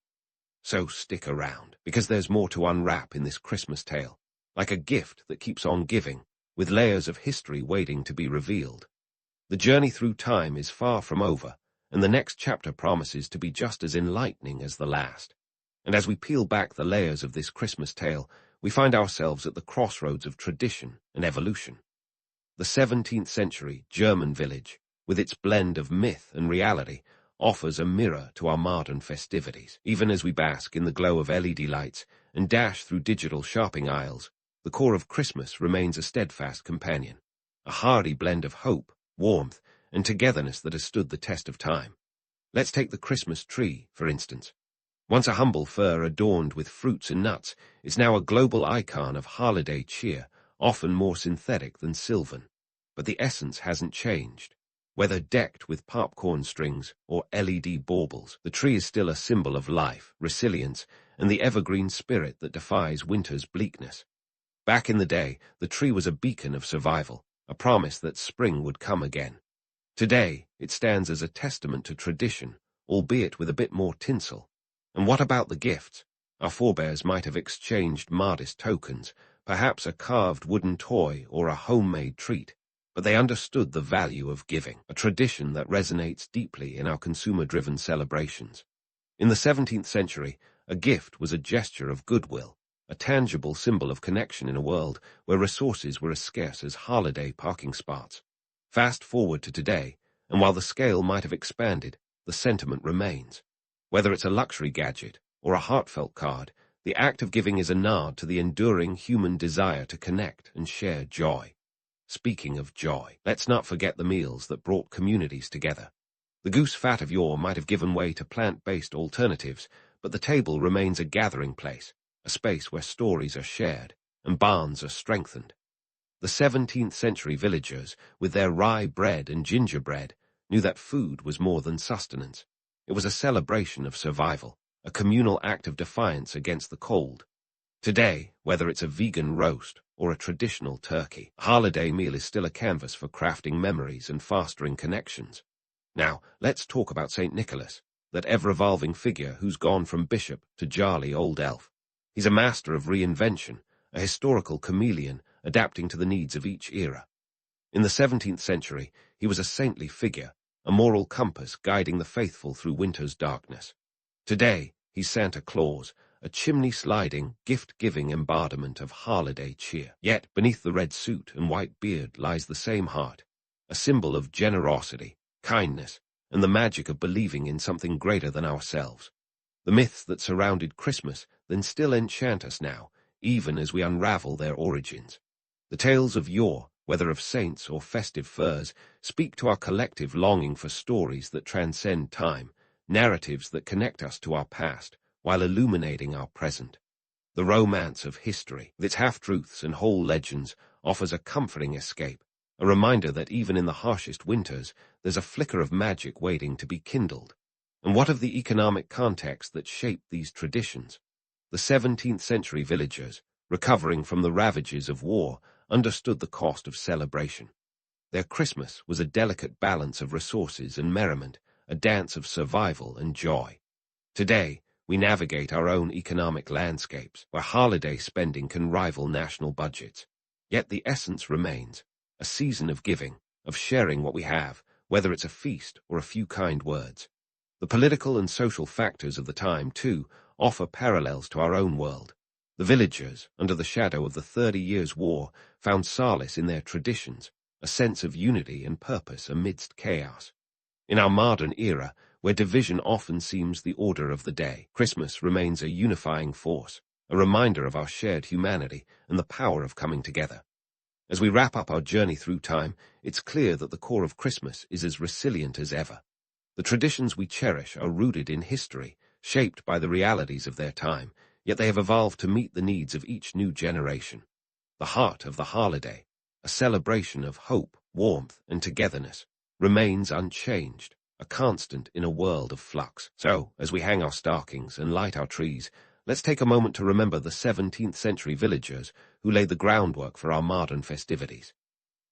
Speaker 1: So stick around, because there's more to unwrap in this Christmas tale, like a gift that keeps on giving, with layers of history waiting to be revealed. The journey through time is far from over, and the next chapter promises to be just as enlightening as the last. And as we peel back the layers of this Christmas tale, we find ourselves at the crossroads of tradition and evolution. The 17th century German village, with its blend of myth and reality, offers a mirror to our modern festivities. Even as we bask in the glow of LED lights and dash through digital shopping aisles, the core of Christmas remains a steadfast companion, a hardy blend of hope, warmth, and togetherness that has stood the test of time. Let's take the Christmas tree, for instance. Once a humble fir adorned with fruits and nuts, it's now a global icon of holiday cheer, often more synthetic than sylvan. But the essence hasn't changed. Whether decked with popcorn strings or LED baubles, the tree is still a symbol of life, resilience, and the evergreen spirit that defies winter's bleakness. Back in the day, the tree was a beacon of survival, a promise that spring would come again. Today, it stands as a testament to tradition, albeit with a bit more tinsel. And what about the gifts? Our forebears might have exchanged modest tokens, perhaps a carved wooden toy or a homemade treat, but they understood the value of giving, a tradition that resonates deeply in our consumer-driven celebrations. In the 17th century, a gift was a gesture of goodwill, a tangible symbol of connection in a world where resources were as scarce as holiday parking spots. Fast forward to today, and while the scale might have expanded, the sentiment remains. Whether it's a luxury gadget or a heartfelt card, the act of giving is a nod to the enduring human desire to connect and share joy. Speaking of joy, let's not forget the meals that brought communities together. The goose fat of yore might have given way to plant-based alternatives, but the table remains a gathering place, a space where stories are shared and bonds are strengthened. The 17th century villagers, with their rye bread and gingerbread, knew that food was more than sustenance. It was a celebration of survival, a communal act of defiance against the cold. Today, whether it's a vegan roast or a traditional turkey, a holiday meal is still a canvas for crafting memories and fostering connections. Now, let's talk about St. Nicholas, that ever-evolving figure who's gone from bishop to jolly old elf. He's a master of reinvention, a historical chameleon adapting to the needs of each era. In the 17th century, he was a saintly figure, a moral compass guiding the faithful through winter's darkness. Today, he's Santa Claus, a chimney-sliding, gift-giving embodiment of holiday cheer. Yet, beneath the red suit and white beard lies the same heart, a symbol of generosity, kindness, and the magic of believing in something greater than ourselves. The myths that surrounded Christmas then still enchant us now, even as we unravel their origins. The tales of yore, whether of saints or festive furs, speak to our collective longing for stories that transcend time, narratives that connect us to our past, while illuminating our present. The romance of history, with its half-truths and whole legends, offers a comforting escape, a reminder that even in the harshest winters, there's a flicker of magic waiting to be kindled. And what of the economic context that shaped these traditions? The 17th century villagers, recovering from the ravages of war, understood the cost of celebration. Their Christmas was a delicate balance of resources and merriment, a dance of survival and joy. Today, we navigate our own economic landscapes, where holiday spending can rival national budgets. Yet the essence remains, a season of giving, of sharing what we have, whether it's a feast or a few kind words. The political and social factors of the time, too, offer parallels to our own world. The villagers, under the shadow of the 30 Years' War, found solace in their traditions, a sense of unity and purpose amidst chaos. In our modern era, where division often seems the order of the day, Christmas remains a unifying force, a reminder of our shared humanity and the power of coming together. As we wrap up our journey through time, it's clear that the core of Christmas is as resilient as ever. The traditions we cherish are rooted in history, shaped by the realities of their time, yet they have evolved to meet the needs of each new generation. The heart of the holiday, a celebration of hope, warmth, and togetherness, remains unchanged, a constant in a world of flux. So, as we hang our stockings and light our trees, let's take a moment to remember the 17th century villagers who laid the groundwork for our modern festivities.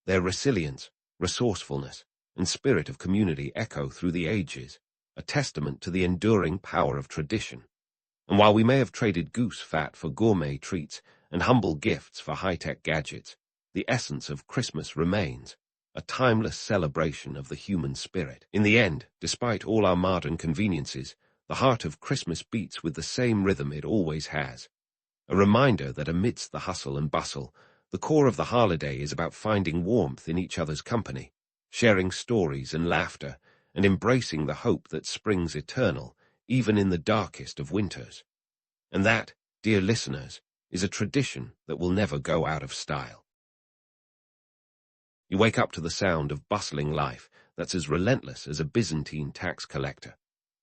Speaker 1: Their resilience, resourcefulness, and spirit of community echo through the ages, a testament to the enduring power of tradition. And while we may have traded goose fat for gourmet treats and humble gifts for high-tech gadgets, the essence of Christmas remains, a timeless celebration of the human spirit. In the end, despite all our modern conveniences, the heart of Christmas beats with the same rhythm it always has. A reminder that amidst the hustle and bustle, the core of the holiday is about finding warmth in each other's company, sharing stories and laughter, and embracing the hope that spring's eternal, even in the darkest of winters. And that, dear listeners, is a tradition that will never go out of style. You wake up to the sound of bustling life that's as relentless as a Byzantine tax collector.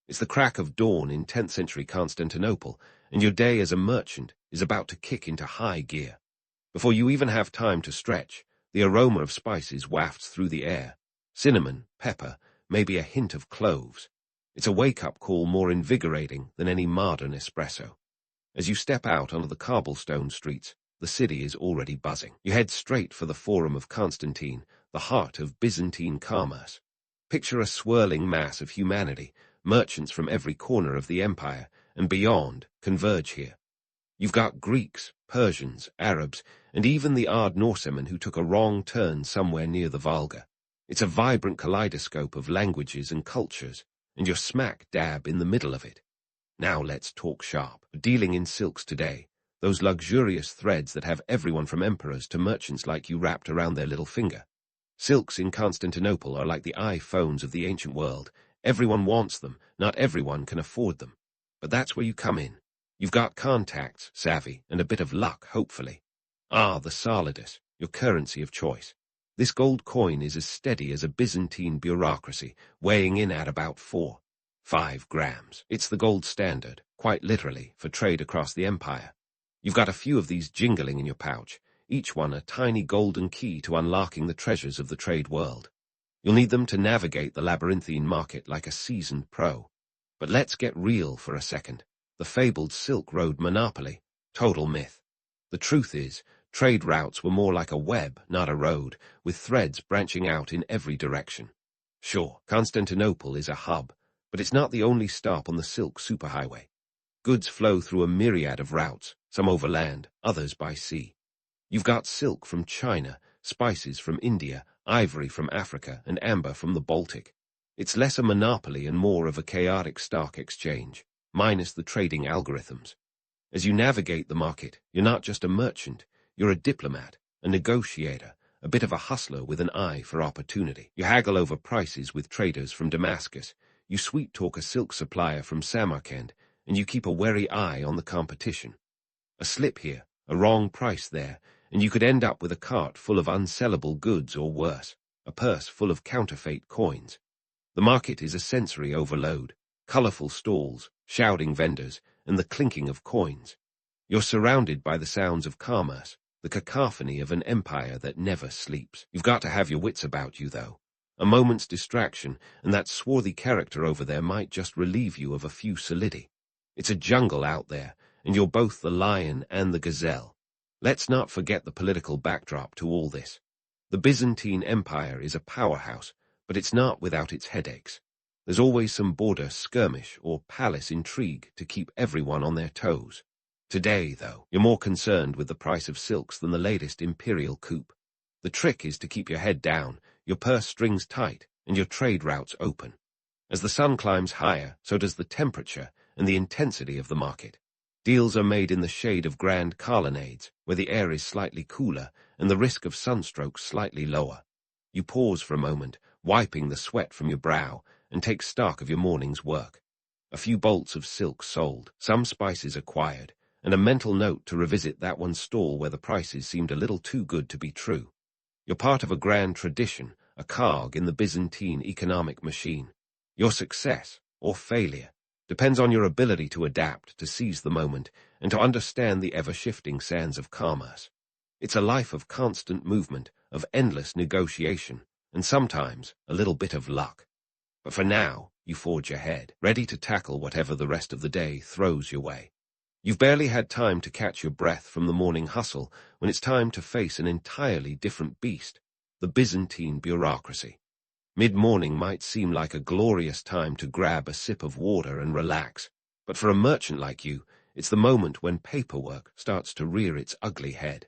Speaker 1: It's the crack of dawn in 10th century Constantinople, and your day as a merchant is about to kick into high gear. Before you even have time to stretch, the aroma of spices wafts through the air. Cinnamon, pepper, maybe a hint of cloves. It's a wake-up call more invigorating than any modern espresso. As you step out onto the cobblestone streets, the city is already buzzing. You head straight for the Forum of Constantine, the heart of Byzantine commerce. Picture a swirling mass of humanity. Merchants from every corner of the empire and beyond converge here. You've got Greeks, Persians, Arabs, and even the Ard Norsemen who took a wrong turn somewhere near the Volga. It's a vibrant kaleidoscope of languages and cultures, and you're smack dab in the middle of it. Now let's talk shop. Dealing in silks today, those luxurious threads that have everyone from emperors to merchants like you wrapped around their little finger. Silks in Constantinople are like the iPhones of the ancient world. Everyone wants them, not everyone can afford them. But that's where you come in. You've got contacts, savvy, and a bit of luck, hopefully. Ah, the solidus, your currency of choice. This gold coin is as steady as a Byzantine bureaucracy, weighing in at about 4-5 grams. It's the gold standard, quite literally, for trade across the empire. You've got a few of these jingling in your pouch, each one a tiny golden key to unlocking the treasures of the trade world. You'll need them to navigate the labyrinthine market like a seasoned pro. But let's get real for a second. The fabled Silk Road monopoly, total myth. The truth is, trade routes were more like a web, not a road, with threads branching out in every direction. Sure, Constantinople is a hub, but it's not the only stop on the silk superhighway. Goods flow through a myriad of routes, some over land, others by sea. You've got silk from China, spices from India, ivory from Africa, and amber from the Baltic. It's less a monopoly and more of a chaotic stock exchange, minus the trading algorithms. As you navigate the market, you're not just a merchant, you're a diplomat, a negotiator, a bit of a hustler with an eye for opportunity. You haggle over prices with traders from Damascus, you sweet-talk a silk supplier from Samarkand, and you keep a wary eye on the competition. A slip here, a wrong price there, and you could end up with a cart full of unsellable goods or worse, a purse full of counterfeit coins. The market is a sensory overload, colorful stalls, shouting vendors, and the clinking of coins. You're surrounded by the sounds of commerce, the cacophony of an empire that never sleeps. You've got to have your wits about you, though. A moment's distraction, and that swarthy character over there might just relieve you of a few solidi. It's a jungle out there, and you're both the lion and the gazelle. Let's not forget the political backdrop to all this. The Byzantine Empire is a powerhouse, but it's not without its headaches. There's always some border skirmish or palace intrigue to keep everyone on their toes. Today, though, you're more concerned with the price of silks than the latest imperial coup. The trick is to keep your head down, your purse strings tight, and your trade routes open. As the sun climbs higher, so does the temperature and the intensity of the market. Deals are made in the shade of grand colonnades, where the air is slightly cooler and the risk of sunstroke slightly lower. You pause for a moment, wiping the sweat from your brow, and take stock of your morning's work. A few bolts of silk sold, some spices acquired, and a mental note to revisit that one stall where the prices seemed a little too good to be true. You're part of a grand tradition, a cog in the Byzantine economic machine. Your success, or failure, depends on your ability to adapt, to seize the moment, and to understand the ever-shifting sands of commerce. It's a life of constant movement, of endless negotiation, and sometimes a little bit of luck. But for now, you forge ahead, ready to tackle whatever the rest of the day throws your way. You've barely had time to catch your breath from the morning hustle when it's time to face an entirely different beast, the Byzantine bureaucracy. Mid-morning might seem like a glorious time to grab a sip of water and relax, but for a merchant like you, it's the moment when paperwork starts to rear its ugly head.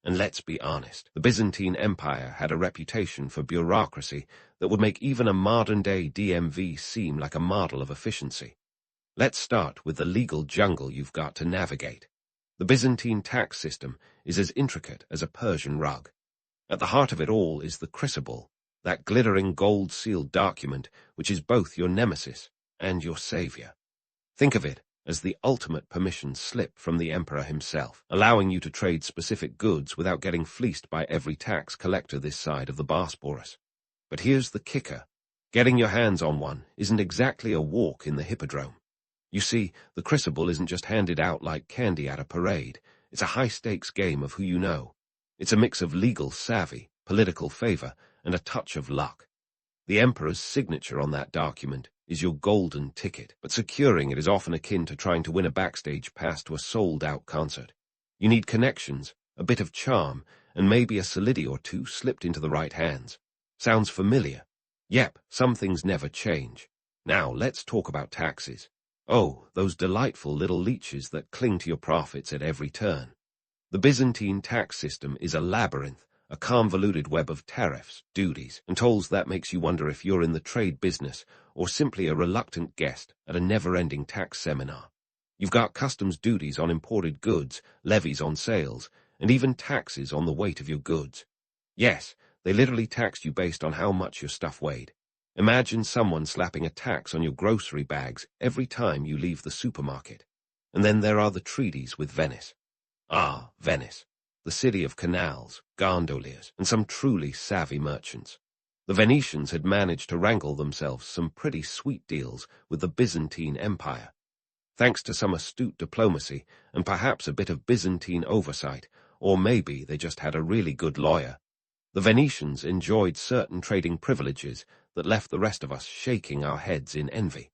Speaker 1: And let's be honest, the Byzantine Empire had a reputation for bureaucracy that would make even a modern-day DMV seem like a model of efficiency. Let's start with the legal jungle you've got to navigate. The Byzantine tax system is as intricate as a Persian rug. At the heart of it all is the crucible, that glittering gold-sealed document which is both your nemesis and your savior. Think of it as the ultimate permission slip from the emperor himself, allowing you to trade specific goods without getting fleeced by every tax collector this side of the Bosporus. But here's the kicker. Getting your hands on one isn't exactly a walk in the hippodrome. You see, the crucible isn't just handed out like candy at a parade. It's a high-stakes game of who you know. It's a mix of legal savvy, political favor, and a touch of luck. The emperor's signature on that document is your golden ticket, but securing it is often akin to trying to win a backstage pass to a sold-out concert. You need connections, a bit of charm, and maybe a solidi or two slipped into the right hands. Sounds familiar? Yep, some things never change. Now, let's talk about taxes. Oh, those delightful little leeches that cling to your profits at every turn. The Byzantine tax system is a labyrinth, a convoluted web of tariffs, duties, and tolls that makes you wonder if you're in the trade business or simply a reluctant guest at a never-ending tax seminar. You've got customs duties on imported goods, levies on sales, and even taxes on the weight of your goods. Yes, they literally tax you based on how much your stuff weighed. Imagine someone slapping a tax on your grocery bags every time you leave the supermarket. And then there are the treaties with Venice. Ah, Venice, the city of canals, gondoliers, and some truly savvy merchants. The Venetians had managed to wrangle themselves some pretty sweet deals with the Byzantine Empire. Thanks to some astute diplomacy and perhaps a bit of Byzantine oversight, or maybe they just had a really good lawyer, the Venetians enjoyed certain trading privileges that left the rest of us shaking our heads in envy.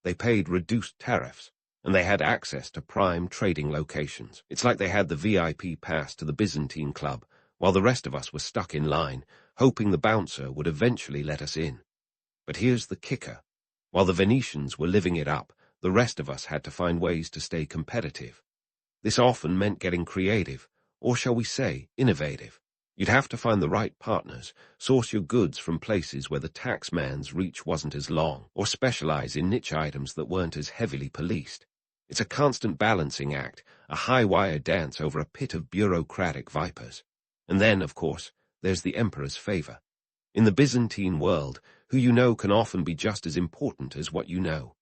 Speaker 1: They paid reduced tariffs, and they had access to prime trading locations. It's like they had the VIP pass to the Byzantine Club, while the rest of us were stuck in line, hoping the bouncer would eventually let us in. But here's the kicker. While the Venetians were living it up, the rest of us had to find ways to stay competitive. This often meant getting creative, or shall we say, innovative. You'd have to find the right partners, source your goods from places where the taxman's reach wasn't as long, or specialize in niche items that weren't as heavily policed. It's a constant balancing act, a high-wire dance over a pit of bureaucratic vipers. And then, of course, there's the emperor's favor. In the Byzantine world, who you know can often be just as important as what you know.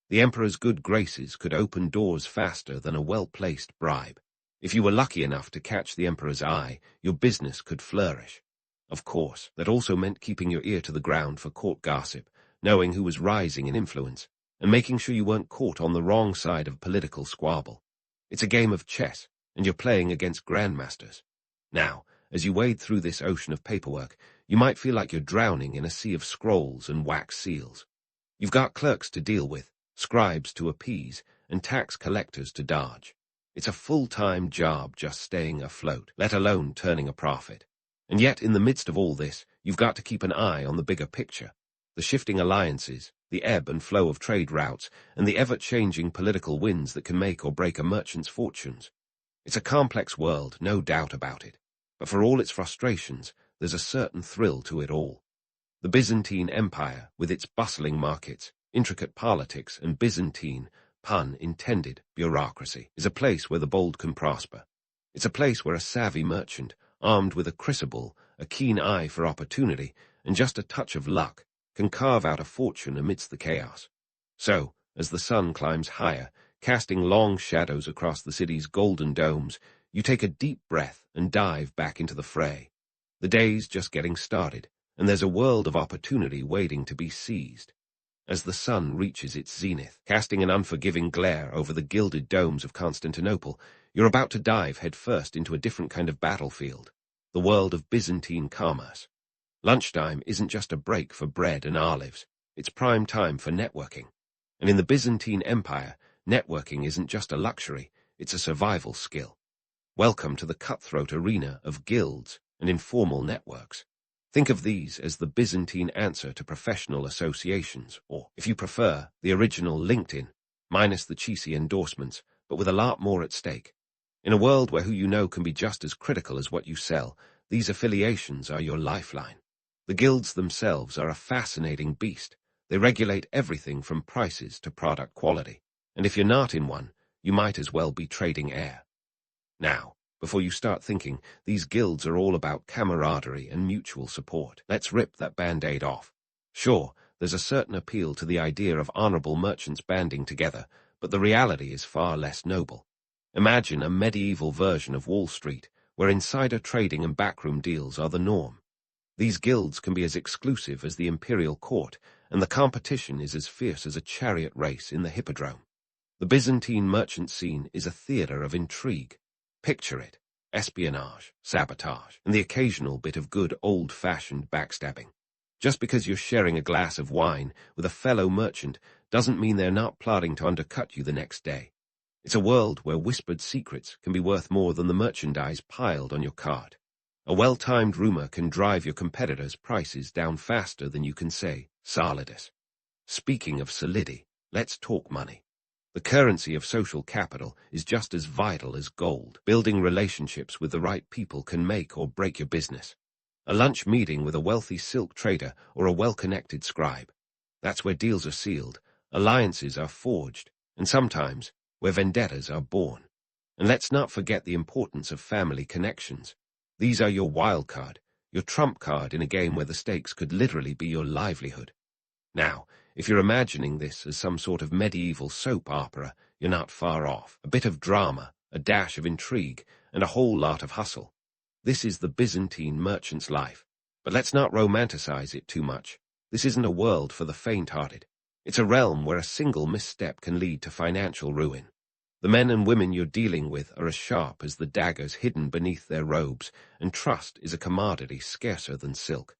Speaker 1: The emperor's good graces could open doors faster than a well-placed bribe. If you were lucky enough to catch the emperor's eye, your business could flourish. Of course, that also meant keeping your ear to the ground for court gossip, knowing who was rising in influence, and making sure you weren't caught on the wrong side of political squabble. It's a game of chess, and you're playing against grandmasters. Now, as you wade through this ocean of paperwork, you might feel like you're drowning in a sea of scrolls and wax seals. You've got clerks to deal with, scribes to appease, and tax collectors to dodge. It's a full-time job just staying afloat, let alone turning a profit. And yet, in the midst of all this, you've got to keep an eye on the bigger picture. The shifting alliances, the ebb and flow of trade routes, and the ever-changing political winds that can make or break a merchant's fortunes. It's a complex world, no doubt about it. But for all its frustrations, there's a certain thrill to it all. The Byzantine Empire, with its bustling markets, intricate politics, and Byzantine, pun intended, bureaucracy, is a place where the bold can prosper. It's a place where a savvy merchant, armed with a crucible, a keen eye for opportunity, and just a touch of luck, can carve out a fortune amidst the chaos. So, as the sun climbs higher, casting long shadows across the city's golden domes, you take a deep breath and dive back into the fray. The day's just getting started, and there's a world of opportunity waiting to be seized. As the sun reaches its zenith, casting an unforgiving glare over the gilded domes of Constantinople, you're about to dive headfirst into a different kind of battlefield, the world of Byzantine commerce. Lunchtime isn't just a break for bread and olives, it's prime time for networking. And in the Byzantine Empire, networking isn't just a luxury, it's a survival skill. Welcome to the cutthroat arena of guilds and informal networks. Think of these as the Byzantine answer to professional associations, or, if you prefer, the original LinkedIn, minus the cheesy endorsements, but with a lot more at stake. In a world where who you know can be just as critical as what you sell, these affiliations are your lifeline. The guilds themselves are a fascinating beast. They regulate everything from prices to product quality. And if you're not in one, you might as well be trading air. Now, before you start thinking, these guilds are all about camaraderie and mutual support. Let's rip that band-aid off. Sure, there's a certain appeal to the idea of honorable merchants banding together, but the reality is far less noble. Imagine a medieval version of Wall Street, where insider trading and backroom deals are the norm. These guilds can be as exclusive as the imperial court, and the competition is as fierce as a chariot race in the hippodrome. The Byzantine merchant scene is a theater of intrigue. Picture it: espionage, sabotage, and the occasional bit of good old-fashioned backstabbing. Just because you're sharing a glass of wine with a fellow merchant doesn't mean they're not plotting to undercut you the next day. It's a world where whispered secrets can be worth more than the merchandise piled on your cart. A well-timed rumor can drive your competitors' prices down faster than you can say, solidus. Speaking of solidity, let's talk money. The currency of social capital is just as vital as gold. Building relationships with the right people can make or break your business. A lunch meeting with a wealthy silk trader or a well-connected scribe. That's where deals are sealed, alliances are forged, and sometimes where vendettas are born. And let's not forget the importance of family connections. These are your wild card, your trump card in a game where the stakes could literally be your livelihood. Now, if you're imagining this as some sort of medieval soap opera, you're not far off. A bit of drama, a dash of intrigue, and a whole lot of hustle. This is the Byzantine merchant's life. But let's not romanticize it too much. This isn't a world for the faint-hearted. It's a realm where a single misstep can lead to financial ruin. The men and women you're dealing with are as sharp as the daggers hidden beneath their robes, and trust is a commodity scarcer than silk.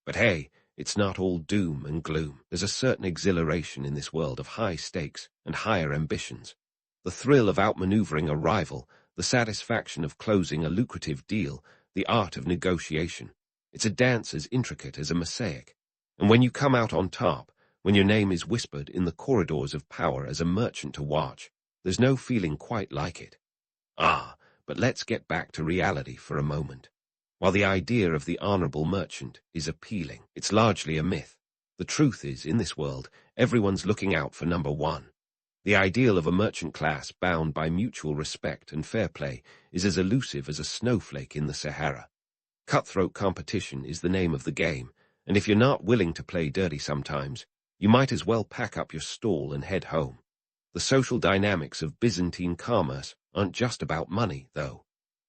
Speaker 1: But hey, it's not all doom and gloom. There's a certain exhilaration in this world of high stakes and higher ambitions. The thrill of outmaneuvering a rival, the satisfaction of closing a lucrative deal, the art of negotiation. It's a dance as intricate as a mosaic. And when you come out on top, when your name is whispered in the corridors of power as a merchant to watch, there's no feeling quite like it. But let's get back to reality for a moment. While the idea of the honorable merchant is appealing, it's largely a myth. The truth is, in this world, everyone's looking out for number one. The ideal of a merchant class bound by mutual respect and fair play is as elusive as a snowflake in the Sahara. Cutthroat competition is the name of the game, and if you're not willing to play dirty sometimes, you might as well pack up your stall and head home. The social dynamics of Byzantine commerce aren't just about money, though.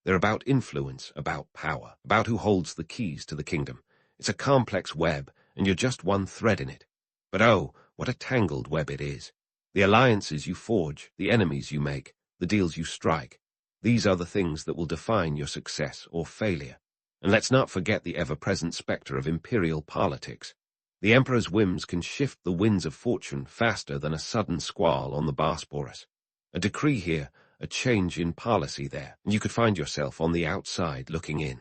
Speaker 1: They're about influence, about power, about who holds the keys to the kingdom. It's a complex web, and you're just one thread in it. But oh, what a tangled web it is. The alliances you forge, the enemies you make, the deals you strike. These are the things that will define your success or failure. And let's not forget the ever-present specter of imperial politics. The emperor's whims can shift the winds of fortune faster than a sudden squall on the Bosporus. A decree here, a change in policy there, and you could find yourself on the outside looking in.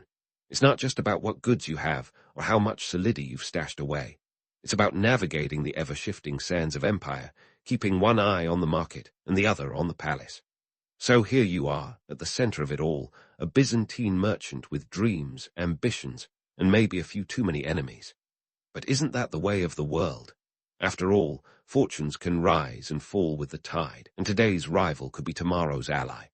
Speaker 1: It's not just about what goods you have or how much solidity you've stashed away. It's about navigating the ever-shifting sands of empire, keeping one eye on the market and the other on the palace. So here you are, at the center of it all, a Byzantine merchant with dreams, ambitions, and maybe a few too many enemies. But isn't that the way of the world? After all, fortunes can rise and fall with the tide, and today's rival could be tomorrow's ally.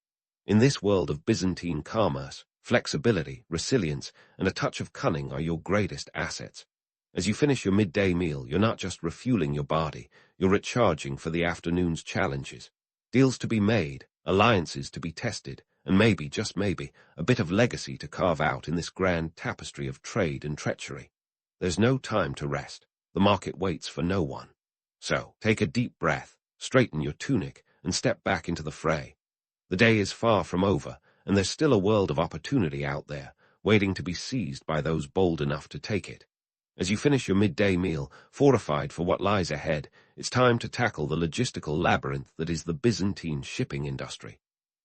Speaker 1: In this world of Byzantine commerce, flexibility, resilience, and a touch of cunning are your greatest assets. As you finish your midday meal, you're not just refueling your body, you're recharging for the afternoon's challenges. Deals to be made, alliances to be tested, and maybe, just maybe, a bit of legacy to carve out in this grand tapestry of trade and treachery. There's no time to rest. The market waits for no one. So, take a deep breath, straighten your tunic, and step back into the fray. The day is far from over, and there's still a world of opportunity out there, waiting to be seized by those bold enough to take it. As you finish your midday meal, fortified for what lies ahead, it's time to tackle the logistical labyrinth that is the Byzantine shipping industry.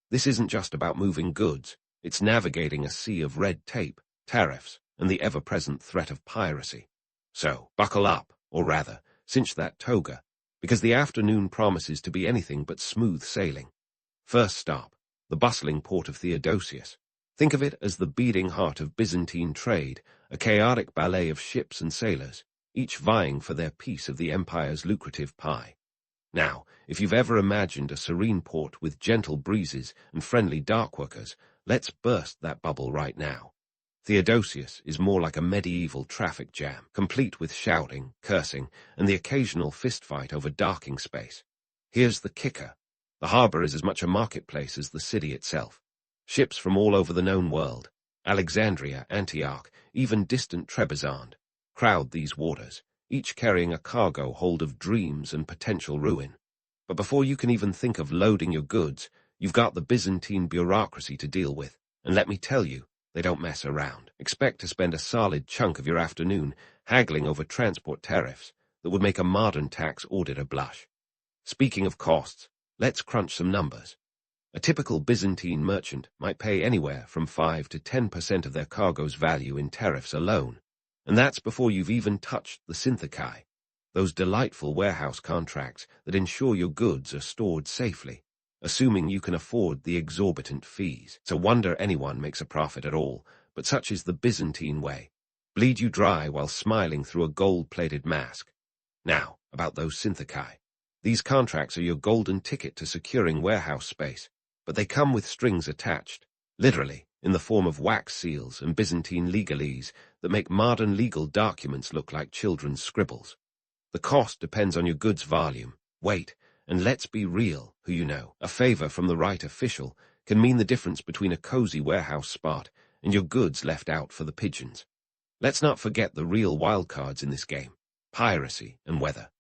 Speaker 1: This isn't just about moving goods, it's navigating a sea of red tape, tariffs, and the ever-present threat of piracy. So, buckle up, or rather, cinch that toga, because the afternoon promises to be anything but smooth sailing. First stop, the bustling port of Theodosius. Think of it as the beating heart of Byzantine trade, a chaotic ballet of ships and sailors, each vying for their piece of the empire's lucrative pie. Now, if you've ever imagined a serene port with gentle breezes and friendly dockworkers, let's burst that bubble right now. Theodosius is more like a medieval traffic jam, complete with shouting, cursing, and the occasional fistfight over docking space. Here's the kicker. The harbor is as much a marketplace as the city itself. Ships from all over the known world, Alexandria, Antioch, even distant Trebizond, crowd these waters, each carrying a cargo hold of dreams and potential ruin. But before you can even think of loading your goods, you've got the Byzantine bureaucracy to deal with, and let me tell you, they don't mess around. Expect to spend a solid chunk of your afternoon haggling over transport tariffs that would make a modern tax auditor blush. Speaking of costs, let's crunch some numbers. A typical Byzantine merchant might pay anywhere from 5 to 10% of their cargo's value in tariffs alone, and that's before you've even touched the synthekai, those delightful warehouse contracts that ensure your goods are stored safely, assuming you can afford the exorbitant fees. It's a wonder anyone makes a profit at all, but such is the Byzantine way. Bleed you dry while smiling through a gold-plated mask. Now, about those synthekai. These contracts are your golden ticket to securing warehouse space, but they come with strings attached, literally, in the form of wax seals and Byzantine legalese that make modern legal documents look like children's scribbles. The cost depends on your goods' volume, weight, and let's be real, who you know. A favor from the right official can mean the difference between a cozy warehouse spot and your goods left out for the pigeons. Let's not forget the real wildcards in this game, piracy and weather.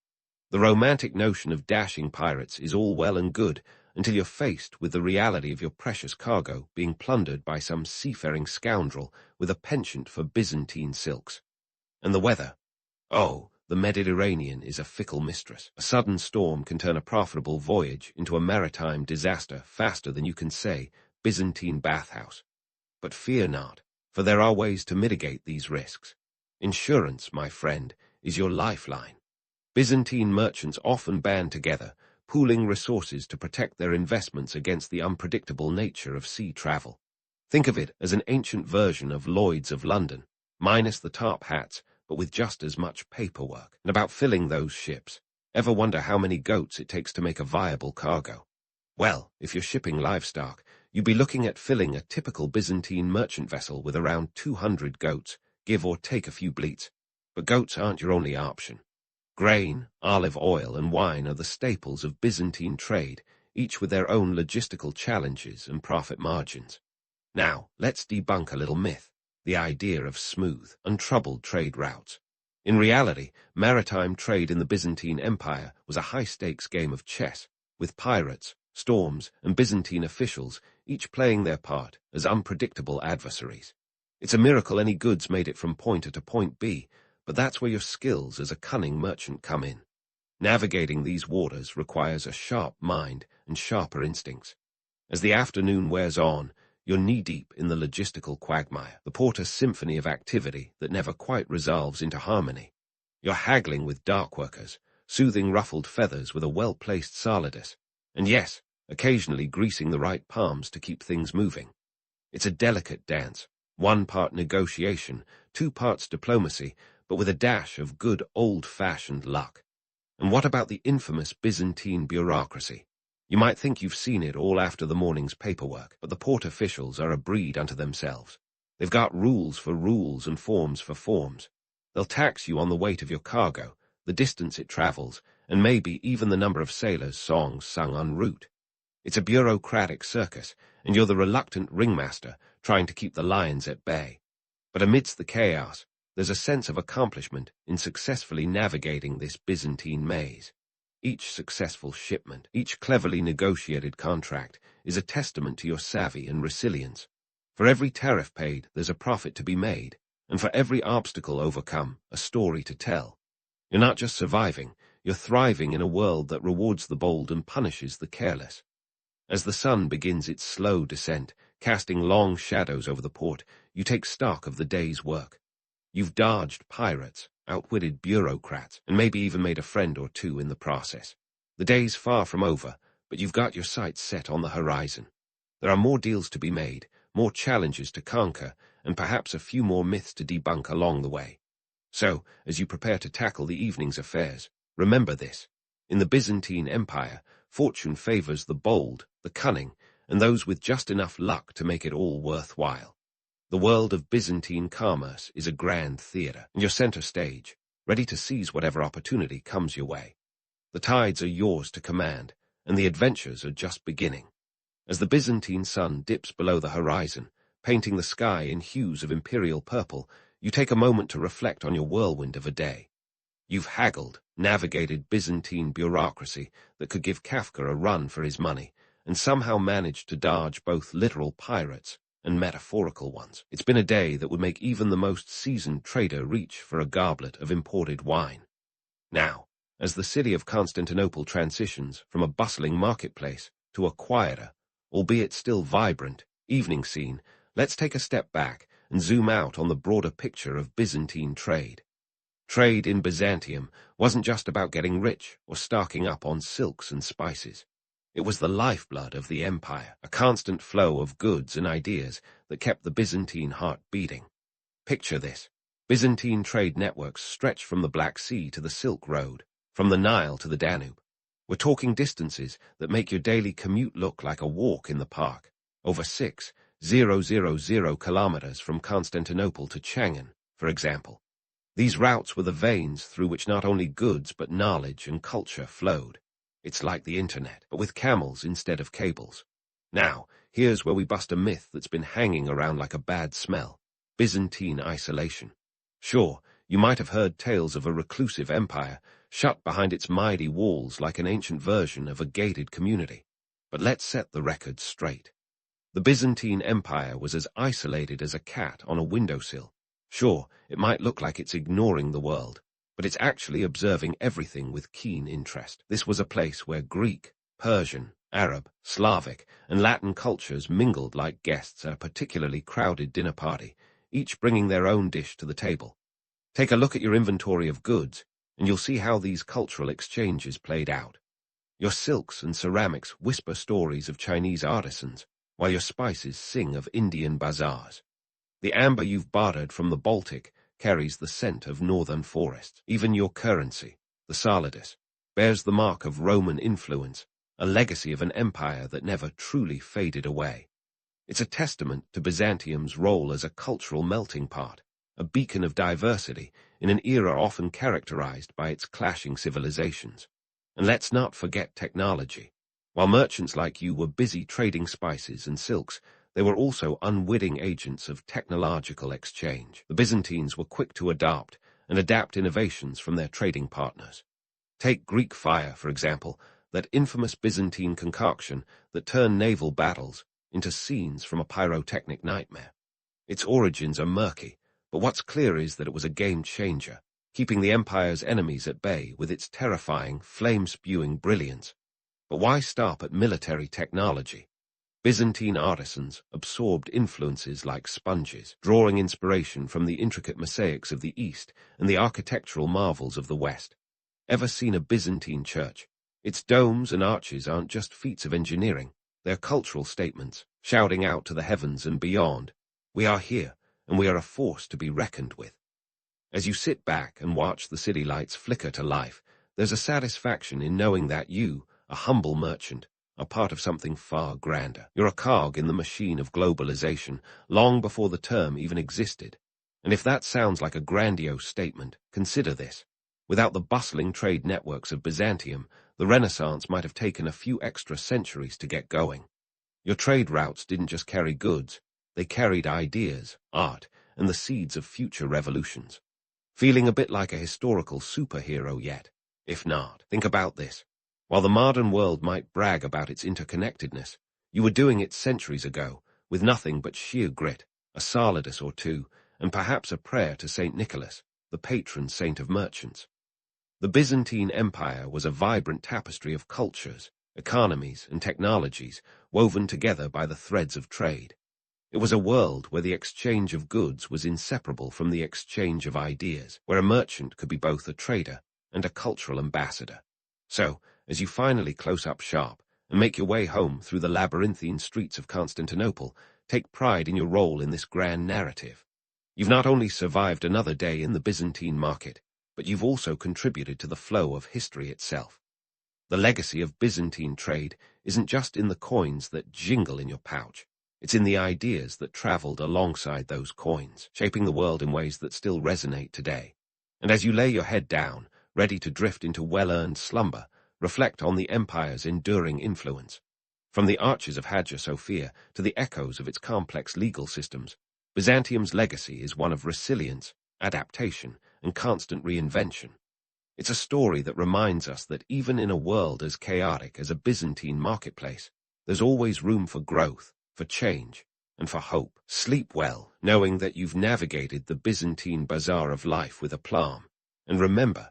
Speaker 1: The romantic notion of dashing pirates is all well and good until you're faced with the reality of your precious cargo being plundered by some seafaring scoundrel with a penchant for Byzantine silks. And the weather? Oh, the Mediterranean is a fickle mistress. A sudden storm can turn a profitable voyage into a maritime disaster faster than you can say Byzantine bathhouse. But fear not, for there are ways to mitigate these risks. Insurance, my friend, is your lifeline. Byzantine merchants often band together, pooling resources to protect their investments against the unpredictable nature of sea travel. Think of it as an ancient version of Lloyd's of London, minus the top hats, but with just as much paperwork. And about filling those ships, ever wonder how many goats it takes to make a viable cargo? Well, if you're shipping livestock, you'd be looking at filling a typical Byzantine merchant vessel with around 200 goats, give or take a few bleats. But goats aren't your only option. Grain, olive oil, and wine are the staples of Byzantine trade, each with their own logistical challenges and profit margins. Now, let's debunk a little myth, the idea of smooth, untroubled trade routes. In reality, maritime trade in the Byzantine Empire was a high-stakes game of chess, with pirates, storms, and Byzantine officials each playing their part as unpredictable adversaries. It's a miracle any goods made it from point A to point B, but that's where your skills as a cunning merchant come in. Navigating these waters requires a sharp mind and sharper instincts. As the afternoon wears on, you're knee-deep in the logistical quagmire, the porter's symphony of activity that never quite resolves into harmony. You're haggling with dockworkers, soothing ruffled feathers with a well-placed solidus, and yes, occasionally greasing the right palms to keep things moving. It's a delicate dance, 1 part negotiation, 2 parts diplomacy, but with a dash of good old-fashioned luck. And what about the infamous Byzantine bureaucracy? You might think you've seen it all after the morning's paperwork, but the port officials are a breed unto themselves. They've got rules for rules and forms for forms. They'll tax you on the weight of your cargo, the distance it travels, and maybe even the number of sailors' songs sung en route. It's a bureaucratic circus, and you're the reluctant ringmaster trying to keep the lions at bay. But amidst the chaos, there's a sense of accomplishment in successfully navigating this Byzantine maze. Each successful shipment, each cleverly negotiated contract, is a testament to your savvy and resilience. For every tariff paid, there's a profit to be made, and for every obstacle overcome, a story to tell. You're not just surviving, you're thriving in a world that rewards the bold and punishes the careless. As the sun begins its slow descent, casting long shadows over the port, you take stock of the day's work. You've dodged pirates, outwitted bureaucrats, and maybe even made a friend or two in the process. The day's far from over, but you've got your sights set on the horizon. There are more deals to be made, more challenges to conquer, and perhaps a few more myths to debunk along the way. So, as you prepare to tackle the evening's affairs, remember this. In the Byzantine Empire, fortune favors the bold, the cunning, and those with just enough luck to make it all worthwhile. The world of Byzantine commerce is a grand theater, and you're center stage, ready to seize whatever opportunity comes your way. The tides are yours to command, and the adventures are just beginning. As the Byzantine sun dips below the horizon, painting the sky in hues of imperial purple, you take a moment to reflect on your whirlwind of a day. You've haggled, navigated Byzantine bureaucracy that could give Kafka a run for his money, and somehow managed to dodge both literal pirates and metaphorical ones. It's been a day that would make even the most seasoned trader reach for a goblet of imported wine. Now, as the city of Constantinople transitions from a bustling marketplace to a quieter, albeit still vibrant, evening scene, let's take a step back and zoom out on the broader picture of Byzantine trade. Trade in Byzantium wasn't just about getting rich or stocking up on silks and spices. It was the lifeblood of the empire, a constant flow of goods and ideas that kept the Byzantine heart beating. Picture this. Byzantine trade networks stretch from the Black Sea to the Silk Road, from the Nile to the Danube. We're talking distances that make your daily commute look like a walk in the park, over 6,000 kilometers from Constantinople to Chang'an, for example. These routes were the veins through which not only goods but knowledge and culture flowed. It's like the internet, but with camels instead of cables. Now, here's where we bust a myth that's been hanging around like a bad smell: Byzantine isolation. Sure, you might have heard tales of a reclusive empire, shut behind its mighty walls like an ancient version of a gated community. But let's set the record straight. The Byzantine Empire was as isolated as a cat on a windowsill. Sure, it might look like it's ignoring the world, but it's actually observing everything with keen interest. This was a place where Greek, Persian, Arab, Slavic, and Latin cultures mingled like guests at a particularly crowded dinner party, each bringing their own dish to the table. Take a look at your inventory of goods, and you'll see how these cultural exchanges played out. Your silks and ceramics whisper stories of Chinese artisans, while your spices sing of Indian bazaars. The amber you've bartered from the Baltic carries the scent of northern forests. Even your currency, the solidus, bears the mark of Roman influence, a legacy of an empire that never truly faded away. It's a testament to Byzantium's role as a cultural melting pot, a beacon of diversity in an era often characterized by its clashing civilizations. And let's not forget technology. While merchants like you were busy trading spices and silks, they were also unwitting agents of technological exchange. The Byzantines were quick to adopt and adapt innovations from their trading partners. Take Greek fire, for example, that infamous Byzantine concoction that turned naval battles into scenes from a pyrotechnic nightmare. Its origins are murky, but what's clear is that it was a game-changer, keeping the empire's enemies at bay with its terrifying, flame-spewing brilliance. But why stop at military technology? Byzantine artisans absorbed influences like sponges, drawing inspiration from the intricate mosaics of the East and the architectural marvels of the West. Ever seen a Byzantine church? Its domes and arches aren't just feats of engineering, they're cultural statements, shouting out to the heavens and beyond, "We are here, and we are a force to be reckoned with." As you sit back and watch the city lights flicker to life, there's a satisfaction in knowing that you, a humble merchant, are part of something far grander. You're a cog in the machine of globalization, long before the term even existed. And if that sounds like a grandiose statement, consider this. Without the bustling trade networks of Byzantium, the Renaissance might have taken a few extra centuries to get going. Your trade routes didn't just carry goods, they carried ideas, art, and the seeds of future revolutions. Feeling a bit like a historical superhero yet? If not, think about this. While the modern world might brag about its interconnectedness, you were doing it centuries ago, with nothing but sheer grit, a solidus or two, and perhaps a prayer to St. Nicholas, the patron saint of merchants. The Byzantine Empire was a vibrant tapestry of cultures, economies, and technologies woven together by the threads of trade. It was a world where the exchange of goods was inseparable from the exchange of ideas, where a merchant could be both a trader and a cultural ambassador. So, as you finally close up sharp and make your way home through the labyrinthine streets of Constantinople, take pride in your role in this grand narrative. You've not only survived another day in the Byzantine market, but you've also contributed to the flow of history itself. The legacy of Byzantine trade isn't just in the coins that jingle in your pouch. It's in the ideas that traveled alongside those coins, shaping the world in ways that still resonate today. And as you lay your head down, ready to drift into well-earned slumber, reflect on the empire's enduring influence. From the arches of Hagia Sophia to the echoes of its complex legal systems, Byzantium's legacy is one of resilience, adaptation, and constant reinvention. It's a story that reminds us that even in a world as chaotic as a Byzantine marketplace, there's always room for growth, for change, and for hope. Sleep well, knowing that you've navigated the Byzantine bazaar of life with aplomb. And remember,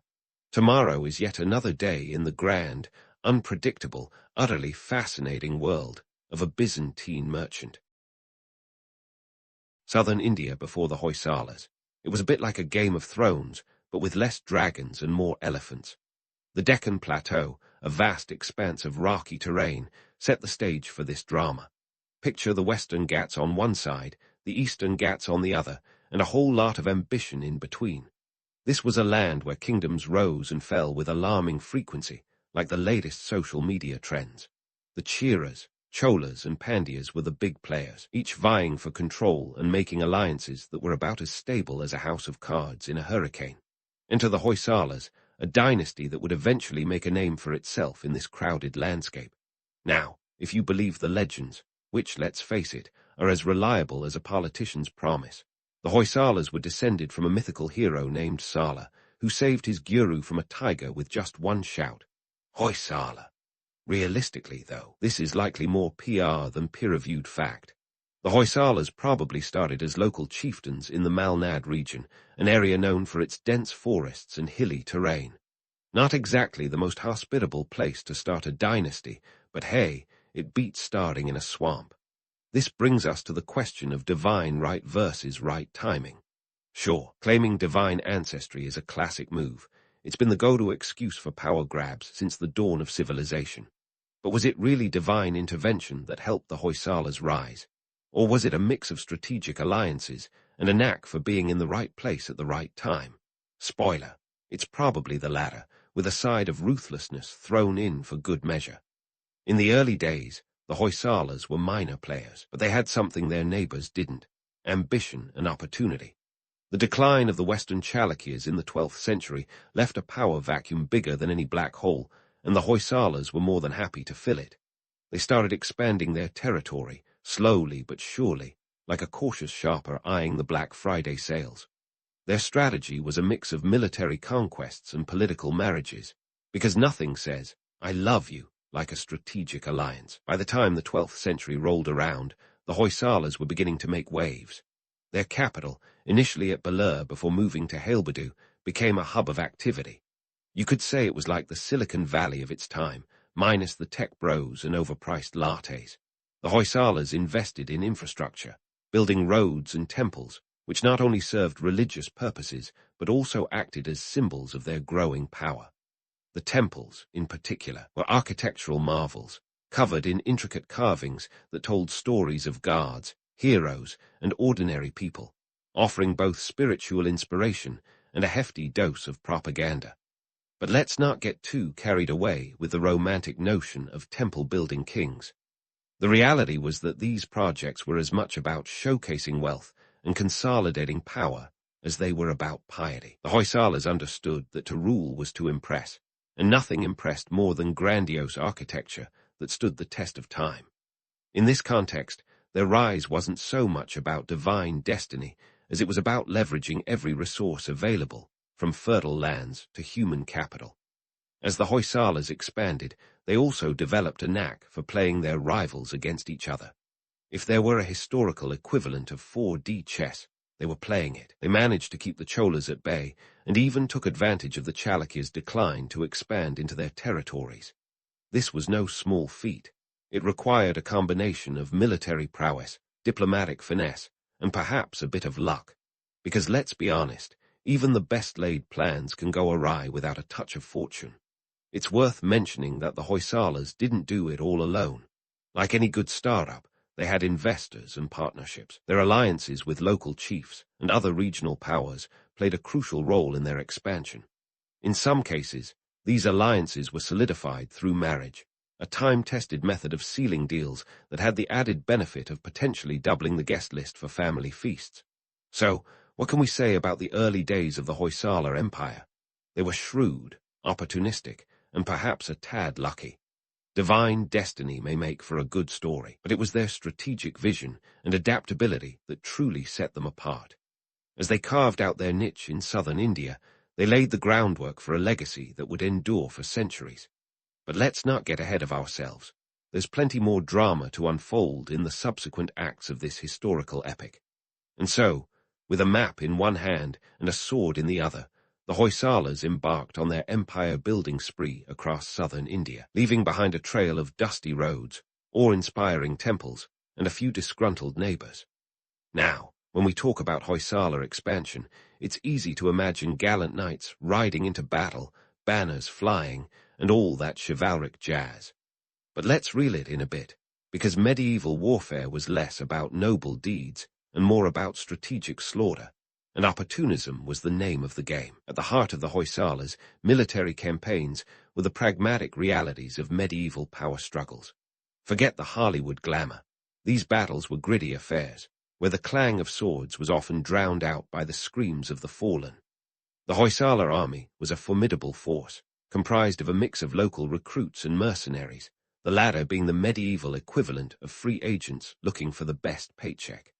Speaker 1: tomorrow is yet another day in the grand, unpredictable, utterly fascinating world of a Byzantine merchant. Southern India before the Hoysalas. It was a bit like a Game of Thrones, but with less dragons and more elephants. The Deccan Plateau, a vast expanse of rocky terrain, set the stage for this drama. Picture the Western Ghats on one side, the Eastern Ghats on the other, and a whole lot of ambition in between. This was a land where kingdoms rose and fell with alarming frequency, like the latest social media trends. The Cheras, Cholas, and Pandyas were the big players, each vying for control and making alliances that were about as stable as a house of cards in a hurricane. Enter the Hoysalas, a dynasty that would eventually make a name for itself in this crowded landscape. Now, if you believe the legends, which, let's face it, are as reliable as a politician's promise, the Hoysalas were descended from a mythical hero named Sala, who saved his guru from a tiger with just one shout. Hoysala. Realistically, though, this is likely more PR than peer-reviewed fact. The Hoysalas probably started as local chieftains in the Malnad region, an area known for its dense forests and hilly terrain. Not exactly the most hospitable place to start a dynasty, but hey, it beats starting in a swamp. This brings us to the question of divine right versus right timing. Sure, claiming divine ancestry is a classic move. It's been the go-to excuse for power grabs since the dawn of civilization. But was it really divine intervention that helped the Hoysalas rise? Or was it a mix of strategic alliances and a knack for being in the right place at the right time? Spoiler, it's probably the latter, with a side of ruthlessness thrown in for good measure. In the early days, the Hoysalas were minor players, but they had something their neighbors didn't: ambition and opportunity. The decline of the Western Chalukyas in the 12th century left a power vacuum bigger than any black hole, and the Hoysalas were more than happy to fill it. They started expanding their territory, slowly but surely, like a cautious shopper eyeing the Black Friday sales. Their strategy was a mix of military conquests and political marriages, because nothing says, "I love you," like a strategic alliance. By the time the 12th century rolled around, the Hoysalas were beginning to make waves. Their capital, initially at Bellur before moving to Halebadu, became a hub of activity. You could say it was like the Silicon Valley of its time, minus the tech bros and overpriced lattes. The Hoysalas invested in infrastructure, building roads and temples, which not only served religious purposes, but also acted as symbols of their growing power. The temples, in particular, were architectural marvels, covered in intricate carvings that told stories of gods, heroes, and ordinary people, offering both spiritual inspiration and a hefty dose of propaganda. But let's not get too carried away with the romantic notion of temple-building kings. The reality was that these projects were as much about showcasing wealth and consolidating power as they were about piety. The Hoysalas understood that to rule was to impress, and nothing impressed more than grandiose architecture that stood the test of time. In this context, their rise wasn't so much about divine destiny as it was about leveraging every resource available, from fertile lands to human capital. As the Hoysalas expanded, they also developed a knack for playing their rivals against each other. If there were a historical equivalent of 4D chess, they were playing it. They managed to keep the Cholas at bay, and even took advantage of the Chalukyas' decline to expand into their territories. This was no small feat. It required a combination of military prowess, diplomatic finesse, and perhaps a bit of luck. Because let's be honest, even the best-laid plans can go awry without a touch of fortune. It's worth mentioning that the Hoysalas didn't do it all alone. Like any good startup, they had investors and partnerships. Their alliances with local chiefs and other regional powers played a crucial role in their expansion. In some cases, these alliances were solidified through marriage, a time-tested method of sealing deals that had the added benefit of potentially doubling the guest list for family feasts. So, what can we say about the early days of the Hoysala Empire? They were shrewd, opportunistic, and perhaps a tad lucky. Divine destiny may make for a good story, but it was their strategic vision and adaptability that truly set them apart. As they carved out their niche in southern India, they laid the groundwork for a legacy that would endure for centuries. But let's not get ahead of ourselves. There's plenty more drama to unfold in the subsequent acts of this historical epic. And so, with a map in one hand and a sword in the other, the Hoysalas embarked on their empire-building spree across southern India, leaving behind a trail of dusty roads, awe-inspiring temples, and a few disgruntled neighbors. Now, when we talk about Hoysala expansion, it's easy to imagine gallant knights riding into battle, banners flying, and all that chivalric jazz. But let's reel it in a bit, because medieval warfare was less about noble deeds and more about strategic slaughter, and opportunism was the name of the game. At the heart of the Hoysalas, military campaigns were the pragmatic realities of medieval power struggles. Forget the Hollywood glamour. These battles were gritty affairs, where the clang of swords was often drowned out by the screams of the fallen. The Hoysala army was a formidable force, comprised of a mix of local recruits and mercenaries, the latter being the medieval equivalent of free agents looking for the best paycheck.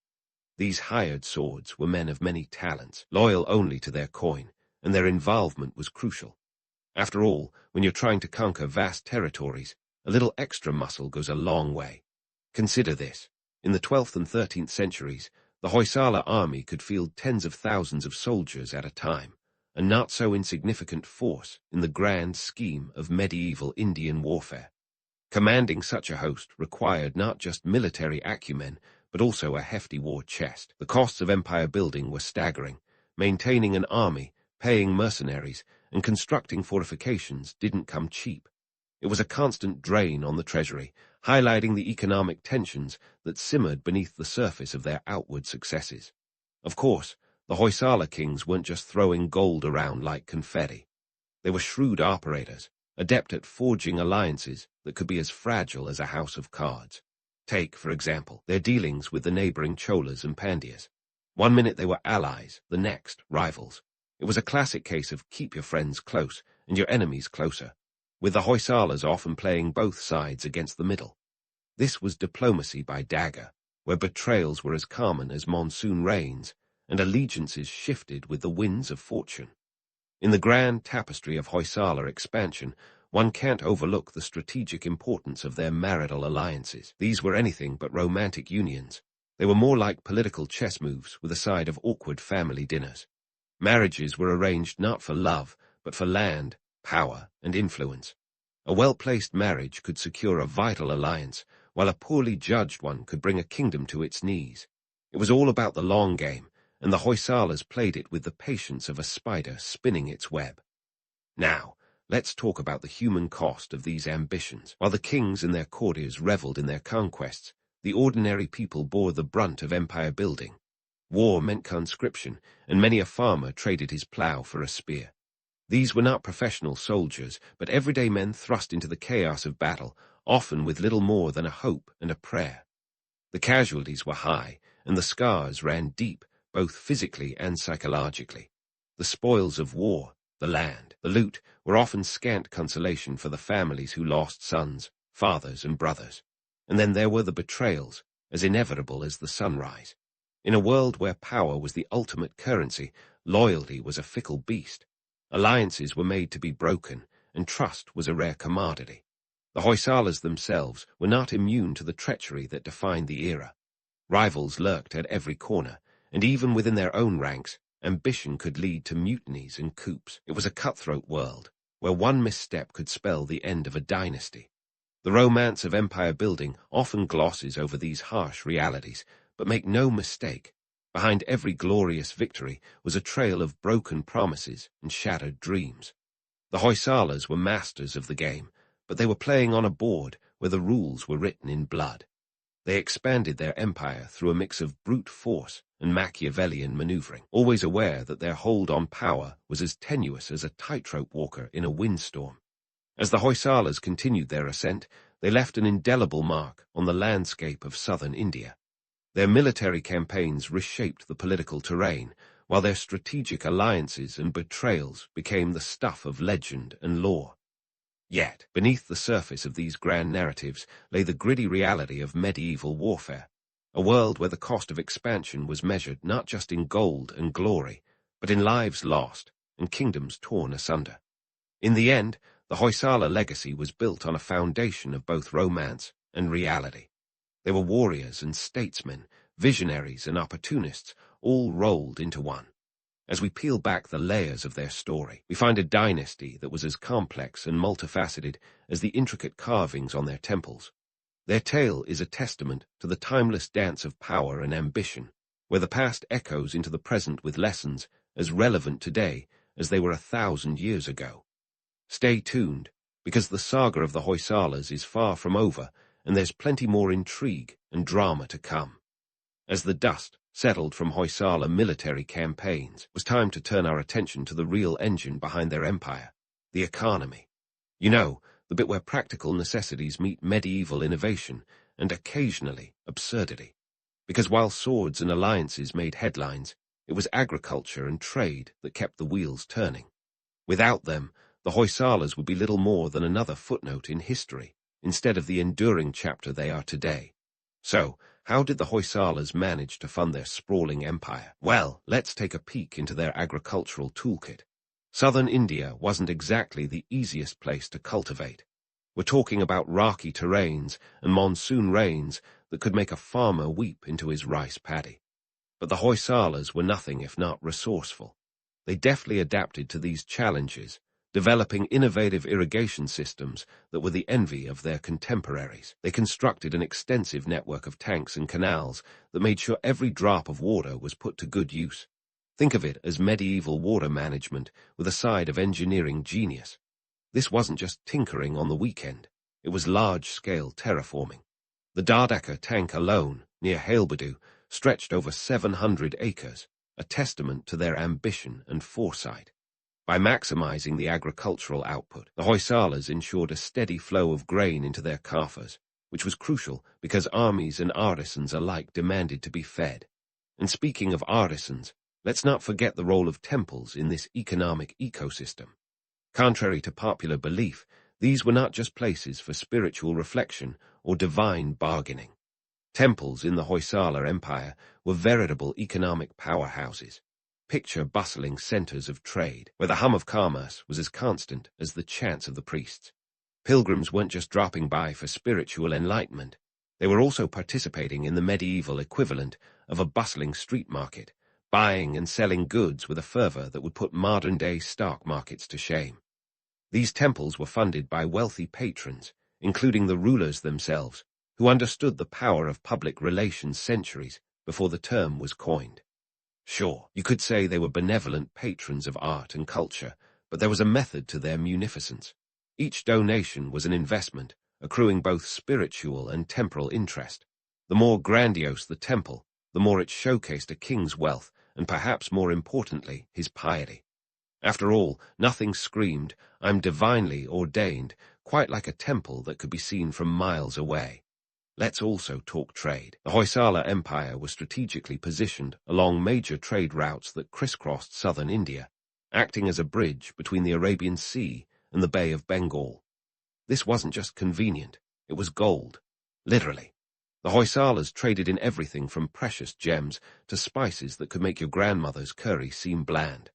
Speaker 1: These hired swords were men of many talents, loyal only to their coin, and their involvement was crucial. After all, when you're trying to conquer vast territories, a little extra muscle goes a long way. Consider this. In the 12th and 13th centuries, the Hoysala army could field tens of thousands of soldiers at a time, a not so insignificant force in the grand scheme of medieval Indian warfare. Commanding such a host required not just military acumen, but also a hefty war chest. The costs of empire building were staggering. Maintaining an army, paying mercenaries, and constructing fortifications didn't come cheap. It was a constant drain on the treasury, highlighting the economic tensions that simmered beneath the surface of their outward successes. Of course, the Hoysala kings weren't just throwing gold around like confetti. They were shrewd operators, adept at forging alliances that could be as fragile as a house of cards. Take, for example, their dealings with the neighboring Cholas and Pandyas. One minute they were allies, the next rivals. It was a classic case of keep your friends close and your enemies closer, with the Hoysalas often playing both sides against the middle. This was diplomacy by dagger, where betrayals were as common as monsoon rains, and allegiances shifted with the winds of fortune. In the grand tapestry of Hoysala expansion, one can't overlook the strategic importance of their marital alliances. These were anything but romantic unions. They were more like political chess moves with a side of awkward family dinners. Marriages were arranged not for love, but for land, power, and influence. A well-placed marriage could secure a vital alliance, while a poorly judged one could bring a kingdom to its knees. It was all about the long game, and the Hoysalas played it with the patience of a spider spinning its web. Now, let's talk about the human cost of these ambitions. While the kings and their courtiers reveled in their conquests, the ordinary people bore the brunt of empire building. War meant conscription, and many a farmer traded his plough for a spear. These were not professional soldiers, but everyday men thrust into the chaos of battle, often with little more than a hope and a prayer. The casualties were high, and the scars ran deep, both physically and psychologically. The spoils of war, the land, the loot, were often scant consolation for the families who lost sons, fathers, and brothers. And then there were the betrayals, as inevitable as the sunrise. In a world where power was the ultimate currency, loyalty was a fickle beast. Alliances were made to be broken, and trust was a rare commodity. The Hoysalas themselves were not immune to the treachery that defined the era. Rivals lurked at every corner, and even within their own ranks, ambition could lead to mutinies and coups. It was a cutthroat world, where one misstep could spell the end of a dynasty. The romance of empire building often glosses over these harsh realities, But make no mistake, behind every glorious victory was a trail of broken promises and shattered dreams. The Hoysalas were masters of the game, but they were playing on a board where the rules were written in blood. They expanded their empire through a mix of brute force and Machiavellian maneuvering, always aware that their hold on power was as tenuous as a tightrope walker in a windstorm. As the Hoysalas continued their ascent, they left an indelible mark on the landscape of southern India. Their military campaigns reshaped the political terrain, while their strategic alliances and betrayals became the stuff of legend and lore. Yet, beneath the surface of these grand narratives lay the gritty reality of medieval warfare, a world where the cost of expansion was measured not just in gold and glory, but in lives lost and kingdoms torn asunder. In the end, the Hoysala legacy was built on a foundation of both romance and reality. They were warriors and statesmen, visionaries and opportunists, all rolled into one. As we peel back the layers of their story, we find a dynasty that was as complex and multifaceted as the intricate carvings on their temples. Their tale is a testament to the timeless dance of power and ambition, where the past echoes into the present with lessons as relevant today as they were 1,000 years ago. Stay tuned, because the saga of the Hoysalas is far from over, and there's plenty more intrigue and drama to come. As the dust settled from Hoysala military campaigns, it was time to turn our attention to the real engine behind their empire, the economy. You know, the bit where practical necessities meet medieval innovation and occasionally absurdity. Because while swords and alliances made headlines, it was agriculture and trade that kept the wheels turning. Without them, the Hoysalas would be little more than another footnote in history, instead of the enduring chapter they are today. So, how did the Hoysalas manage to fund their sprawling empire? Well, let's take a peek into their agricultural toolkit. Southern India wasn't exactly the easiest place to cultivate. We're talking about rocky terrains and monsoon rains that could make a farmer weep into his rice paddy. But the Hoysalas were nothing if not resourceful. They deftly adapted to these challenges, developing innovative irrigation systems that were the envy of their contemporaries. They constructed an extensive network of tanks and canals that made sure every drop of water was put to good use. Think of it as medieval water management with a side of engineering genius. This wasn't just tinkering on the weekend, it was large-scale terraforming. The Dardaka tank alone, near Hailbadu, stretched over 700 acres, a testament to their ambition and foresight. By maximizing the agricultural output, the Hoysalas ensured a steady flow of grain into their coffers, which was crucial because armies and artisans alike demanded to be fed. And speaking of artisans, let's not forget the role of temples in this economic ecosystem. Contrary to popular belief, these were not just places for spiritual reflection or divine bargaining. Temples in the Hoysala Empire were veritable economic powerhouses. Picture bustling centers of trade, where the hum of commerce was as constant as the chants of the priests. Pilgrims weren't just dropping by for spiritual enlightenment. They were also participating in the medieval equivalent of a bustling street market, buying and selling goods with a fervor that would put modern-day stock markets to shame. These temples were funded by wealthy patrons, including the rulers themselves, who understood the power of public relations centuries before the term was coined. Sure, you could say they were benevolent patrons of art and culture, but there was a method to their munificence. Each donation was an investment, accruing both spiritual and temporal interest. The more grandiose the temple, the more it showcased a king's wealth, and perhaps more importantly, his piety. After all, nothing screamed, "I'm divinely ordained," quite like a temple that could be seen from miles away. Let's also talk trade. The Hoysala Empire was strategically positioned along major trade routes that crisscrossed southern India, acting as a bridge between the Arabian Sea and the Bay of Bengal. This wasn't just convenient, it was gold, literally. The Hoysalas traded in everything from precious gems to spices that could make your grandmother's curry seem bland.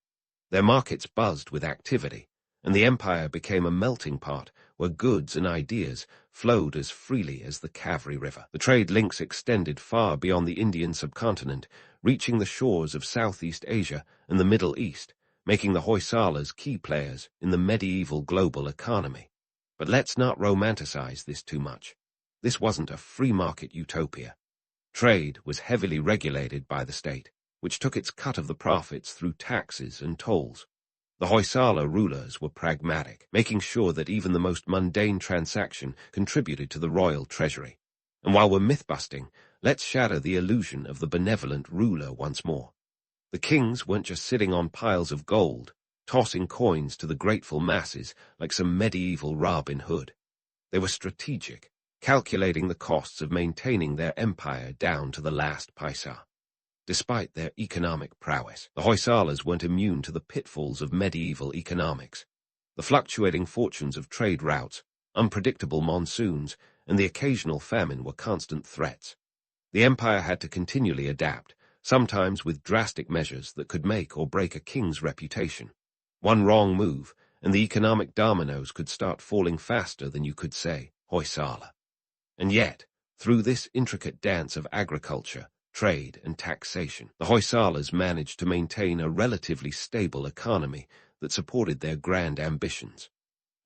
Speaker 1: Their markets buzzed with activity, and the empire became a melting pot where goods and ideas flowed as freely as the Kaveri River. The trade links extended far beyond the Indian subcontinent, reaching the shores of Southeast Asia and the Middle East, making the Hoysalas key players in the medieval global economy. But let's not romanticize this too much. This wasn't a free market utopia. Trade was heavily regulated by the state, which took its cut of the profits through taxes and tolls. The Hoysala rulers were pragmatic, making sure that even the most mundane transaction contributed to the royal treasury. And while we're myth-busting, let's shatter the illusion of the benevolent ruler once more. The kings weren't just sitting on piles of gold, tossing coins to the grateful masses like some medieval Robin Hood. They were strategic, calculating the costs of maintaining their empire down to the last paisa. Despite their economic prowess, the Hoysalas weren't immune to the pitfalls of medieval economics. The fluctuating fortunes of trade routes, unpredictable monsoons, and the occasional famine were constant threats. The empire had to continually adapt, sometimes with drastic measures that could make or break a king's reputation. One wrong move, and the economic dominoes could start falling faster than you could say, Hoysala. And yet, through this intricate dance of agriculture, trade, and taxation, the Hoysalas managed to maintain a relatively stable economy that supported their grand ambitions.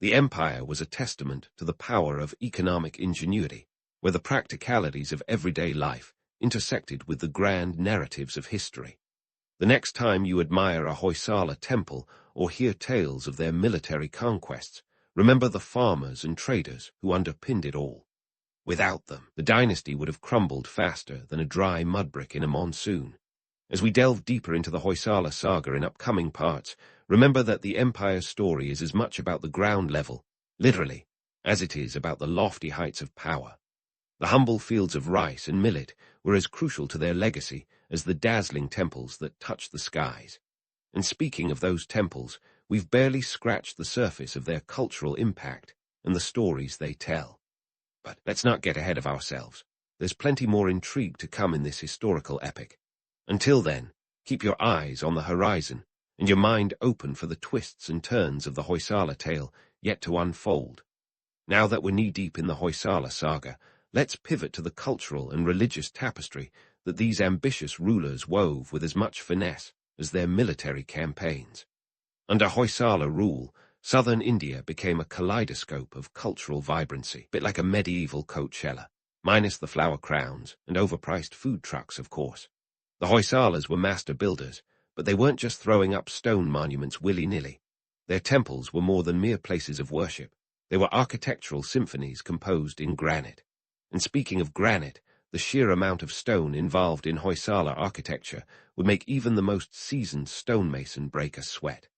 Speaker 1: The empire was a testament to the power of economic ingenuity, where the practicalities of everyday life intersected with the grand narratives of history. The next time you admire a Hoysala temple or hear tales of their military conquests, remember the farmers and traders who underpinned it all. Without them, the dynasty would have crumbled faster than a dry mudbrick in a monsoon. As we delve deeper into the Hoysala saga in upcoming parts, remember that the empire's story is as much about the ground level, literally, as it is about the lofty heights of power. The humble fields of rice and millet were as crucial to their legacy as the dazzling temples that touched the skies. And speaking of those temples, we've barely scratched the surface of their cultural impact and the stories they tell. But let's not get ahead of ourselves. There's plenty more intrigue to come in this historical epic. Until then, keep your eyes on the horizon and your mind open for the twists and turns of the Hoysala tale yet to unfold. Now that we're knee-deep in the Hoysala saga, let's pivot to the cultural and religious tapestry that these ambitious rulers wove with as much finesse as their military campaigns. Under Hoysala rule, southern India became a kaleidoscope of cultural vibrancy, a bit like a medieval Coachella, minus the flower crowns and overpriced food trucks, of course. The Hoysalas were master builders, but they weren't just throwing up stone monuments willy-nilly. Their temples were more than mere places of worship. They were architectural symphonies composed in granite. And speaking of granite, the sheer amount of stone involved in Hoysala architecture would make even the most seasoned stonemason break a sweat.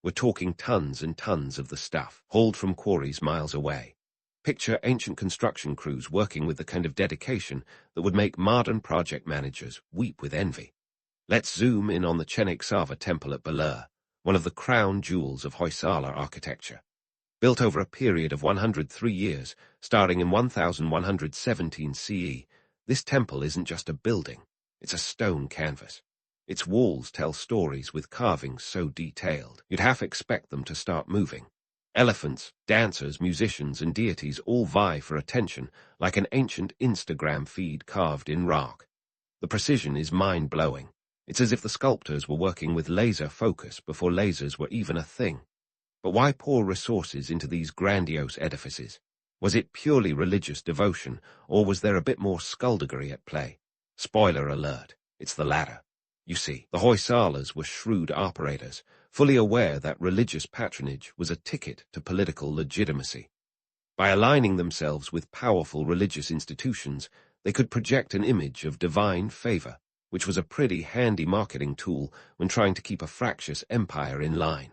Speaker 1: We're talking tons and tons of the stuff, hauled from quarries miles away. Picture ancient construction crews working with the kind of dedication that would make modern project managers weep with envy. Let's zoom in on the Chenek temple at Belur, one of the crown jewels of Hoysala architecture. Built over a period of 103 years, starting in 1117 CE, this temple isn't just a building, it's a stone canvas. Its walls tell stories with carvings so detailed, you'd half expect them to start moving. Elephants, dancers, musicians, and deities all vie for attention like an ancient Instagram feed carved in rock. The precision is mind-blowing. It's as if the sculptors were working with laser focus before lasers were even a thing. But why pour resources into these grandiose edifices? Was it purely religious devotion, or was there a bit more skullduggery at play? Spoiler alert, it's the latter. You see, the Hoysalas were shrewd operators, fully aware that religious patronage was a ticket to political legitimacy. By aligning themselves with powerful religious institutions, they could project an image of divine favor, which was a pretty handy marketing tool when trying to keep a fractious empire in line.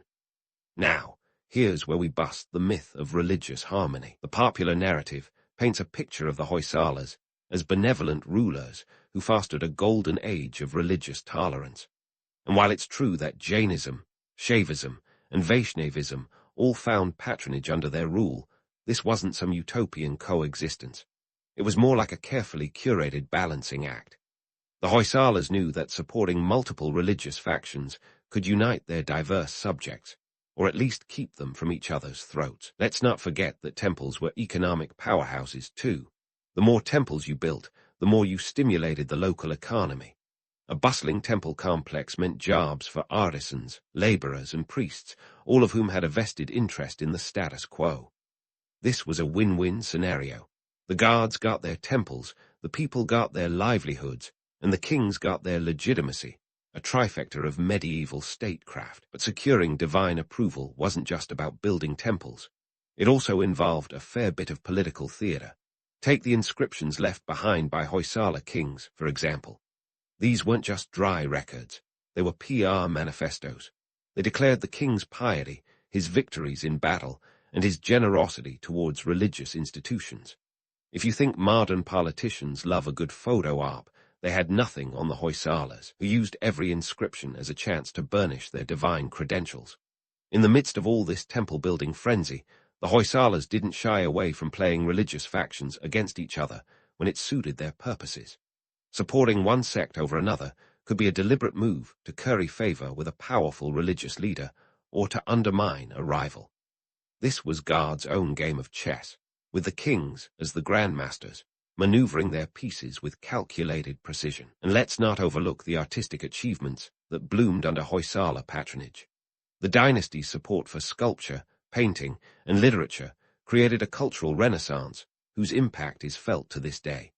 Speaker 1: Now, here's where we bust the myth of religious harmony. The popular narrative paints a picture of the Hoysalas as benevolent rulers who fostered a golden age of religious tolerance. And while it's true that Jainism, Shaivism, and Vaishnavism all found patronage under their rule, this wasn't some utopian coexistence. It was more like a carefully curated balancing act. The Hoysalas knew that supporting multiple religious factions could unite their diverse subjects, or at least keep them from each other's throats. Let's not forget that temples were economic powerhouses too. The more temples you built, the more you stimulated the local economy. A bustling temple complex meant jobs for artisans, laborers, and priests, all of whom had a vested interest in the status quo. This was a win-win scenario. The guards got their temples, the people got their livelihoods, and the kings got their legitimacy, a trifecta of medieval statecraft. But securing divine approval wasn't just about building temples. It also involved a fair bit of political theatre. Take the inscriptions left behind by Hoysala kings, for example. These weren't just dry records. They were PR manifestos. They declared the king's piety, his victories in battle, and his generosity towards religious institutions. If you think modern politicians love a good photo op, they had nothing on the Hoysalas, who used every inscription as a chance to burnish their divine credentials. In the midst of all this temple-building frenzy, the Hoysalas didn't shy away from playing religious factions against each other when it suited their purposes. Supporting one sect over another could be a deliberate move to curry favor with a powerful religious leader or to undermine a rival. This was God's own game of chess, with the kings as the grandmasters, maneuvering their pieces with calculated precision. And let's not overlook the artistic achievements that bloomed under Hoysala patronage. The dynasty's support for sculpture, painting, and literature created a cultural renaissance whose impact is felt to this day.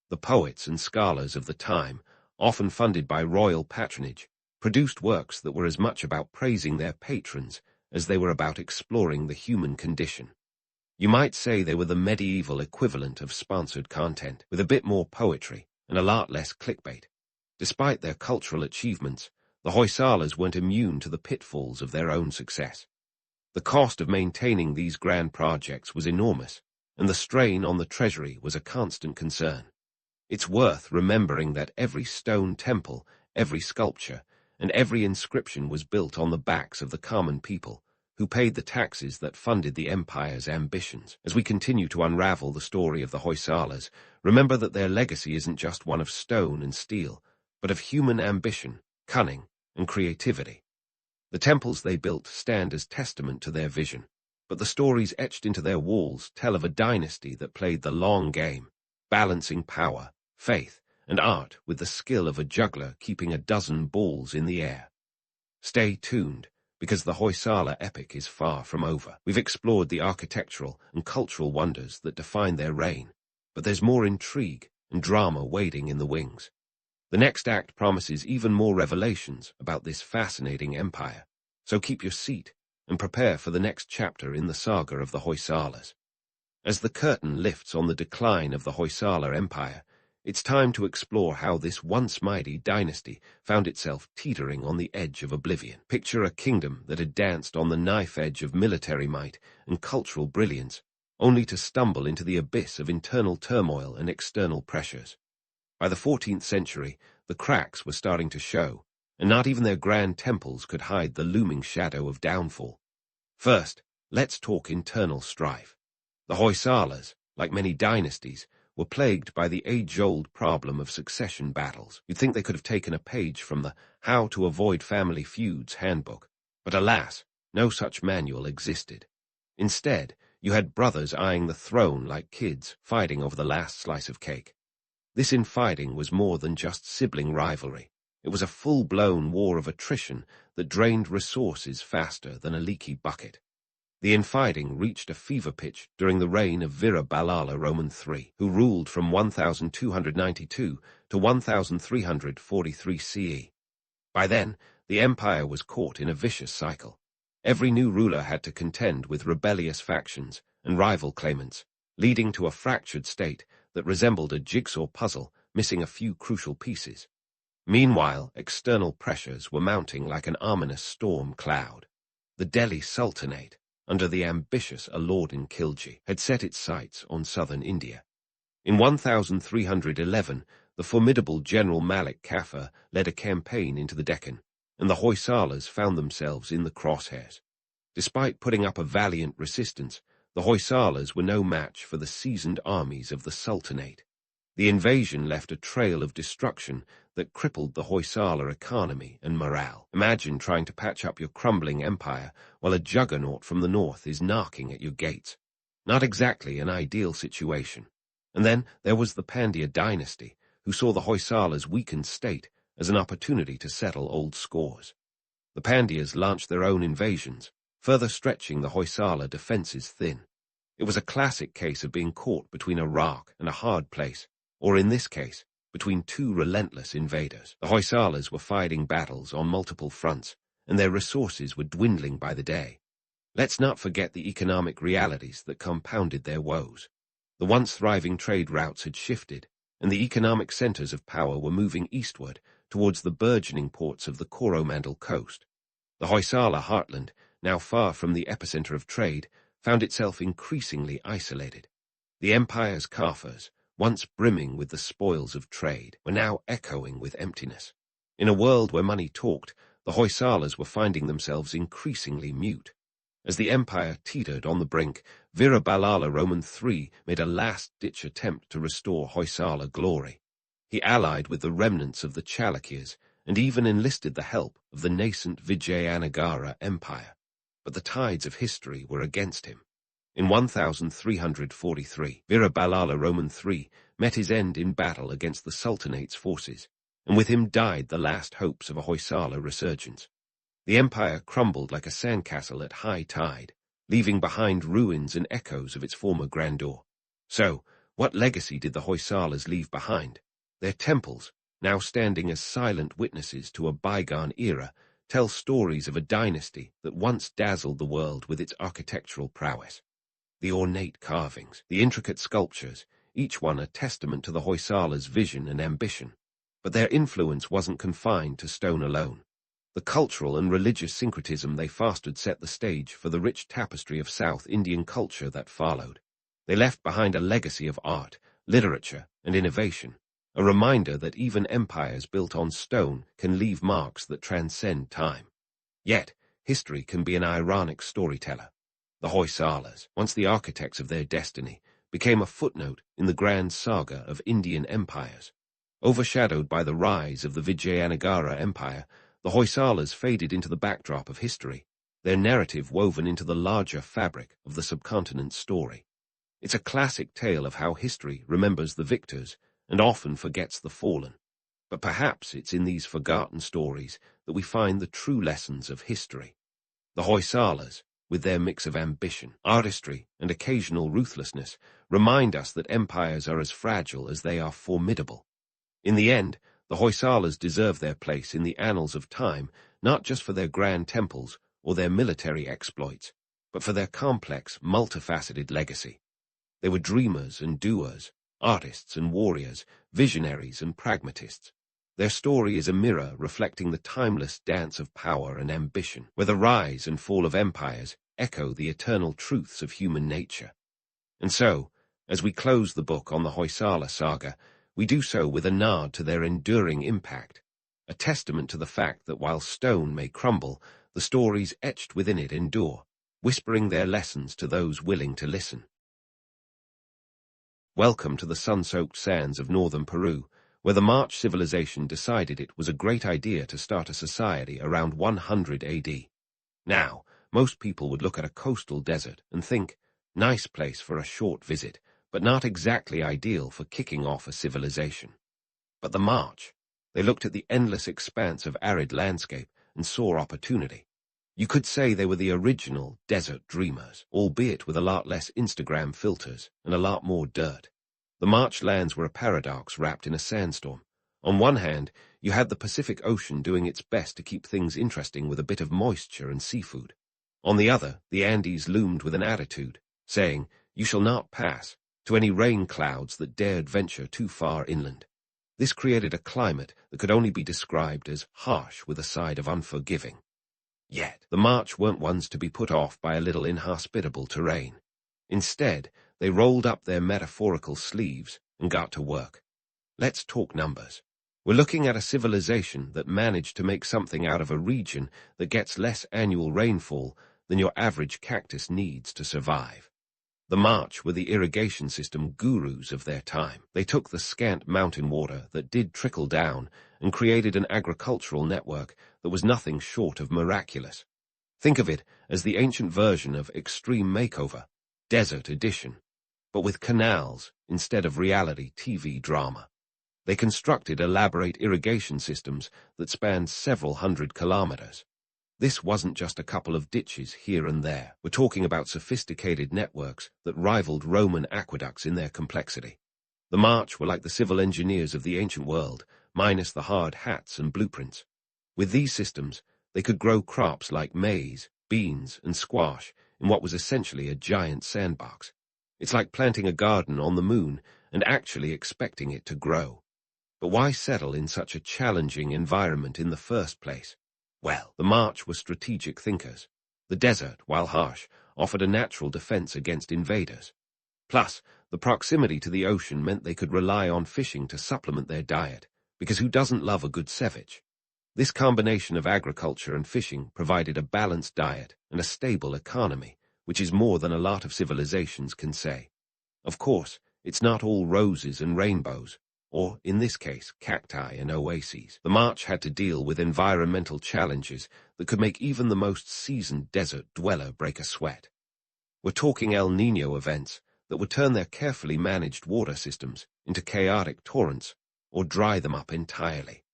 Speaker 1: The poets and scholars of the time, often funded by royal patronage, produced works that were as much about praising their patrons as they were about exploring the human condition. You might say they were the medieval equivalent of sponsored content, with a bit more poetry and a lot less clickbait. Despite their cultural achievements, the Hoysalas weren't immune to the pitfalls of their own success. The cost of maintaining these grand projects was enormous, and the strain on the treasury was a constant concern. It's worth remembering that every stone temple, every sculpture, and every inscription was built on the backs of the common people, who paid the taxes that funded the empire's ambitions. As we continue to unravel the story of the Hoysalas, remember that their legacy isn't just one of stone and steel, but of human ambition, cunning, and creativity. The temples they built stand as testament to their vision, but the stories etched into their walls tell of a dynasty that played the long game, balancing power, faith, and art with the skill of a juggler keeping a dozen balls in the air. Stay tuned, because the Hoysala epic is far from over. We've explored the architectural and cultural wonders that define their reign, but there's more intrigue and drama waiting in the wings. The next act promises even more revelations about this fascinating empire, so keep your seat and prepare for the next chapter in the saga of the Hoysalas. As the curtain lifts on the decline of the Hoysala Empire, it's time to explore how this once mighty dynasty found itself teetering on the edge of oblivion. Picture a kingdom that had danced on the knife edge of military might and cultural brilliance, only to stumble into the abyss of internal turmoil and external pressures. By the 14th century, the cracks were starting to show, and not even their grand temples could hide the looming shadow of downfall. First, let's talk internal strife. The Hoysalas, like many dynasties, were plagued by the age-old problem of succession battles. You'd think they could have taken a page from the How to Avoid Family Feuds handbook, but alas, no such manual existed. Instead, you had brothers eyeing the throne like kids, fighting over the last slice of cake. This infighting was more than just sibling rivalry. It was a full-blown war of attrition that drained resources faster than a leaky bucket. The infighting reached a fever pitch during the reign of Vira Roman III, who ruled from 1292 to 1343 CE. By then, the empire was caught in a vicious cycle. Every new ruler had to contend with rebellious factions and rival claimants, leading to a fractured state that resembled a jigsaw puzzle missing a few crucial pieces. Meanwhile, external pressures were mounting like an ominous storm cloud. The Delhi Sultanate, under the ambitious Alauddin Khilji, had set its sights on southern India. In 1311, the formidable General Malik Kafur led a campaign into the Deccan, and the Hoysalas found themselves in the crosshairs. Despite putting up a valiant resistance, the Hoysalas were no match for the seasoned armies of the Sultanate. The invasion left a trail of destruction that crippled the Hoysala economy and morale. Imagine trying to patch up your crumbling empire while a juggernaut from the north is knocking at your gates. Not exactly an ideal situation. And then there was the Pandya dynasty, who saw the Hoysala's weakened state as an opportunity to settle old scores. The Pandyas launched their own invasions, further stretching the Hoysala defenses thin. It was a classic case of being caught between a rock and a hard place, or in this case, between two relentless invaders. The Hoysalas were fighting battles on multiple fronts, and their resources were dwindling by the day. Let's not forget the economic realities that compounded their woes. The once thriving trade routes had shifted, and the economic centers of power were moving eastward towards the burgeoning ports of the Coromandel coast. The Hoysala heartland, now far from the epicenter of trade, found itself increasingly isolated. The empire's coffers, once brimming with the spoils of trade, were now echoing with emptiness. In a world where money talked, the Hoysalas were finding themselves increasingly mute. As the empire teetered on the brink, Virabalala Roman III made a last-ditch attempt to restore Hoysala glory. He allied with the remnants of the Chalukyas and even enlisted the help of the nascent Vijayanagara Empire. But the tides of history were against him. In 1343, Virabalala Roman III met his end in battle against the Sultanate's forces, and with him died the last hopes of a Hoysala resurgence. The empire crumbled like a sandcastle at high tide, leaving behind ruins and echoes of its former grandeur. So, what legacy did the Hoysalas leave behind? Their temples, now standing as silent witnesses to a bygone era, tell stories of a dynasty that once dazzled the world with its architectural prowess. The ornate carvings, the intricate sculptures, each one a testament to the Hoysala's vision and ambition. But their influence wasn't confined to stone alone. The cultural and religious syncretism they fostered set the stage for the rich tapestry of South Indian culture that followed. They left behind a legacy of art, literature, and innovation, a reminder that even empires built on stone can leave marks that transcend time. Yet, history can be an ironic storyteller. The Hoysalas, once the architects of their destiny, became a footnote in the grand saga of Indian empires. Overshadowed by the rise of the Vijayanagara Empire, the Hoysalas faded into the backdrop of history, their narrative woven into the larger fabric of the subcontinent's story. It's a classic tale of how history remembers the victors and often forgets the fallen. But perhaps it's in these forgotten stories that we find the true lessons of history. The Hoysalas, with their mix of ambition, artistry, and occasional ruthlessness, remind us that empires are as fragile as they are formidable. In the end, the Hoysalas deserve their place in the annals of time, not just for their grand temples or their military exploits, but for their complex, multifaceted legacy. They were dreamers and doers, artists and warriors, visionaries and pragmatists. Their story is a mirror reflecting the timeless dance of power and ambition, where the rise and fall of empires echo the eternal truths of human nature. And so, as we close the book on the Hoysala saga, we do so with a nod to their enduring impact, a testament to the fact that while stone may crumble, the stories etched within it endure, whispering their lessons to those willing to listen. Welcome to the sun-soaked sands of northern Peru, where the Moche civilization decided it was a great idea to start a society around 100 AD. Now, most people would look at a coastal desert and think, nice place for a short visit, but not exactly ideal for kicking off a civilization. But the Moche, they looked at the endless expanse of arid landscape and saw opportunity. You could say they were the original desert dreamers, albeit with a lot less Instagram filters and a lot more dirt. The Moche lands were a paradox wrapped in a sandstorm. On one hand, you had the Pacific Ocean doing its best to keep things interesting with a bit of moisture and seafood. On the other, the Andes loomed with an attitude, saying, "You shall not pass," to any rain clouds that dared venture too far inland. This created a climate that could only be described as harsh with a side of unforgiving. Yet, the Moche weren't ones to be put off by a little inhospitable terrain. Instead, they rolled up their metaphorical sleeves and got to work. Let's talk numbers. We're looking at a civilization that managed to make something out of a region that gets less annual rainfall than your average cactus needs to survive. The Moche were the irrigation system gurus of their time. They took the scant mountain water that did trickle down and created an agricultural network that was nothing short of miraculous. Think of it as the ancient version of Extreme Makeover, Desert Edition, but with canals instead of reality TV drama. They constructed elaborate irrigation systems that spanned several hundred kilometers. This wasn't just a couple of ditches here and there. We're talking about sophisticated networks that rivaled Roman aqueducts in their complexity. The March were like the civil engineers of the ancient world, minus the hard hats and blueprints. With these systems, they could grow crops like maize, beans, and squash in what was essentially a giant sandbox. It's like planting a garden on the moon and actually expecting it to grow. But why settle in such a challenging environment in the first place? Well, the March were strategic thinkers. The desert, while harsh, offered a natural defense against invaders. Plus, the proximity to the ocean meant they could rely on fishing to supplement their diet, because who doesn't love a good ceviche? This combination of agriculture and fishing provided a balanced diet and a stable economy, which is more than a lot of civilizations can say. Of course, it's not all roses and rainbows, or, in this case, cacti and oases. The March had to deal with environmental challenges that could make even the most seasoned desert dweller break a sweat. We're talking El Niño events that would turn their carefully managed water systems into chaotic torrents or dry them up entirely.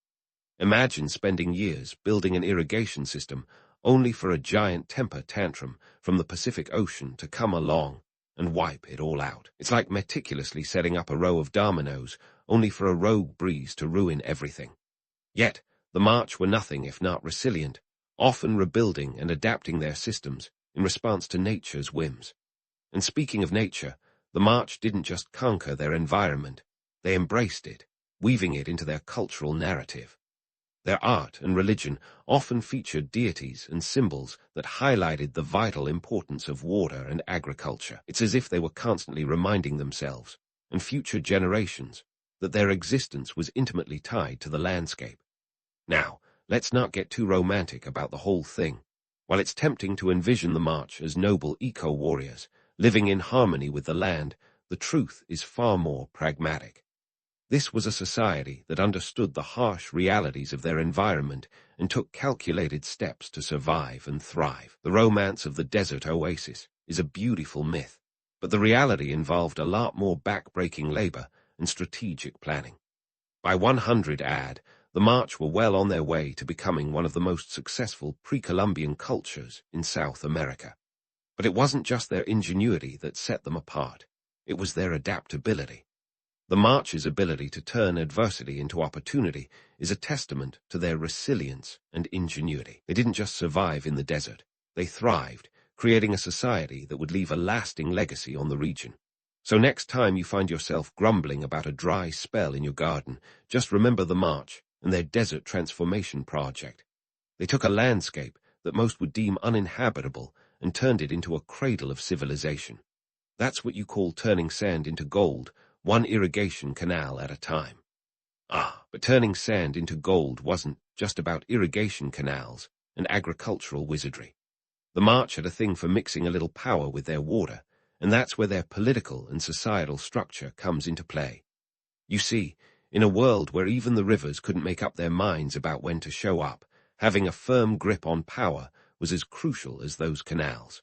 Speaker 1: Imagine spending years building an irrigation system only for a giant temper tantrum from the Pacific Ocean to come along and wipe it all out. It's like meticulously setting up a row of dominoes only for a rogue breeze to ruin everything. Yet, the March were nothing if not resilient, often rebuilding and adapting their systems in response to nature's whims. And speaking of nature, the March didn't just conquer their environment, they embraced it, weaving it into their cultural narrative. Their art and religion often featured deities and symbols that highlighted the vital importance of water and agriculture. It's as if they were constantly reminding themselves, and future generations, that their existence was intimately tied to the landscape. Now, let's not get too romantic about the whole thing. While it's tempting to envision the March as noble eco-warriors, living in harmony with the land, the truth is far more pragmatic. This was a society that understood the harsh realities of their environment and took calculated steps to survive and thrive. The romance of the desert oasis is a beautiful myth, but the reality involved a lot more back-breaking labor and strategic planning. By 100 AD, the March were well on their way to becoming one of the most successful pre-Columbian cultures in South America. But it wasn't just their ingenuity that set them apart, it was their adaptability. The March's ability to turn adversity into opportunity is a testament to their resilience and ingenuity. They didn't just survive in the desert, they thrived, creating a society that would leave a lasting legacy on the region. So next time you find yourself grumbling about a dry spell in your garden, just remember the March and their desert transformation project. They took a landscape that most would deem uninhabitable and turned it into a cradle of civilization. That's what you call turning sand into gold, one irrigation canal at a time. But turning sand into gold wasn't just about irrigation canals and agricultural wizardry. The March had a thing for mixing a little power with their water, and that's where their political and societal structure comes into play. You see, in a world where even the rivers couldn't make up their minds about when to show up, having a firm grip on power was as crucial as those canals.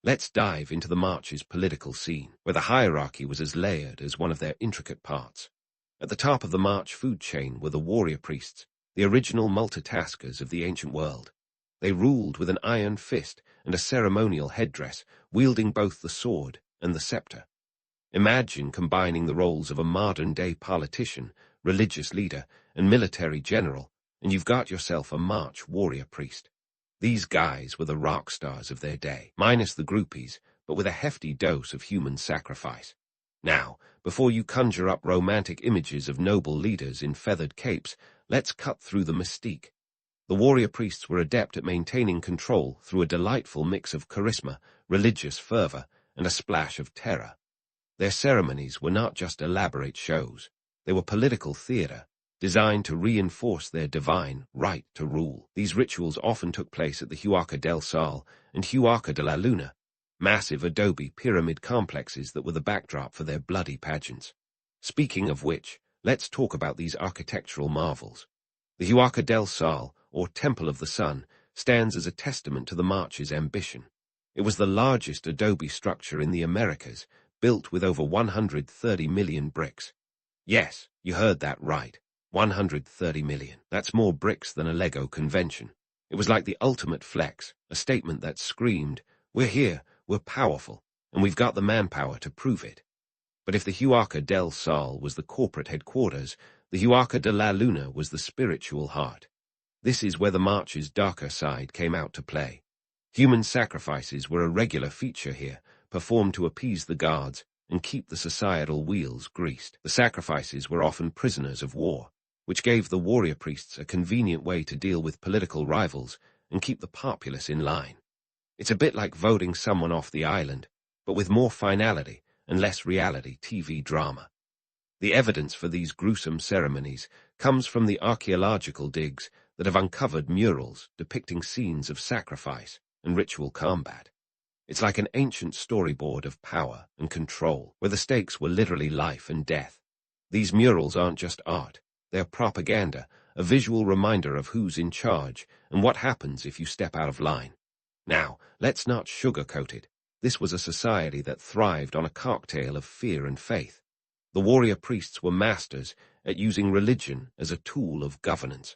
Speaker 1: Let's dive into the March's political scene, where the hierarchy was as layered as one of their intricate parts. At the top of the March food chain were the warrior priests, the original multitaskers of the ancient world. They ruled with an iron fist and a ceremonial headdress, wielding both the sword and the scepter. Imagine combining the roles of a modern-day politician, religious leader, and military general, and you've got yourself a March warrior priest. These guys were the rock stars of their day, minus the groupies, but with a hefty dose of human sacrifice. Now, before you conjure up romantic images of noble leaders in feathered capes, let's cut through the mystique. The warrior priests were adept at maintaining control through a delightful mix of charisma, religious fervor, and a splash of terror. Their ceremonies were not just elaborate shows, they were political theater, designed to reinforce their divine right to rule. These rituals often took place at the Huaca del Sol and Huaca de la Luna, massive adobe pyramid complexes that were the backdrop for their bloody pageants. Speaking of which, let's talk about these architectural marvels. The Huaca del Sol, or Temple of the Sun, stands as a testament to the March's ambition. It was the largest adobe structure in the Americas, built with over 130 million bricks. Yes, you heard that right. 130 million. That's more bricks than a Lego convention. It was like the ultimate flex, a statement that screamed, "We're here, we're powerful, and we've got the manpower to prove it." But if the Huaca del Sol was the corporate headquarters, the Huaca de la Luna was the spiritual heart. This is where the march's darker side came out to play. Human sacrifices were a regular feature here, performed to appease the guards and keep the societal wheels greased. The sacrifices were often prisoners of war, which gave the warrior priests a convenient way to deal with political rivals and keep the populace in line. It's a bit like voting someone off the island, but with more finality and less reality TV drama. The evidence for these gruesome ceremonies comes from the archaeological digs that have uncovered murals depicting scenes of sacrifice and ritual combat. It's like an ancient storyboard of power and control, where the stakes were literally life and death. These murals aren't just art, they're propaganda, a visual reminder of who's in charge and what happens if you step out of line. Now, let's not sugarcoat it. This was a society that thrived on a cocktail of fear and faith. The warrior priests were masters at using religion as a tool of governance.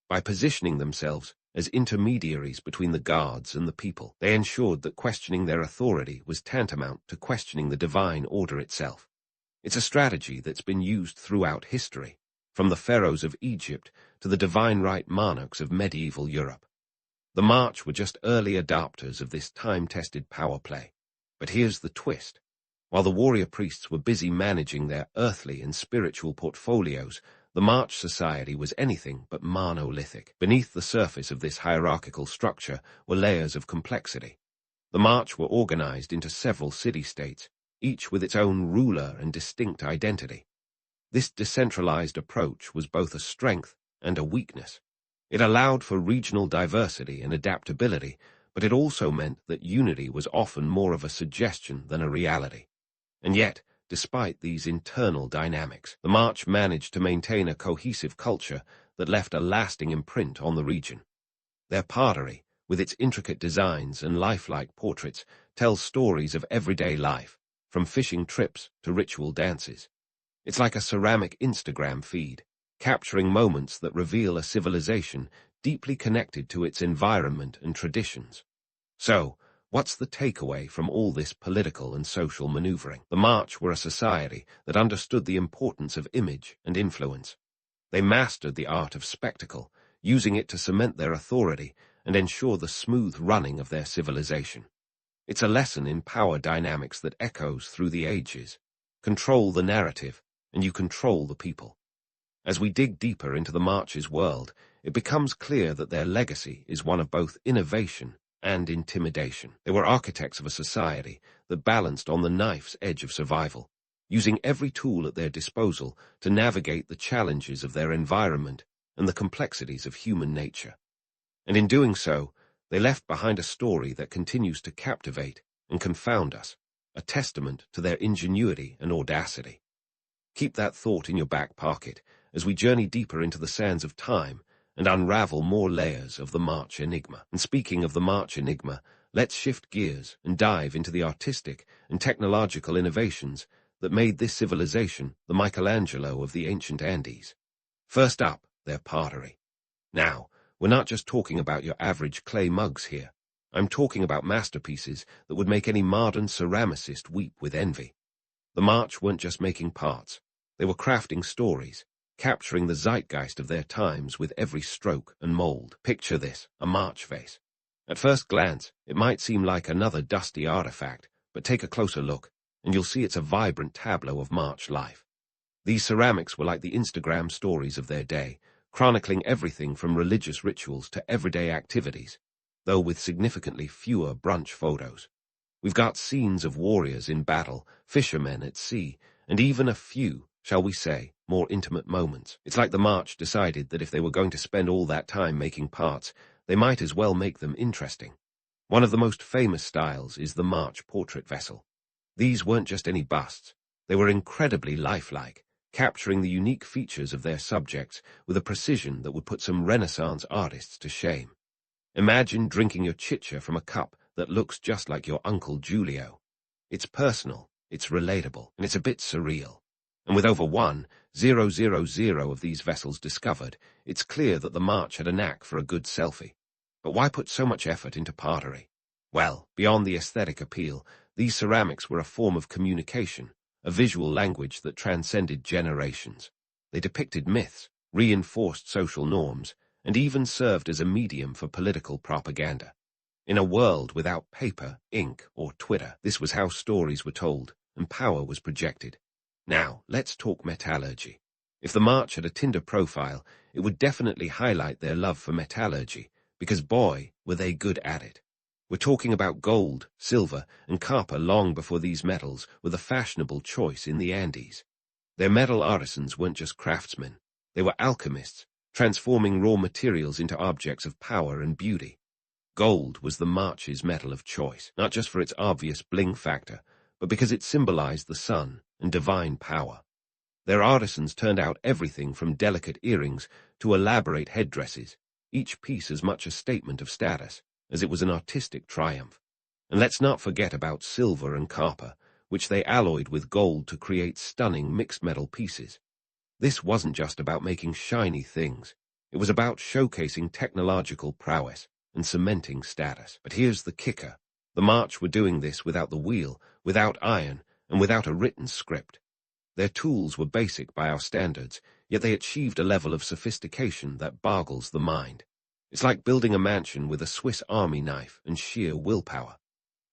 Speaker 1: By positioning themselves as intermediaries between the gods and the people, they ensured that questioning their authority was tantamount to questioning the divine order itself. It's a strategy that's been used throughout history, from the pharaohs of Egypt to the divine right monarchs of medieval Europe. The March were just early adopters of this time-tested power play. But here's the twist. While the warrior priests were busy managing their earthly and spiritual portfolios, the March society was anything but monolithic. Beneath the surface of this hierarchical structure were layers of complexity. The March were organized into several city-states, each with its own ruler and distinct identity. This decentralized approach was both a strength and a weakness. It allowed for regional diversity and adaptability, but it also meant that unity was often more of a suggestion than a reality. And yet, despite these internal dynamics, the March managed to maintain a cohesive culture that left a lasting imprint on the region. Their pottery, with its intricate designs and lifelike portraits, tells stories of everyday life, from fishing trips to ritual dances. It's like a ceramic Instagram feed, capturing moments that reveal a civilization deeply connected to its environment and traditions. So, what's the takeaway from all this political and social maneuvering? The March were a society that understood the importance of image and influence. They mastered the art of spectacle, using it to cement their authority and ensure the smooth running of their civilization. It's a lesson in power dynamics that echoes through the ages. Control the narrative, and you control the people. As we dig deeper into the March's world, it becomes clear that their legacy is one of both innovation and intimidation. They were architects of a society that balanced on the knife's edge of survival, using every tool at their disposal to navigate the challenges of their environment and the complexities of human nature. And in doing so, they left behind a story that continues to captivate and confound us, a testament to their ingenuity and audacity. Keep that thought in your back pocket as we journey deeper into the sands of time and unravel more layers of the March enigma. And speaking of the March enigma, let's shift gears and dive into the artistic and technological innovations that made this civilization the Michelangelo of the ancient Andes. First up, their pottery. Now, we're not just talking about your average clay mugs here. I'm talking about masterpieces that would make any modern ceramicist weep with envy. The March weren't just making parts. They were crafting stories, capturing the zeitgeist of their times with every stroke and mold. Picture this, a March vase. At first glance, it might seem like another dusty artifact, but take a closer look, and you'll see it's a vibrant tableau of March life. These ceramics were like the Instagram stories of their day, chronicling everything from religious rituals to everyday activities, though with significantly fewer brunch photos. We've got scenes of warriors in battle, fishermen at sea, and even a few, shall we say, more intimate moments. It's like the March decided that if they were going to spend all that time making parts, they might as well make them interesting. One of the most famous styles is the March portrait vessel. These weren't just any busts. They were incredibly lifelike, capturing the unique features of their subjects with a precision that would put some Renaissance artists to shame. Imagine drinking your chicha from a cup that looks just like your Uncle Julio. It's personal, it's relatable, and it's a bit surreal. And with over 1,000 of these vessels discovered, it's clear that the March had a knack for a good selfie. But why put so much effort into pottery? Well, beyond the aesthetic appeal, these ceramics were a form of communication, a visual language that transcended generations. They depicted myths, reinforced social norms, and even served as a medium for political propaganda. In a world without paper, ink, or Twitter, this was how stories were told and power was projected. Now, let's talk metallurgy. If the march had a Tinder profile, it would definitely highlight their love for metallurgy, because boy, were they good at it. We're talking about gold, silver, and copper long before these metals were the fashionable choice in the Andes. Their metal artisans weren't just craftsmen. They were alchemists, transforming raw materials into objects of power and beauty. Gold was the march's metal of choice, not just for its obvious bling factor, but because it symbolized the sun and divine power. Their artisans turned out everything from delicate earrings to elaborate headdresses, each piece as much a statement of status as it was an artistic triumph. And let's not forget about silver and copper, which they alloyed with gold to create stunning mixed metal pieces. This wasn't just about making shiny things. It was about showcasing technological prowess and cementing status. But here's the kicker. The march were doing this without the wheel, without iron, and without a written script. Their tools were basic by our standards, yet they achieved a level of sophistication that boggles the mind. It's like building a mansion with a Swiss Army knife and sheer willpower.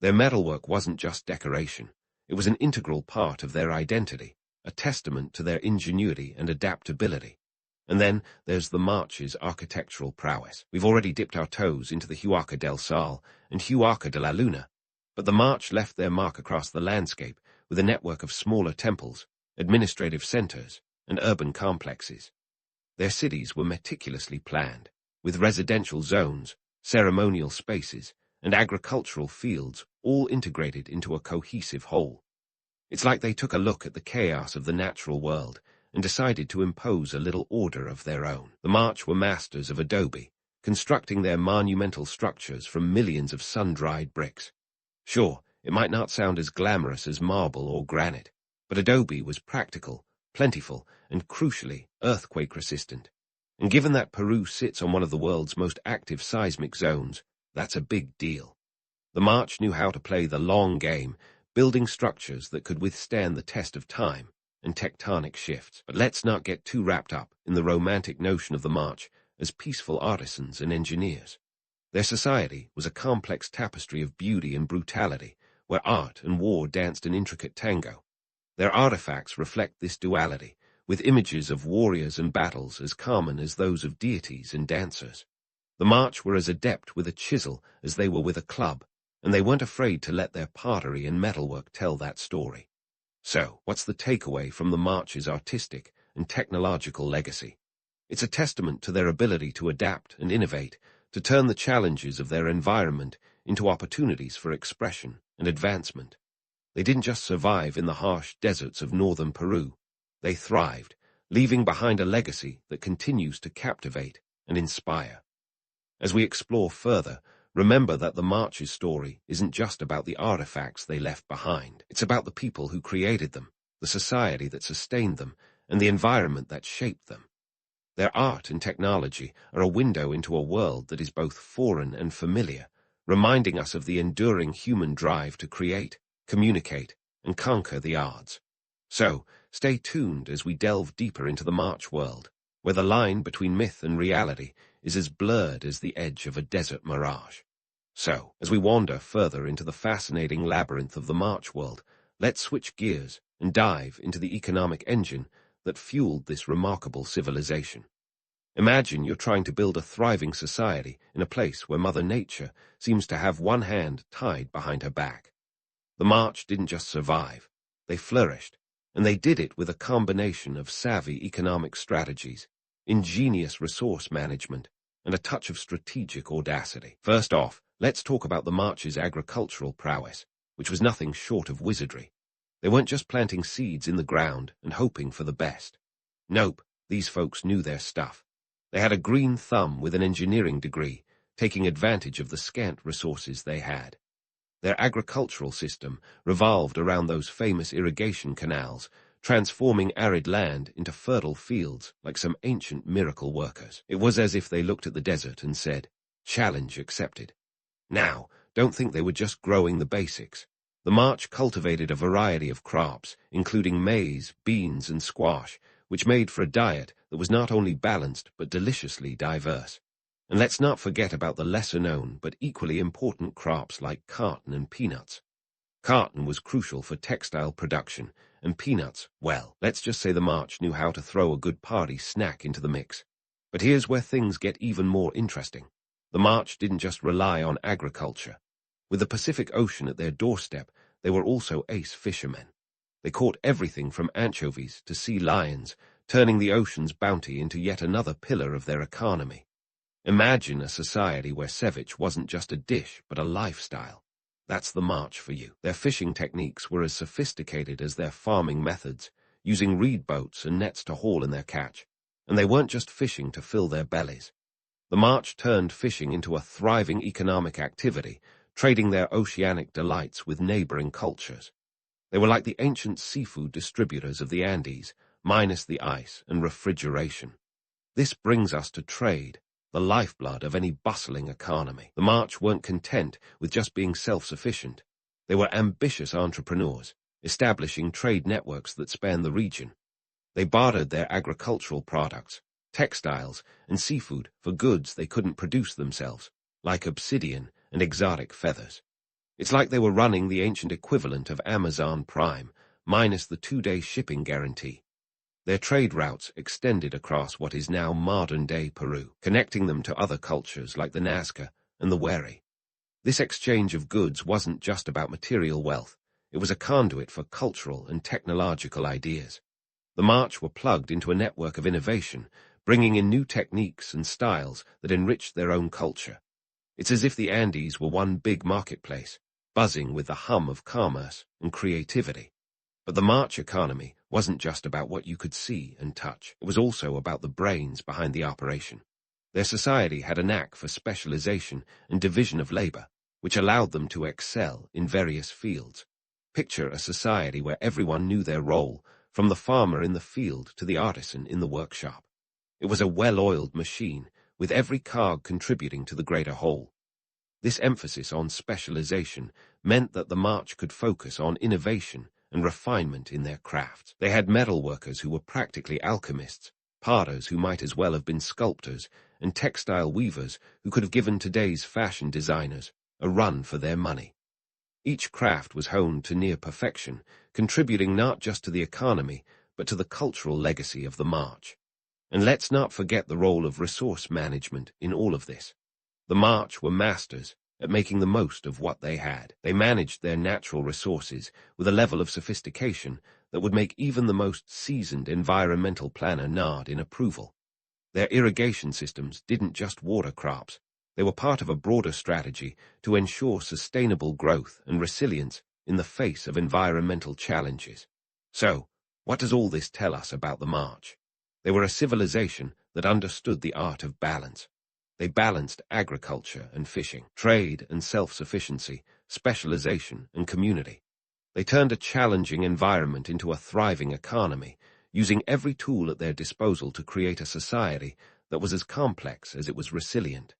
Speaker 1: Their metalwork wasn't just decoration. It was an integral part of their identity, a testament to their ingenuity and adaptability. And then there's the march's architectural prowess. We've already dipped our toes into the Huaca del Sol and Huaca de la Luna, but the march left their mark across the landscape with a network of smaller temples, administrative centers, and urban complexes. Their cities were meticulously planned, with residential zones, ceremonial spaces, and agricultural fields all integrated into a cohesive whole. It's like they took a look at the chaos of the natural world and decided to impose a little order of their own. The march were masters of adobe, constructing their monumental structures from millions of sun-dried bricks. Sure, it might not sound as glamorous as marble or granite, but adobe was practical, plentiful, and crucially, earthquake-resistant. And given that Peru sits on one of the world's most active seismic zones, that's a big deal. The march knew how to play the long game, building structures that could withstand the test of time and tectonic shifts. But let's not get too wrapped up in the romantic notion of the march as peaceful artisans and engineers. Their society was a complex tapestry of beauty and brutality, where art and war danced an intricate tango. Their artifacts reflect this duality, with images of warriors and battles as common as those of deities and dancers. The march were as adept with a chisel as they were with a club, and they weren't afraid to let their pottery and metalwork tell that story. So, what's the takeaway from the march's artistic and technological legacy? It's a testament to their ability to adapt and innovate, to turn the challenges of their environment into opportunities for expression and advancement. They didn't just survive in the harsh deserts of northern Peru. They thrived, leaving behind a legacy that continues to captivate and inspire. As we explore further, remember that the march's story isn't just about the artifacts they left behind. It's about the people who created them, the society that sustained them, and the environment that shaped them. Their art and technology are a window into a world that is both foreign and familiar, reminding us of the enduring human drive to create, communicate, and conquer the odds. So, stay tuned as we delve deeper into the march world, where the line between myth and reality is as blurred as the edge of a desert mirage. So, as we wander further into the fascinating labyrinth of the march world, let's switch gears and dive into the economic engine that fueled this remarkable civilization. Imagine you're trying to build a thriving society in a place where Mother Nature seems to have one hand tied behind her back. The march didn't just survive, they flourished, and they did it with a combination of savvy economic strategies, ingenious resource management, and a touch of strategic audacity. First off, let's talk about the march's agricultural prowess, which was nothing short of wizardry. They weren't just planting seeds in the ground and hoping for the best. Nope, these folks knew their stuff. They had a green thumb with an engineering degree, taking advantage of the scant resources they had. Their agricultural system revolved around those famous irrigation canals, transforming arid land into fertile fields like some ancient miracle workers. It was as if they looked at the desert and said, "Challenge accepted." Now, don't think they were just growing the basics. The March cultivated a variety of crops, including maize, beans, and squash, which made for a diet that was not only balanced but deliciously diverse. And let's not forget about the lesser-known but equally important crops like cotton and peanuts. Cotton was crucial for textile production, and peanuts, well, let's just say the March knew how to throw a good party snack into the mix. But here's where things get even more interesting. The March didn't just rely on agriculture. With the Pacific Ocean at their doorstep, they were also ace fishermen. They caught everything from anchovies to sea lions, turning the ocean's bounty into yet another pillar of their economy. Imagine a society where ceviche wasn't just a dish, but a lifestyle. That's the March for you. Their fishing techniques were as sophisticated as their farming methods, using reed boats and nets to haul in their catch. And they weren't just fishing to fill their bellies. The March turned fishing into a thriving economic activity, trading their oceanic delights with neighboring cultures. They were like the ancient seafood distributors of the Andes, minus the ice and refrigeration. This brings us to trade, the lifeblood of any bustling economy. The March weren't content with just being self-sufficient. They were ambitious entrepreneurs, establishing trade networks that spanned the region. They bartered their agricultural products, textiles, and seafood for goods they couldn't produce themselves, like obsidian and exotic feathers. It's like they were running the ancient equivalent of Amazon Prime, minus the 2-day shipping guarantee. Their trade routes extended across what is now modern-day Peru, connecting them to other cultures like the Nazca and the Wari. This exchange of goods wasn't just about material wealth, it was a conduit for cultural and technological ideas. The March were plugged into a network of innovation, bringing in new techniques and styles that enriched their own culture. It's as if the Andes were one big marketplace, buzzing with the hum of commerce and creativity. But the March economy wasn't just about what you could see and touch. It was also about the brains behind the operation. Their society had a knack for specialization and division of labor, which allowed them to excel in various fields. Picture a society where everyone knew their role, from the farmer in the field to the artisan in the workshop. It was a well-oiled machine, with every cog contributing to the greater whole. This emphasis on specialization meant that the March could focus on innovation and refinement in their crafts. They had metalworkers who were practically alchemists, potters who might as well have been sculptors, and textile weavers who could have given today's fashion designers a run for their money. Each craft was honed to near perfection, contributing not just to the economy, but to the cultural legacy of the March. And let's not forget the role of resource management in all of this. The March were masters at making the most of what they had. They managed their natural resources with a level of sophistication that would make even the most seasoned environmental planner nod in approval. Their irrigation systems didn't just water crops. They were part of a broader strategy to ensure sustainable growth and resilience in the face of environmental challenges. So, what does all this tell us about the March? They were a civilization that understood the art of balance. They balanced agriculture and fishing, trade and self-sufficiency, specialization and community. They turned a challenging environment into a thriving economy, using every tool at their disposal to create a society that was as complex as it was resilient.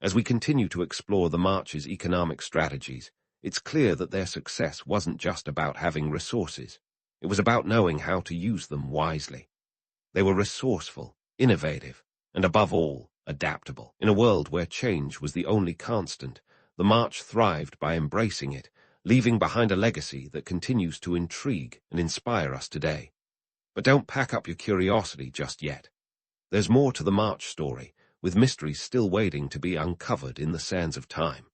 Speaker 1: As we continue to explore the March's economic strategies, it's clear that their success wasn't just about having resources. It was about knowing how to use them wisely. They were resourceful, innovative, and above all, adaptable. In a world where change was the only constant, the March thrived by embracing it, leaving behind a legacy that continues to intrigue and inspire us today. But don't pack up your curiosity just yet. There's more to the March story, with mysteries still waiting to be uncovered in the sands of time.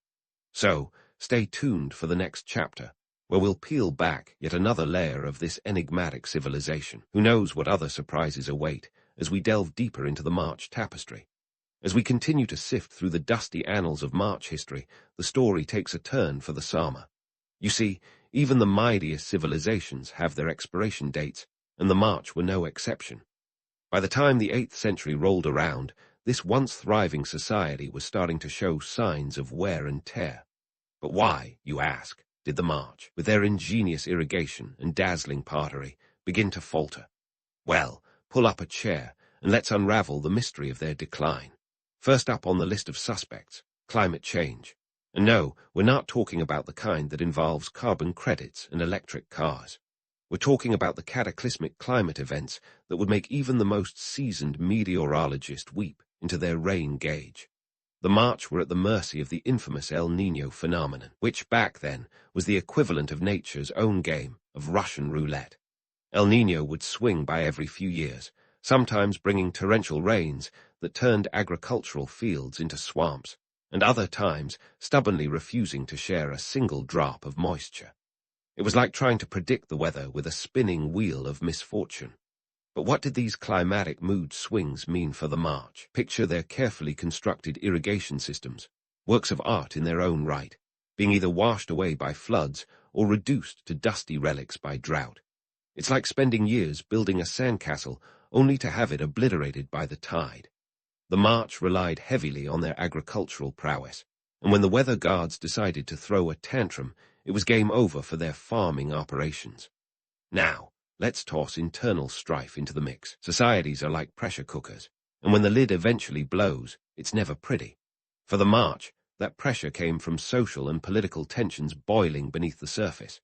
Speaker 1: So, stay tuned for the next chapter, where we'll peel back yet another layer of this enigmatic civilization. Who knows what other surprises await as we delve deeper into the March tapestry. As we continue to sift through the dusty annals of March history, the story takes a turn for the Sama. You see, even the mightiest civilizations have their expiration dates, and the March were no exception. By the time the 8th century rolled around, this once thriving society was starting to show signs of wear and tear. But why, you ask, did the March, with their ingenious irrigation and dazzling pottery, begin to falter? Well, pull up a chair, and let's unravel the mystery of their decline. First up on the list of suspects, climate change. And no, we're not talking about the kind that involves carbon credits and electric cars. We're talking about the cataclysmic climate events that would make even the most seasoned meteorologist weep into their rain gauge. The March were at the mercy of the infamous El Niño phenomenon, which back then was the equivalent of nature's own game of Russian roulette. El Niño would swing by every few years, sometimes bringing torrential rains that turned agricultural fields into swamps, and other times stubbornly refusing to share a single drop of moisture. It was like trying to predict the weather with a spinning wheel of misfortune. But what did these climatic mood swings mean for the March? Picture their carefully constructed irrigation systems, works of art in their own right, being either washed away by floods or reduced to dusty relics by drought. It's like spending years building a sandcastle only to have it obliterated by the tide. The March relied heavily on their agricultural prowess, and when the weather gods decided to throw a tantrum, it was game over for their farming operations. Now, let's toss internal strife into the mix. Societies are like pressure cookers, and when the lid eventually blows, it's never pretty. For the March, that pressure came from social and political tensions boiling beneath the surface.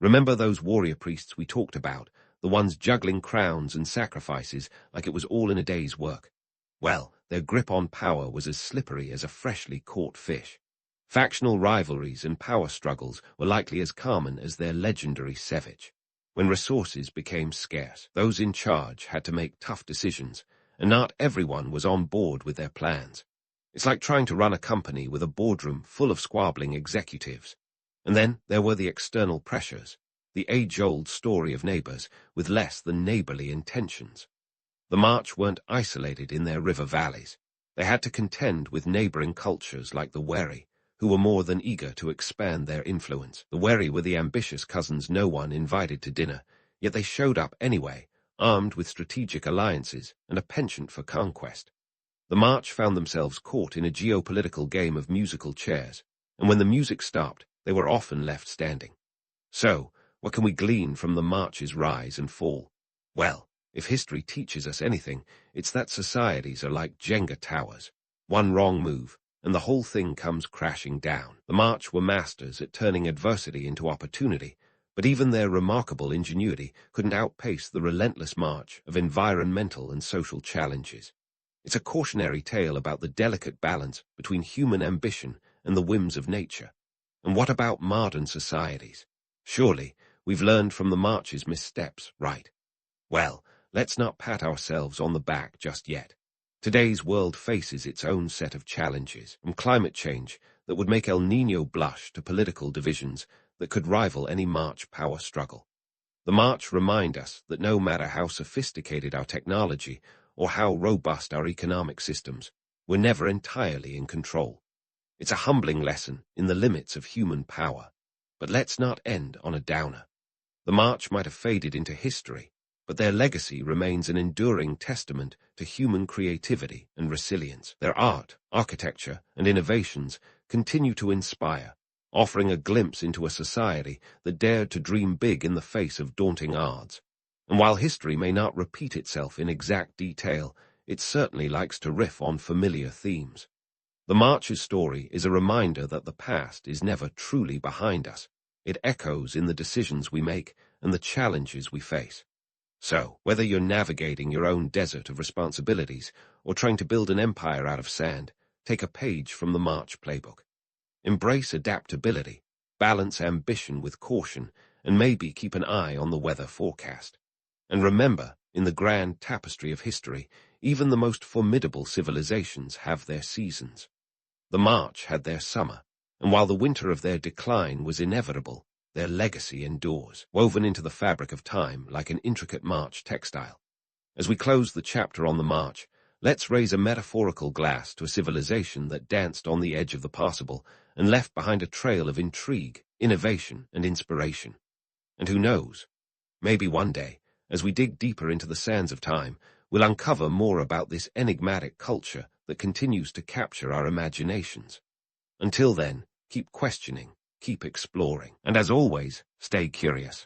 Speaker 1: Remember those warrior priests we talked about, the ones juggling crowns and sacrifices like it was all in a day's work? Well, their grip on power was as slippery as a freshly caught fish. Factional rivalries and power struggles were likely as common as their legendary savage. When resources became scarce, those in charge had to make tough decisions, and not everyone was on board with their plans. It's like trying to run a company with a boardroom full of squabbling executives. And then there were the external pressures, the age-old story of neighbors with less than neighborly intentions. The March weren't isolated in their river valleys. They had to contend with neighboring cultures like the Weri, who were more than eager to expand their influence. The Weri were the ambitious cousins no one invited to dinner, yet they showed up anyway, armed with strategic alliances and a penchant for conquest. The March found themselves caught in a geopolitical game of musical chairs, and when the music stopped, they were often left standing. So, what can we glean from the March's rise and fall? Well, if history teaches us anything, it's that societies are like Jenga towers. One wrong move, and the whole thing comes crashing down. The March were masters at turning adversity into opportunity, but even their remarkable ingenuity couldn't outpace the relentless march of environmental and social challenges. It's a cautionary tale about the delicate balance between human ambition and the whims of nature. And what about modern societies? Surely, we've learned from the March's missteps, right? Well, let's not pat ourselves on the back just yet. Today's world faces its own set of challenges, from climate change that would make El Niño blush to political divisions that could rival any March power struggle. The March remind us that no matter how sophisticated our technology or how robust our economic systems, we're never entirely in control. It's a humbling lesson in the limits of human power. But let's not end on a downer. The March might have faded into history, but their legacy remains an enduring testament to human creativity and resilience. Their art, architecture, and innovations continue to inspire, offering a glimpse into a society that dared to dream big in the face of daunting odds. And while history may not repeat itself in exact detail, it certainly likes to riff on familiar themes. The March's story is a reminder that the past is never truly behind us. It echoes in the decisions we make and the challenges we face. So, whether you're navigating your own desert of responsibilities or trying to build an empire out of sand, take a page from the March playbook. Embrace adaptability, balance ambition with caution, and maybe keep an eye on the weather forecast. And remember, in the grand tapestry of history, even the most formidable civilizations have their seasons. The March had their summer, and while the winter of their decline was inevitable, their legacy endures, woven into the fabric of time like an intricate March textile. As we close the chapter on the March, let's raise a metaphorical glass to a civilization that danced on the edge of the possible and left behind a trail of intrigue, innovation, and inspiration. And who knows, maybe one day, as we dig deeper into the sands of time, we'll uncover more about this enigmatic culture that continues to capture our imaginations. Until then, keep questioning, keep exploring, and as always, stay curious.